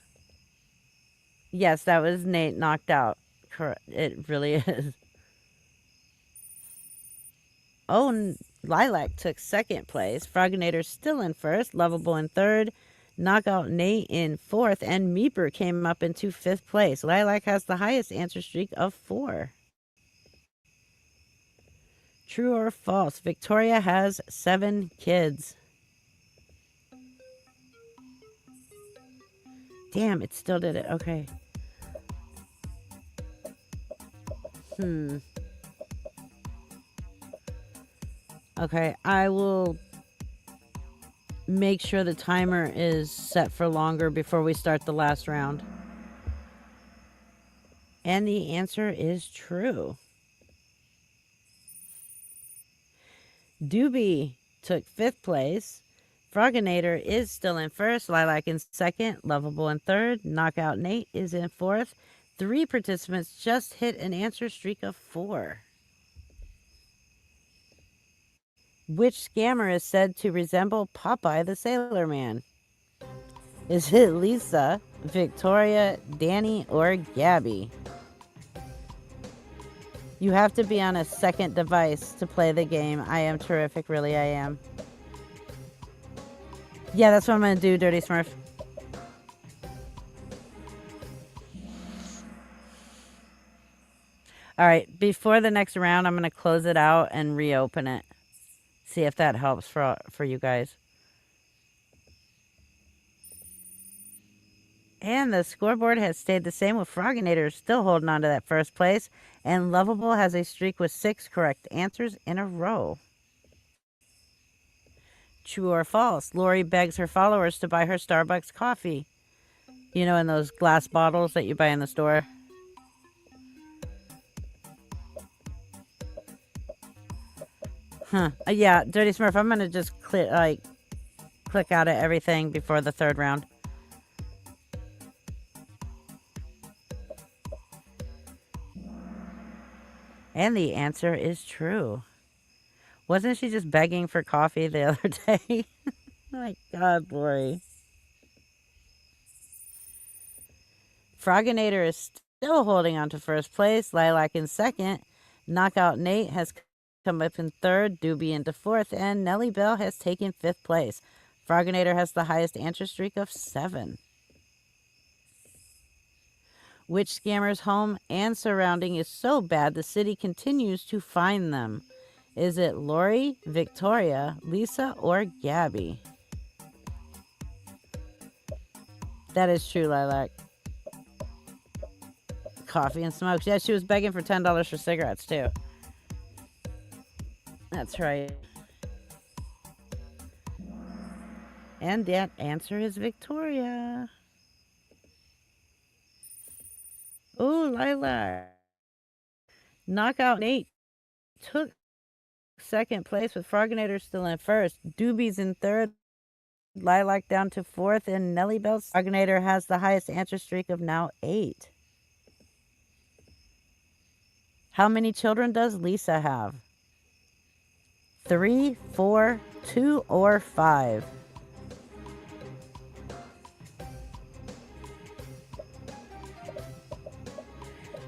Yes, that was Nate knocked out. Correct. It really is. Oh, Lilac took 2nd place. Froginator still in 1st. Lovable in 3rd. Knockout Nate in 4th. And Meeper came up into 5th place. Lilac has the highest answer streak of 4. True or false? Victoria has 7 kids. Damn, it still did it. Okay. Okay, I will make sure the timer is set for longer before we start the last round. And the answer is true. Doobie took 5th place. Froginator is still in 1st. Lilac in 2nd. Lovable in 3rd. Knockout Nate is in 4th. 3 participants just hit an answer streak of 4. Which scammer is said to resemble Popeye the Sailor Man? Is it Lisa, Victoria, Danny, or Gabby? You have to be on a second device to play the game. I am terrific, really I am. Yeah, that's what I'm going to do, Dirty Smurf. All right, before the next round, I'm going to close it out and reopen it. See if that helps for you guys. And the scoreboard has stayed the same, with Froginator still holding on to that 1st place. And Lovable has a streak with 6 correct answers in a row. True or false? Lori begs her followers to buy her Starbucks coffee. You know, in those glass bottles that you buy in the store. Yeah, Dirty Smurf, I'm going to just click out of everything before the 3rd round. And the answer is true. Wasn't she just begging for coffee the other day? Oh my God, Lori. Froginator is still holding on to 1st place. Lilac in 2nd. Knockout Nate has come up in 3rd. Doobie into 4th. And Nellie Bell has taken 5th place. Froginator has the highest answer streak of 7. Which scammer's home and surrounding is so bad the city continues to find them? Is it Lori, Victoria, Lisa, or Gabby? That is true, Lilac. Coffee and smokes. Yeah, she was begging for $10 for cigarettes, too. That's right. And that answer is Victoria. Ooh, Lilac. Knockout Nate took 2nd place, with Froginator still in 1st. Doobie's in 3rd. Lilac down to 4th. And Nellie Bell's Froginator has the highest answer streak of now 8. How many children does Lisa have? 3, 4, 2, or 5?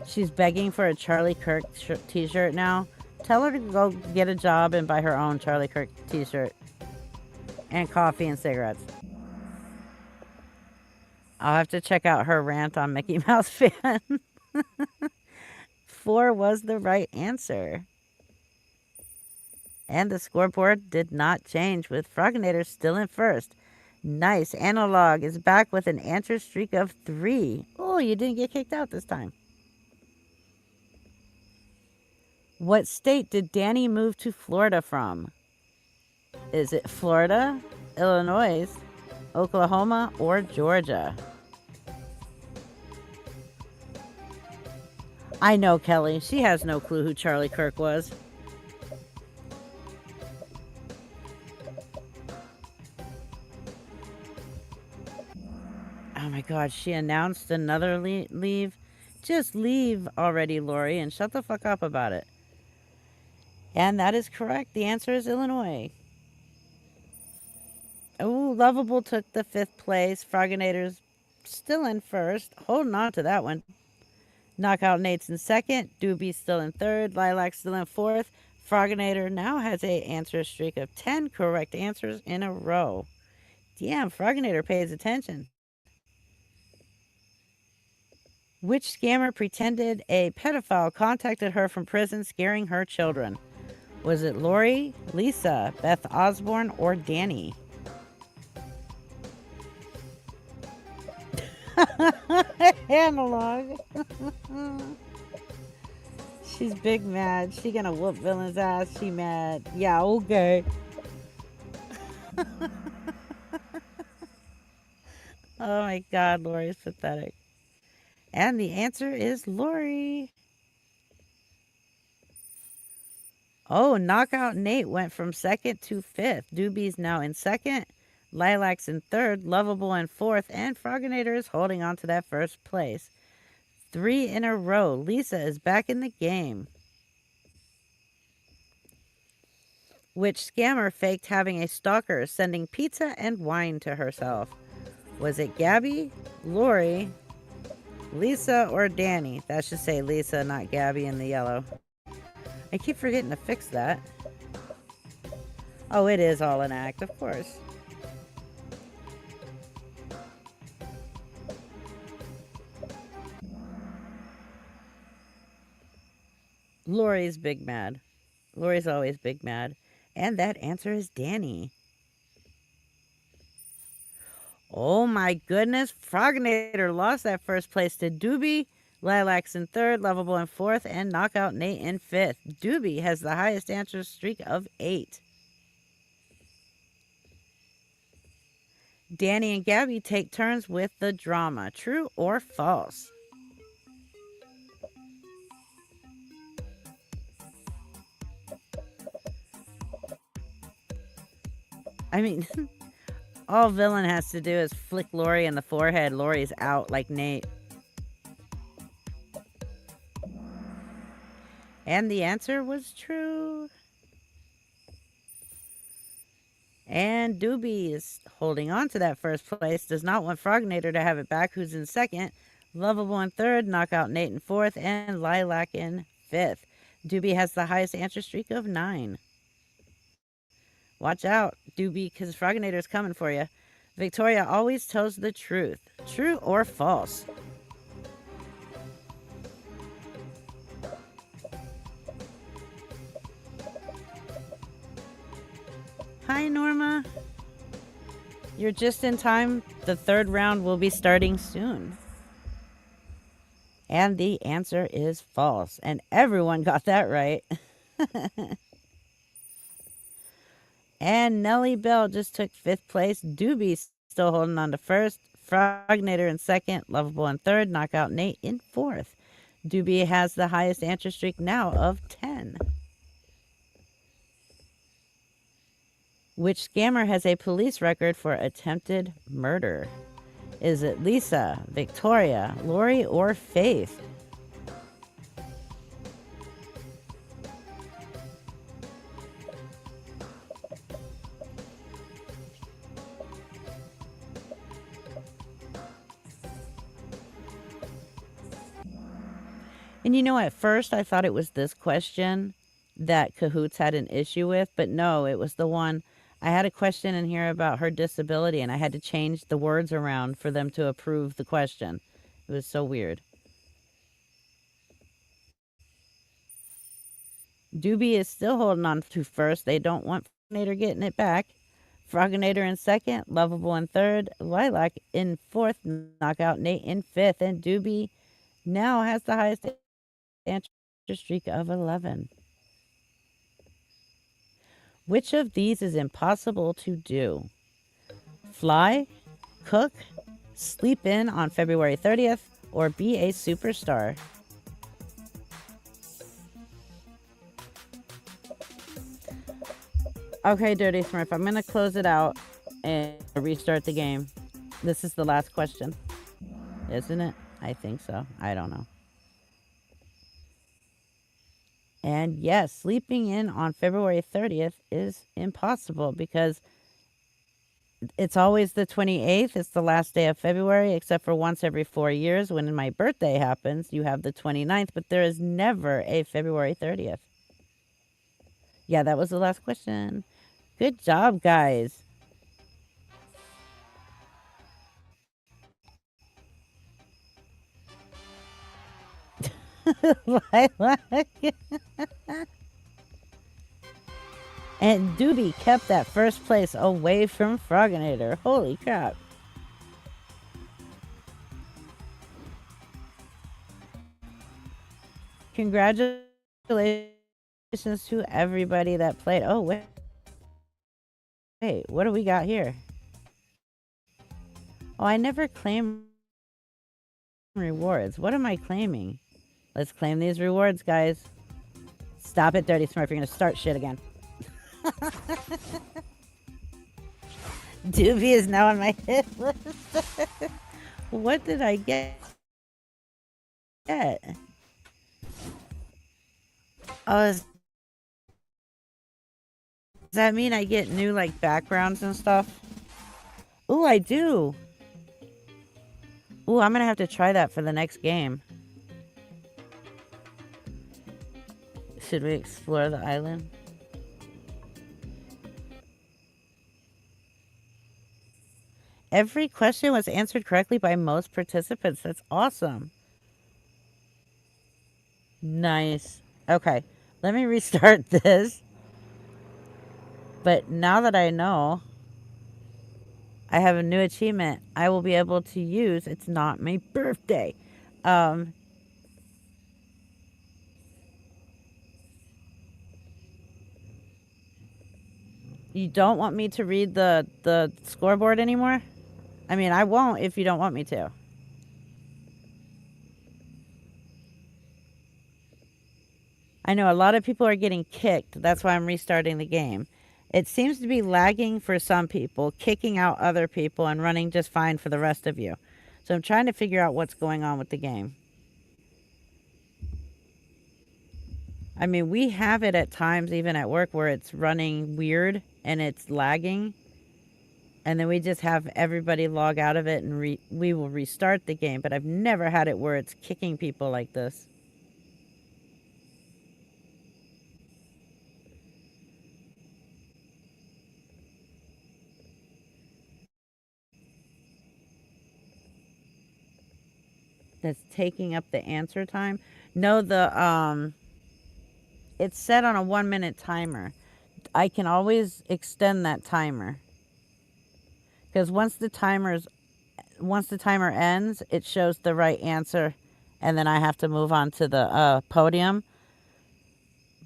She's begging for a Charlie Kirk t-shirt now. Tell her to go get a job and buy her own Charlie Kirk t-shirt. And coffee and cigarettes. I'll have to check out her rant on Mickey Mouse fan. 4 was the right answer. And the scoreboard did not change, with Froginator still in 1st. Nice. Analog is back with an answer streak of 3. Oh, you didn't get kicked out this time. What state did Danny move to Florida from? Is it Florida, Illinois, Oklahoma, or Georgia? I know Kelly. She has no clue who Charlie Kirk was. Oh my God, she announced another leave. Just leave already, Lori, and shut the fuck up about it. And that is correct. The answer is Illinois. Oh, Lovable took the 5th place. Froginator's still in 1st. Holding on to that one. Knockout Nate's in 2nd. Doobie's still in 3rd. Lilac's still in 4th. Froginator now has an answer streak of 10 correct answers in a row. Damn, Froginator pays attention. Which scammer pretended a pedophile contacted her from prison, scaring her children? Was it Lori, Lisa, Beth Osborne, or Danny? Analog. She's big mad. She gonna whoop Villain's ass. She mad. Yeah, okay. Oh my god, Lori's pathetic. And the answer is Lori. Oh, Knockout Nate went from second to fifth. Doobie's now in second. Lilac's in third. Lovable in fourth. And Froginator is holding on to that first place. 3 in a row. Lisa is back in the game. Which scammer faked having a stalker sending pizza and wine to herself? Was it Gabby, Lori, Lisa, or Danny? That should say Lisa, not Gabby in the yellow. I keep forgetting to fix that. Oh, it is all an act, of course. Lori's big mad. Lori's always big mad. And that answer is Danny. Oh my goodness. Froginator lost that first place to Doobie. Lilac's in third, Lovable in fourth, and Knockout Nate in fifth. Doobie has the highest answer streak of 8. Danny and Gabby take turns with the drama. True or false? I mean, all Villain has to do is flick Lori in the forehead. Lori's out like Nate. And the answer was true. And Doobie is holding on to that first place. Does not want Frognator to have it back, who's in second. Lovable in third. Knockout Nate in fourth. And Lilac in fifth. Doobie has the highest answer streak of 9. Watch out, Doobie, because Frognator's coming for you. Victoria always tells the truth. True or false? Hi, Norma. You're just in time. The third round will be starting soon. And the answer is false. And everyone got that right. And Nellie Bell just took 5th place. Doobie still holding on to first. Frognator in second. Lovable in third. Knockout Nate in fourth. Doobie has the highest answer streak now of 10. Which scammer has a police record for attempted murder? Is it Lisa, Victoria, Lori, or Faith? And you know, at first I thought it was this question that Kahoots had an issue with, but no, it was the one. I had a question in here about her disability, and I had to change the words around for them to approve the question. It was so weird. Doobie is still holding on to first. They don't want Frognator getting it back. Frognator in second, Lovable in third, Lilac in fourth, Knockout Nate in fifth, and Doobie now has the highest answer streak of 11. Which of these is impossible to do? Fly, cook, sleep in on February 30th, or be a superstar? Okay, Dirty Smurf, I'm going to close it out and restart the game. This is the last question, isn't it? I think so. I don't know. And yes, sleeping in on February 30th is impossible because it's always the 28th. It's the last day of February, except for once every 4 years when my birthday happens. You have the 29th, but there is never a February 30th. Yeah, that was the last question. Good job, guys. And Doobie kept that first place away from Froginator. Holy crap. Congratulations. Congratulations to everybody that played. Oh, wait. Wait, what do we got here? Oh, I never claim rewards. What am I claiming? Let's claim these rewards, guys. Stop it, Dirty Smurf. You're going to start shit again. Doobie is now on my hit list. What did I get? Oh, does that mean I get new, like, backgrounds and stuff? Ooh, I do. Ooh, I'm going to have to try that for the next game. Should we explore the island? Every question was answered correctly by most participants. That's awesome. Nice. Okay, let me restart this. But now that I know I have a new achievement, I will be able to use It's Not My Birthday. You don't want me to read the scoreboard anymore? I mean, I won't if you don't want me to. I know a lot of people are getting kicked. That's why I'm restarting the game. It seems to be lagging for some people, kicking out other people, and running just fine for the rest of you. So I'm trying to figure out what's going on with the game. I mean, we have it at times, even at work, where it's running weird and it's lagging. And then we just have everybody log out of it and we will restart the game. But I've never had it where it's kicking people like this. That's taking up the answer time. No, it's set on a 1-minute timer. I can always extend that timer. Because once the timer ends, it shows the right answer, and then I have to move on to the podium.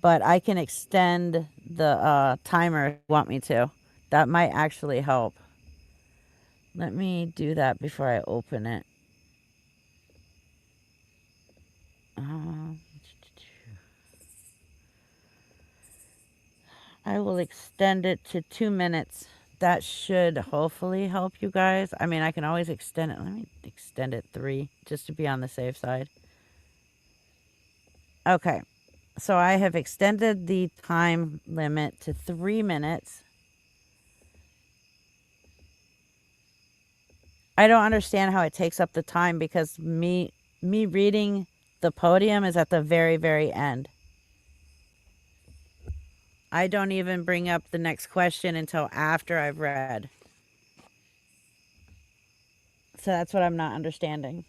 But I can extend the timer if you want me to. That might actually help. Let me do that before I open it. I will extend it to 2 minutes. That should hopefully help you guys. I mean, I can always extend it. Let me extend it 3 just to be on the safe side. Okay. So I have extended the time limit to 3 minutes. I don't understand how it takes up the time because me reading the podium is at the very, very end. I don't even bring up the next question until after I've read. So that's what I'm not understanding.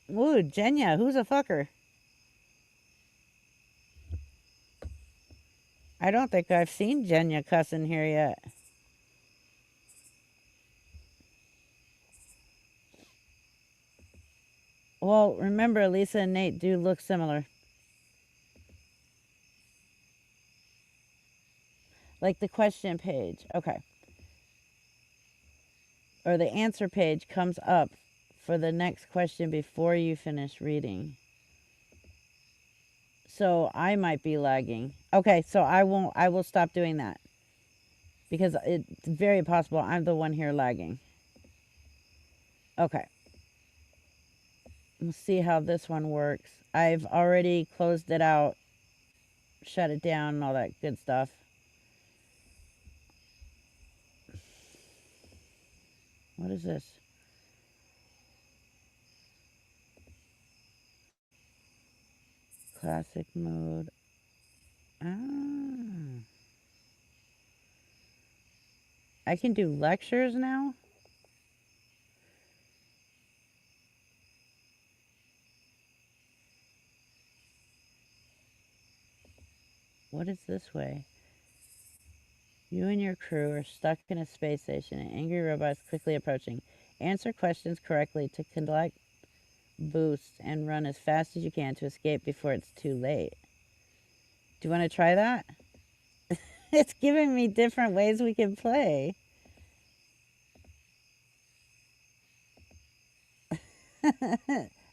Ooh, Jenya, who's a fucker? I don't think I've seen Jenya cuss in here yet. Well, remember, Lisa and Nate do look similar. Like the question page. Okay. Or the answer page comes up for the next question before you finish reading. So I might be lagging. Okay, so I will stop doing that. Because it's very possible I'm the one here lagging. Okay. We'll see how this one works. I've already closed it out, shut it down, and all that good stuff. What is this? Classic mode. Ah. I can do lectures now? What is this way? You and your crew are stuck in a space station. An angry robot is quickly approaching. Answer questions correctly to collect boosts and run as fast as you can to escape before it's too late. Do you want to try that? It's giving me different ways we can play.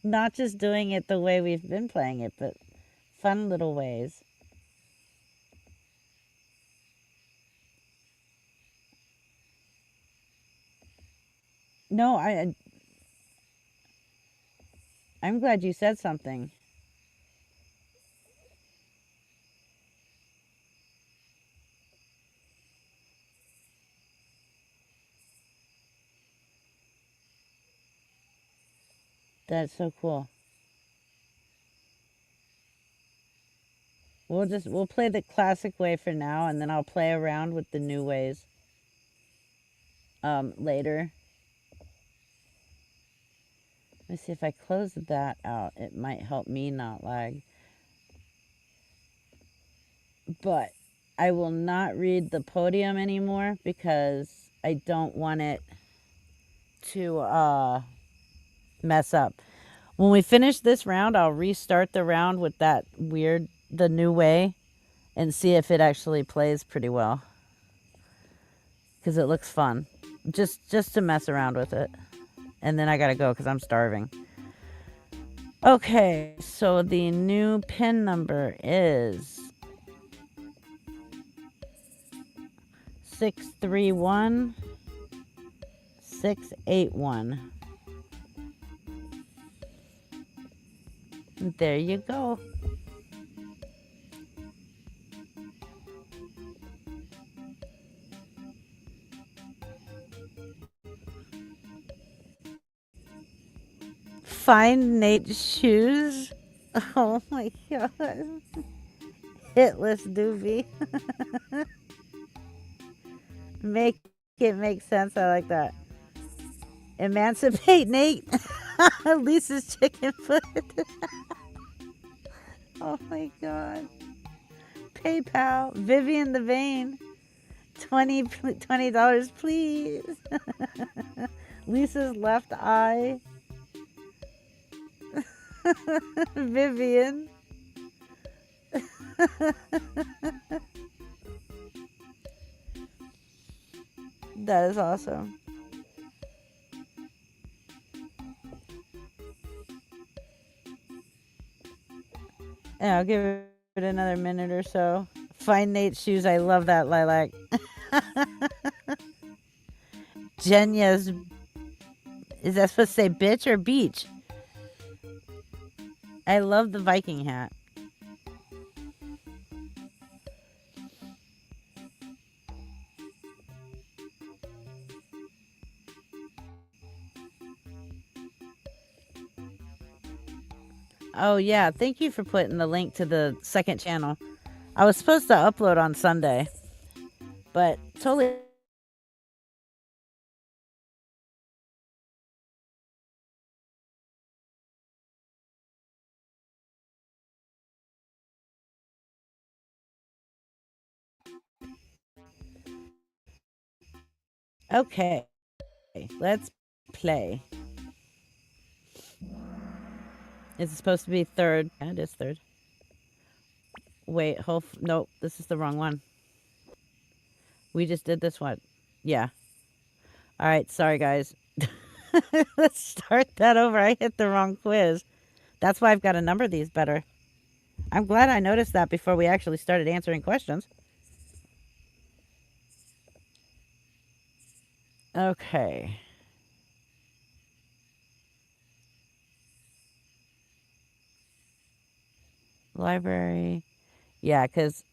Not just doing it the way we've been playing it, but fun little ways. No, I'm glad you said something. That's so cool. We'll play the classic way for now, and then I'll play around with the new ways later. Let me see if I close that out. It might help me not lag. But I will not read the podium anymore because I don't want it to mess up. When we finish this round, I'll restart the round with the new way, and see if it actually plays pretty well. Because it looks fun. Just to mess around with it. And then I gotta go because I'm starving. Okay, so the new PIN number is 631681. There you go. Find Nate's shoes. Oh my god. Hitless doobie. Make it make sense. I like that. Emancipate Nate. Lisa's chicken foot. Oh my god. PayPal. Vivian the Vein. $20 please. Lisa's left eye. Vivian. That is awesome. Yeah, I'll give it another minute or so. Find Nate's shoes. I love that, Lilac. Jenya's. Is that supposed to say bitch or beach? I love the Viking hat. Oh, yeah. Thank you for putting the link to the second channel. I was supposed to upload on Sunday, but totally. Okay. Let's play. Is it supposed to be third? Yeah, it is third. Wait, nope, this is the wrong one. We just did this one. Yeah. All right, sorry guys. Let's start that over. I hit the wrong quiz. That's why I've got to number these better. I'm glad I noticed that before we actually started answering questions. Okay. Library. Yeah, because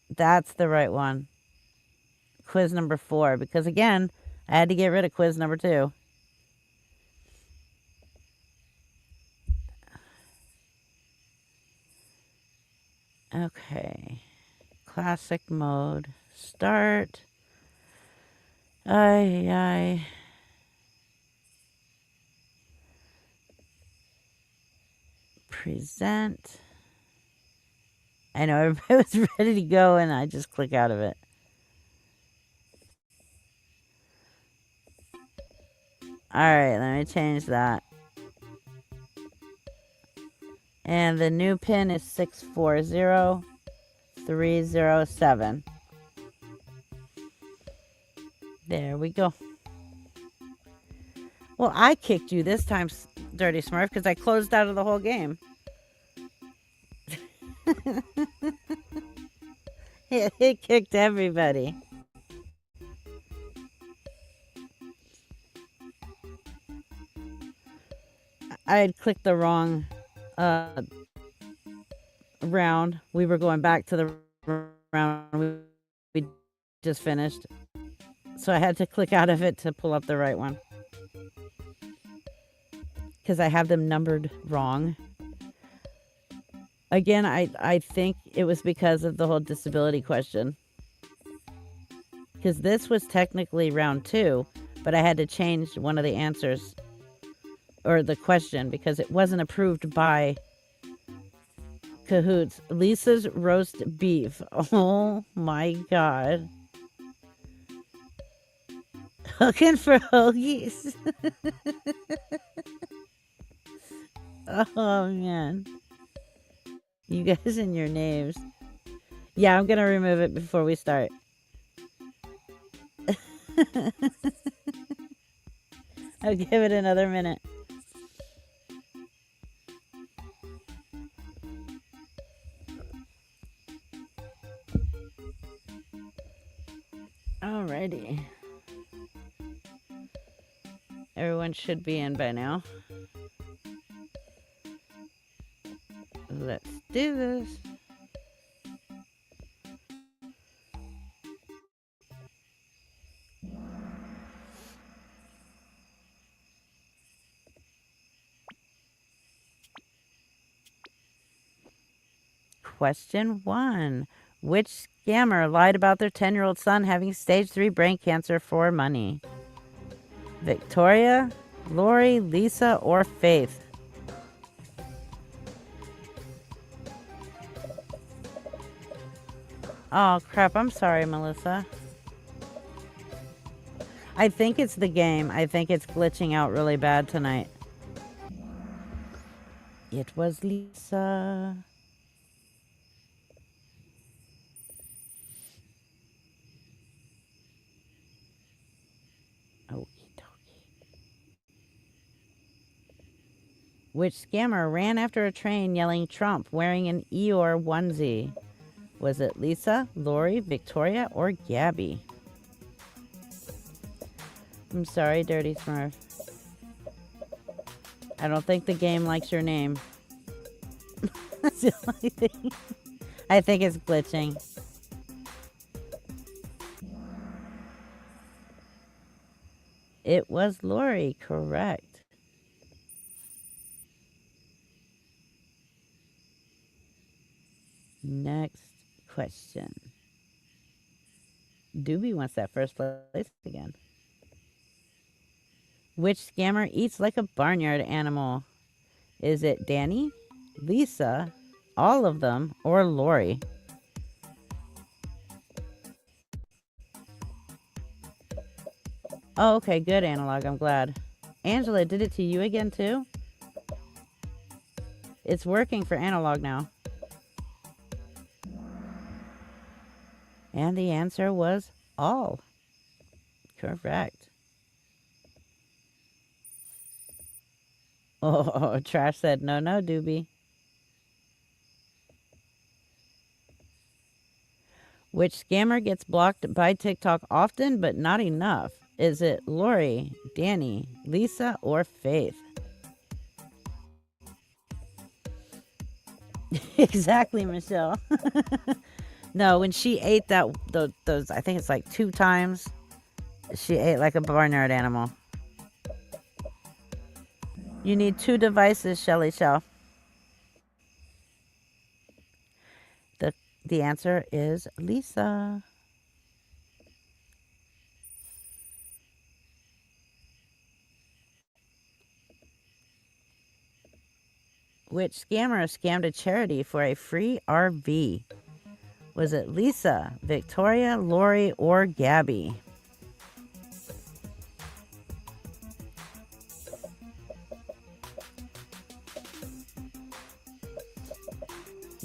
that's the right one. Quiz number 4. Because again, I had to get rid of quiz number 2. Okay. Classic mode. Start. Aye. Present. I know everybody was ready to go and I just click out of it. Alright, let me change that. And the new pin is 640307. There we go. Well, I kicked you this time, Dirty Smurf, because I closed out of the whole game. It kicked everybody. I had clicked the wrong round. We were going back to the round we just finished. So I had to click out of it to pull up the right one. Because I have them numbered wrong. Again, I think it was because of the whole disability question. Because this was technically round 2, but I had to change one of the answers. Or the question, because it wasn't approved by KAHOOTS. Lisa's roast beef. Oh my god. Looking for hoagies. Oh man. You guys and your names. Yeah, I'm gonna remove it before we start. I'll give it another minute. Alrighty. Everyone should be in by now. Let's do this. Question 1. Which scammer lied about their 10-year-old son having stage 3 brain cancer for money? Victoria, Lori, Lisa, or Faith? Oh, crap. I'm sorry, Melissa. I think it's the game. I think it's glitching out really bad tonight. It was Lisa. Which scammer ran after a train yelling Trump wearing an Eeyore onesie? Was it Lisa, Lori, Victoria, or Gabby? I'm sorry, Dirty Smurf. I don't think the game likes your name. That's the only thing. I think it's glitching. It was Lori, correct. Next question. Doobie wants that first place again. Which scammer eats like a barnyard animal? Is it Danny, Lisa, all of them, or Lori? Oh, okay, good, Analog. I'm glad. Angela did it to you again, too? It's working for Analog now. And the answer was all. Correct. Oh, Trash said, no, Doobie. Which scammer gets blocked by TikTok often but not enough? Is it Lori, Danny, Lisa, or Faith? Exactly, Michelle. No, when she ate those, I think it's like 2 times, she ate like a barnyard animal. You need 2 devices, Shelly Shell. The answer is Lisa. Which scammer scammed a charity for a free RV? Was it Lisa, Victoria, Lori, or Gabby?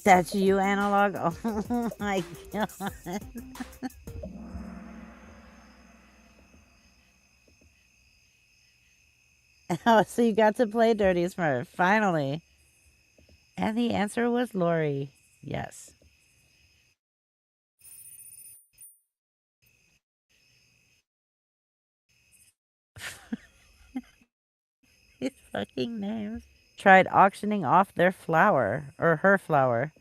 That's you, Analog? Oh my god. Oh, so you got to play Dirty Smurf, finally. And the answer was Lori. Yes. These fucking names. Tried auctioning off their flower, or her flower.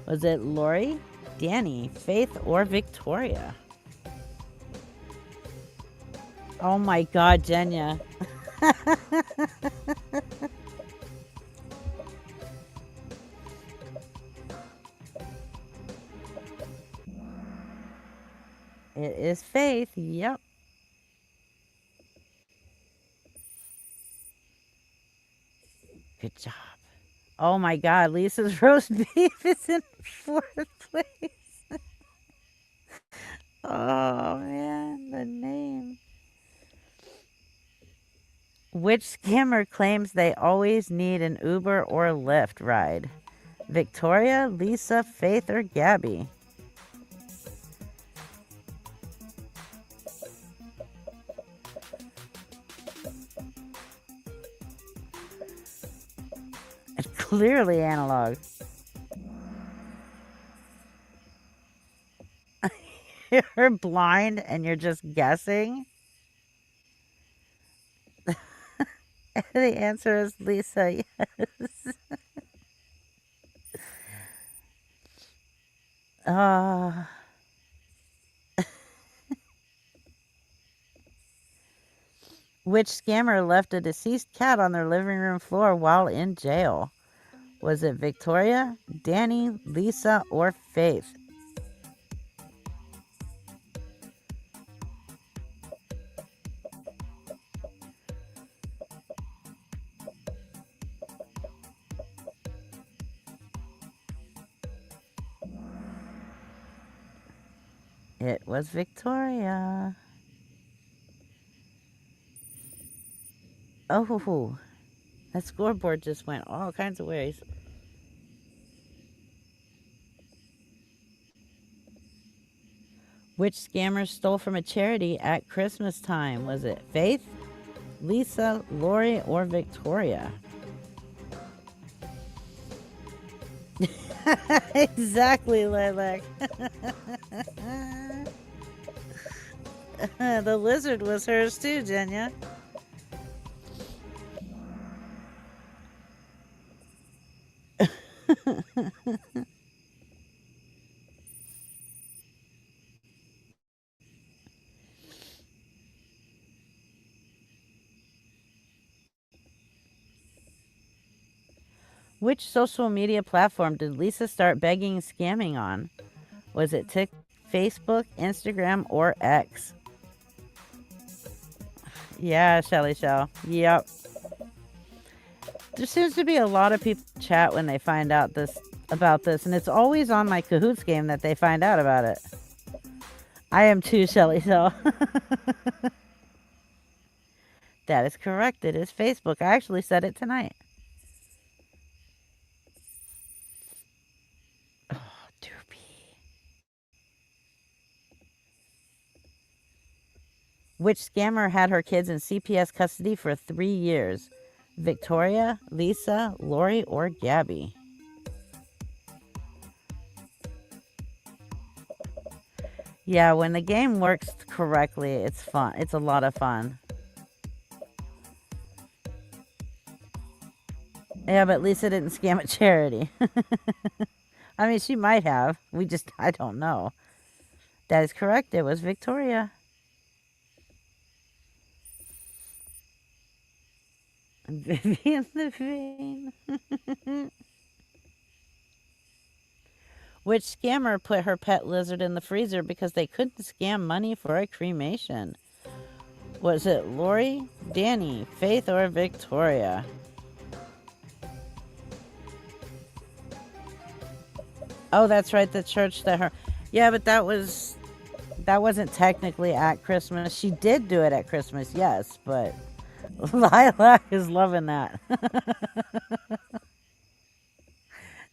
Was it Lori, Danny, Faith, or Victoria? Oh my god, Jenya. It is Faith, yep. Good job. Oh my god, Lisa's roast beef is in 4th place. Oh man, the name. Which scammer claims they always need an Uber or Lyft ride? Victoria, Lisa, Faith, or Gabby? It's clearly Analog. You're blind and you're just guessing? The answer is Lisa, yes. Which scammer left a deceased cat on their living room floor while in jail? Was it Victoria, Danny, Lisa, or Faith? It was Victoria. Oh, that scoreboard just went all kinds of ways. Which scammer stole from a charity at Christmas time? Was it Faith, Lisa, Lori, or Victoria? Exactly, Lilac. The lizard was hers too, Jenya. Which social media platform did Lisa start begging and scamming on? Was it Facebook, Instagram, or X? Yeah, Shelly Shell. Yep. There seems to be a lot of people chat when they find out about this, and it's always on my Kahoots game that they find out about it. I am too, Shelly Shell. That is correct. It is Facebook. I actually said it tonight. Oh, doopy. Which scammer had her kids in CPS custody for 3 years? Victoria, Lisa, Lori, or Gabby? Yeah, when the game works correctly, it's fun. It's a lot of fun. Yeah, but Lisa didn't scam a charity. I mean, she might have. I don't know. That is correct. It was Victoria. Vivian the Vein. Which scammer put her pet lizard in the freezer because they couldn't scam money for a cremation? Was it Lori, Danny, Faith, or Victoria? Oh, that's right, the church that her... Yeah, but that wasn't technically at Christmas. She did do it at Christmas, yes, but Lilac is loving that.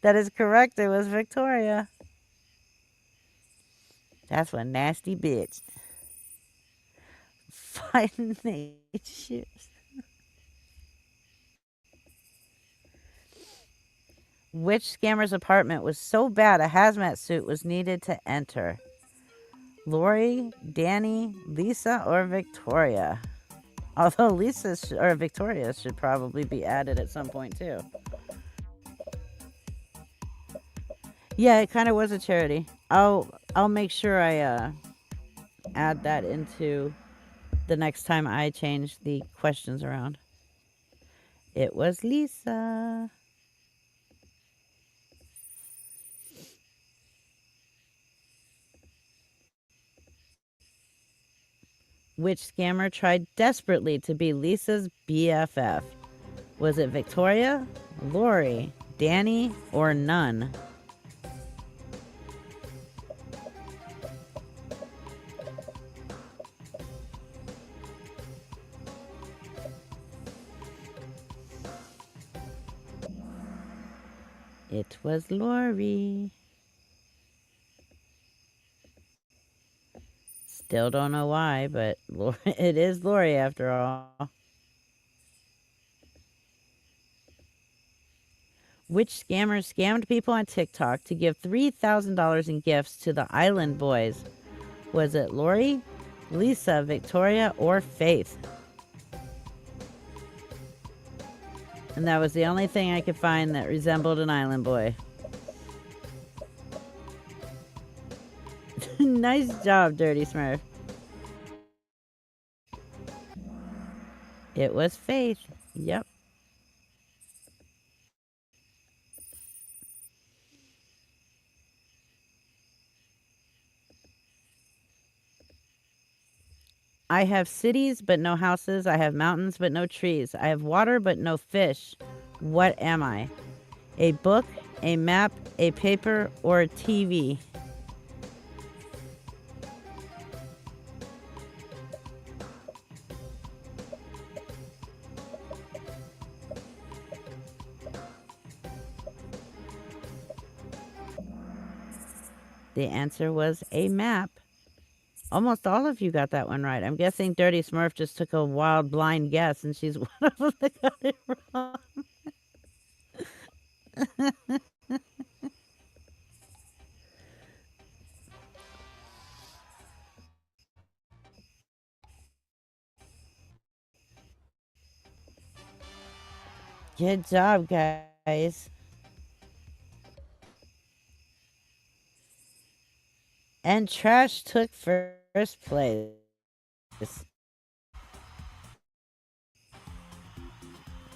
That is correct. It was Victoria. That's one nasty bitch. Fighting the shoes. Which scammer's apartment was so bad a hazmat suit was needed to enter? Lori, Danny, Lisa, or Victoria? Although Lisa or Victoria should probably be added at some point too. Yeah, it kind of was a charity. I'll make sure I add that into the next time I change the questions around. It was Lisa. Which scammer tried desperately to be Lisa's BFF? Was it Victoria, Lori, Danny, or none? It was Lori. Still don't know why, but it is Lori after all. Which scammer scammed people on TikTok to give $3,000 in gifts to the Island Boys? Was it Lori, Lisa, Victoria, or Faith? And that was the only thing I could find that resembled an Island Boy. Nice job, Dirty Smurf. It was Faith. Yep. I have cities but no houses. I have mountains but no trees. I have water but no fish. What am I? A book, a map, a paper, or a TV? The answer was a map. Almost all of you got that one right. I'm guessing Dirty Smurf just took a wild blind guess and she's one of them that got it wrong. Good job, guys. And Trash took first place.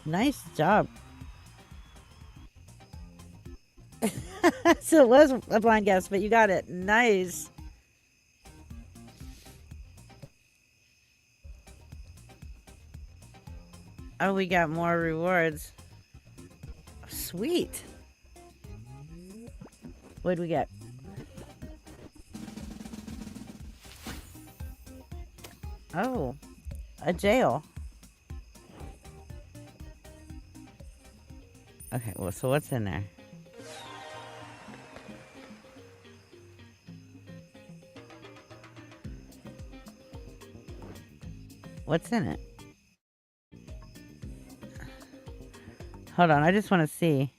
Nice job. So it was a blind guess, but you got it. Nice. Oh, we got more rewards. Sweet. What'd we get? Oh, a jail. Okay, well, so what's in there? What's in it? Hold on, I just want to see.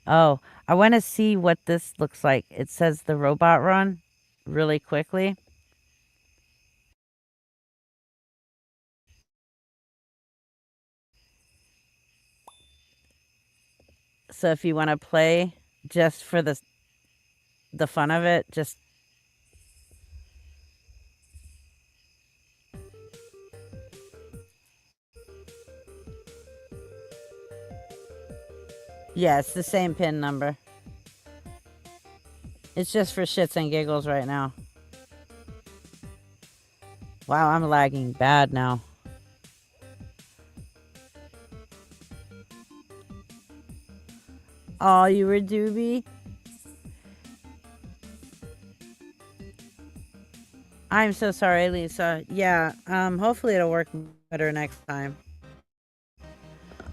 Oh, I want to see what this looks like. It says the robot run really quickly. So if you want to play just for the fun of it, just yeah, it's the same pin number. It's just for shits and giggles right now. Wow, I'm lagging bad now. Oh, you were doobie? I'm so sorry, Lisa. Yeah, hopefully it'll work better next time.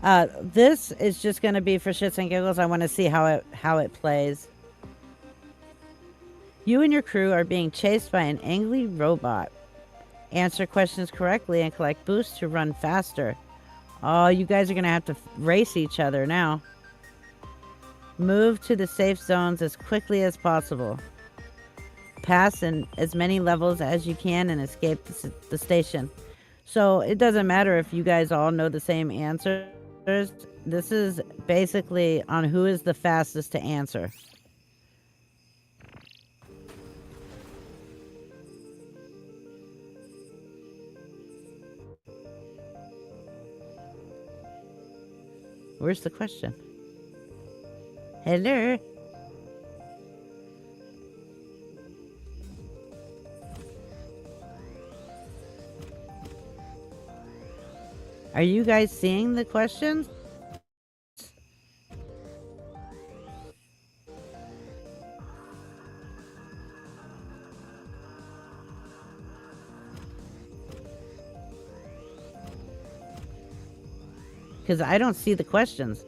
This is just going to be for shits and giggles. I want to see how it plays. You and your crew are being chased by an angry robot. Answer questions correctly and collect boosts to run faster. Oh, you guys are going to have to race each other now. Move to the safe zones as quickly as possible. Pass in as many levels as you can and escape the station. So it doesn't matter if you guys all know the same answers. This is basically on who is the fastest to answer. Where's the question? Hello? Are you guys seeing the questions? Because I don't see the questions.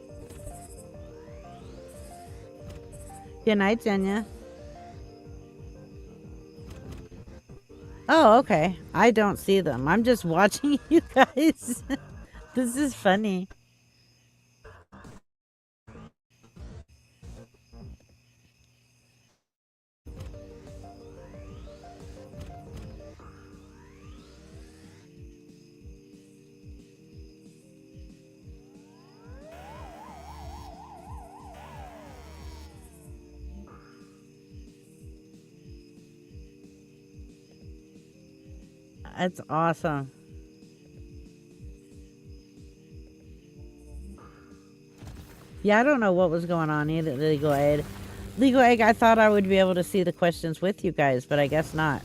Good night, Jenya. Oh, okay. I don't see them. I'm just watching you guys. This is funny. That's awesome. Yeah, I don't know what was going on either, Legal Aid. Legal Egg, I thought I would be able to see the questions with you guys, but I guess not.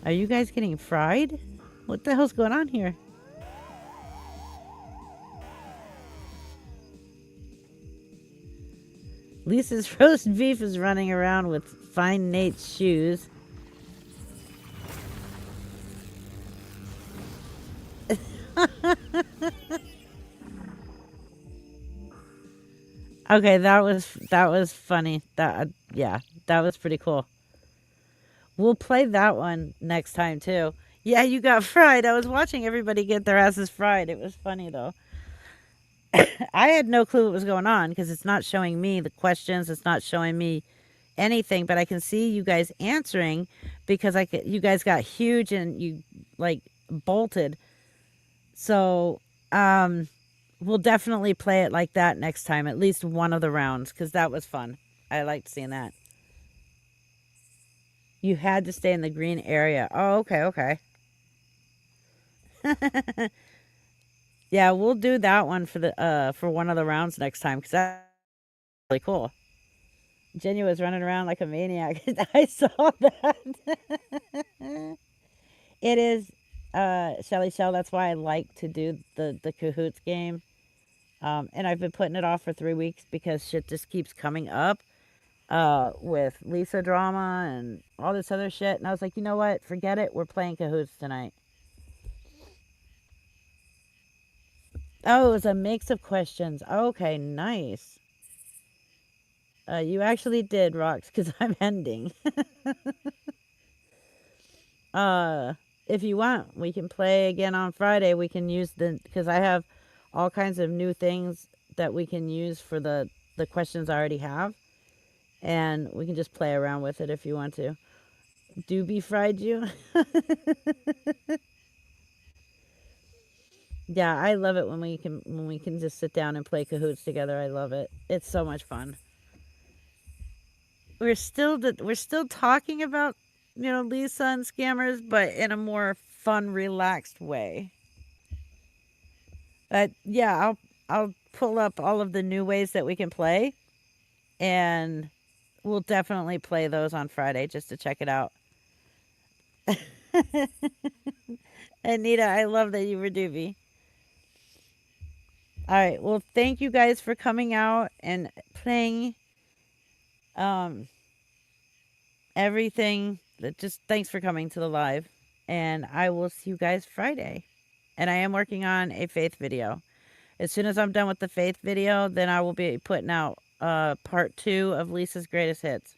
Are you guys getting fried? What the hell's going on here? Lisa's roast beef is running around with Fine Nate's shoes. Okay, that was funny. Yeah, that was pretty cool. We'll play that one next time too. Yeah, you got fried. I was watching everybody get their asses fried. It was funny though. I had no clue what was going on because it's not showing me the questions. It's not showing me anything, but I can see you guys answering because you guys got huge and you like bolted. So, we'll definitely play it like that next time, at least one of the rounds, because that was fun. I liked seeing that. You had to stay in the green area. Oh, okay. Yeah, we'll do that one for one of the rounds next time, because that's really cool. Jenny was running around like a maniac. I saw that. It is, Shelly Shell, that's why I like to do the Kahoots game. And I've been putting it off for 3 weeks because shit just keeps coming up with Lisa drama and all this other shit. And I was like, you know what? Forget it. We're playing Kahoots tonight. Oh, it was a mix of questions. Okay, nice. You actually did, Rox, because I'm ending. If you want, we can play again on Friday. We can use because I have all kinds of new things that we can use for the questions I already have. And we can just play around with it if you want to. Doobie fried you? Yeah, I love it when we can just sit down and play Kahoots together. I love it. It's so much fun. We're still talking about, Lisa and scammers, but in a more fun, relaxed way. But yeah, I'll pull up all of the new ways that we can play, and we'll definitely play those on Friday just to check it out. Anita, I love that you were Doobie. All right. Well, thank you guys for coming out and playing everything. Just thanks for coming to the live. And I will see you guys Friday. And I am working on a faith video. As soon as I'm done with the Faith video, then I will be putting out part 2 of Lisa's greatest hits.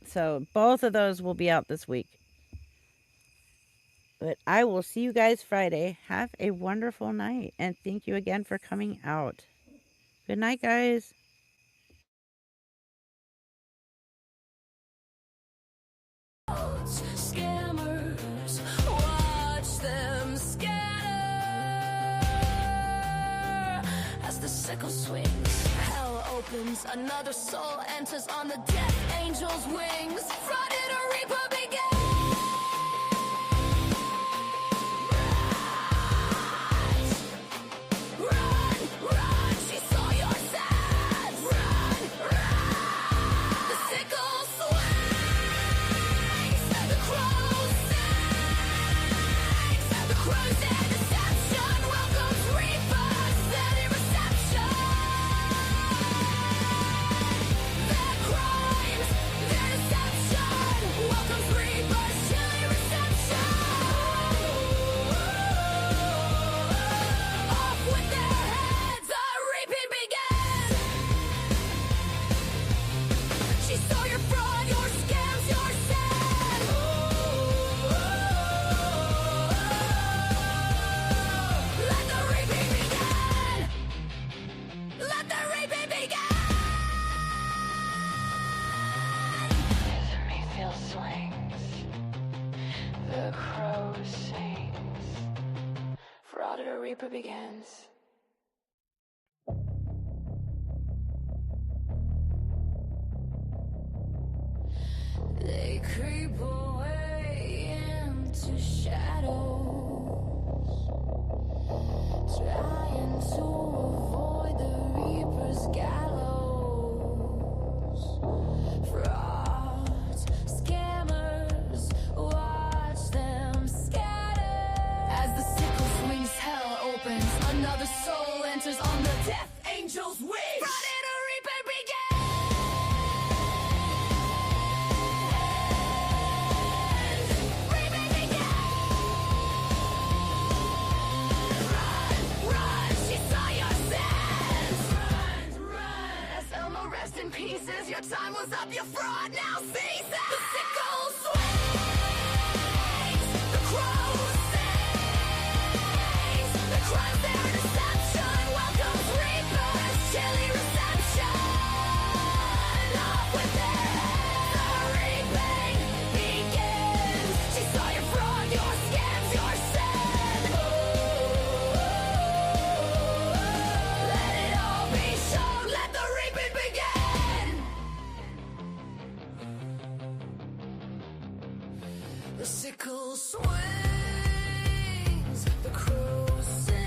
So both of those will be out this week. But I will see you guys Friday. Have a wonderful night. And thank you again for coming out. Good night, guys. Scammers, watch them scatter as the sickle swings. Hell opens, another soul enters on the death angel's wings. Flooded a reaper begins. Run, run, she saw your sins. Run, run, the sickle swings. The crows sings. The crows and deception welcomes reapers. Steady reception. Their crimes, their deception welcomes reapers. Chilly reception. Off with their heads, the reaping begins. She saw your fraud, your scams, your sin. Let the reaping begin. Let the reaping begin. The Mayfield swings. The crow sings. Fraud or reaper begins. They creep away into shadows, trying to avoid the reaper's gallows. Frauds, scammers, watch them scatter as the sickle swings. Hell opens, another soul enters on the death angel's wings. Fraud or reaper begins. Rest in pieces, your time was up, your fraud now ceases. The sickle swings, the crow sings. The crimes, their deception welcomes reapers. Chilly reception. Off with their heads, the reaping begins. She saw your fraud, your scams, your sin. Let it all be shown, let the reaping begin. The sickle swings, the crow sings.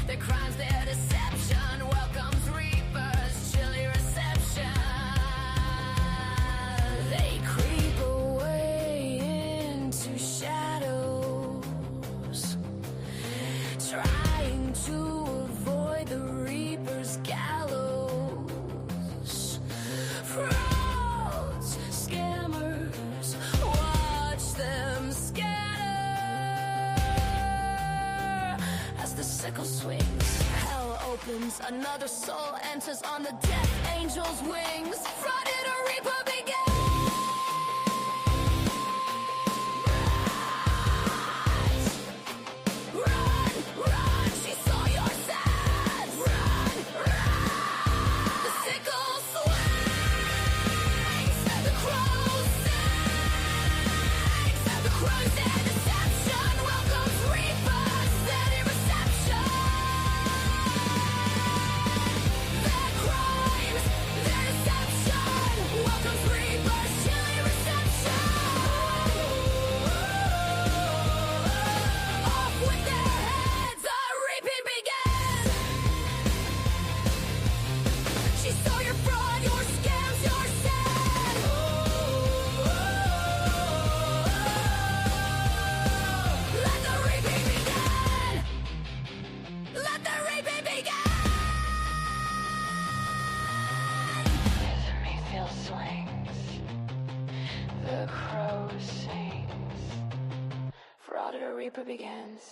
Their crimes, their deception welcomes reapers. Chilly reception. They creep away into shadows, trying to avoid the reaper's gallows. Frauds, scammers, watch them scatter as the sickle swings. Hell opens, another soul enters on the death angel's wings. Flooded a reaper begins. Run, run, she saw your sins. Run, run, the sickle swings. The crow sings. The crows and deception welcomes reapers. Steady reception. Their crimes, their deception welcomes reapers. Chilly reception. Off with their heads, the reaping begins. She saw your fraud, your scams, your sin. Let the reaping begin. Let the reaping begin. The Mayfield swings. The crow sings. Fraud or reaper begins.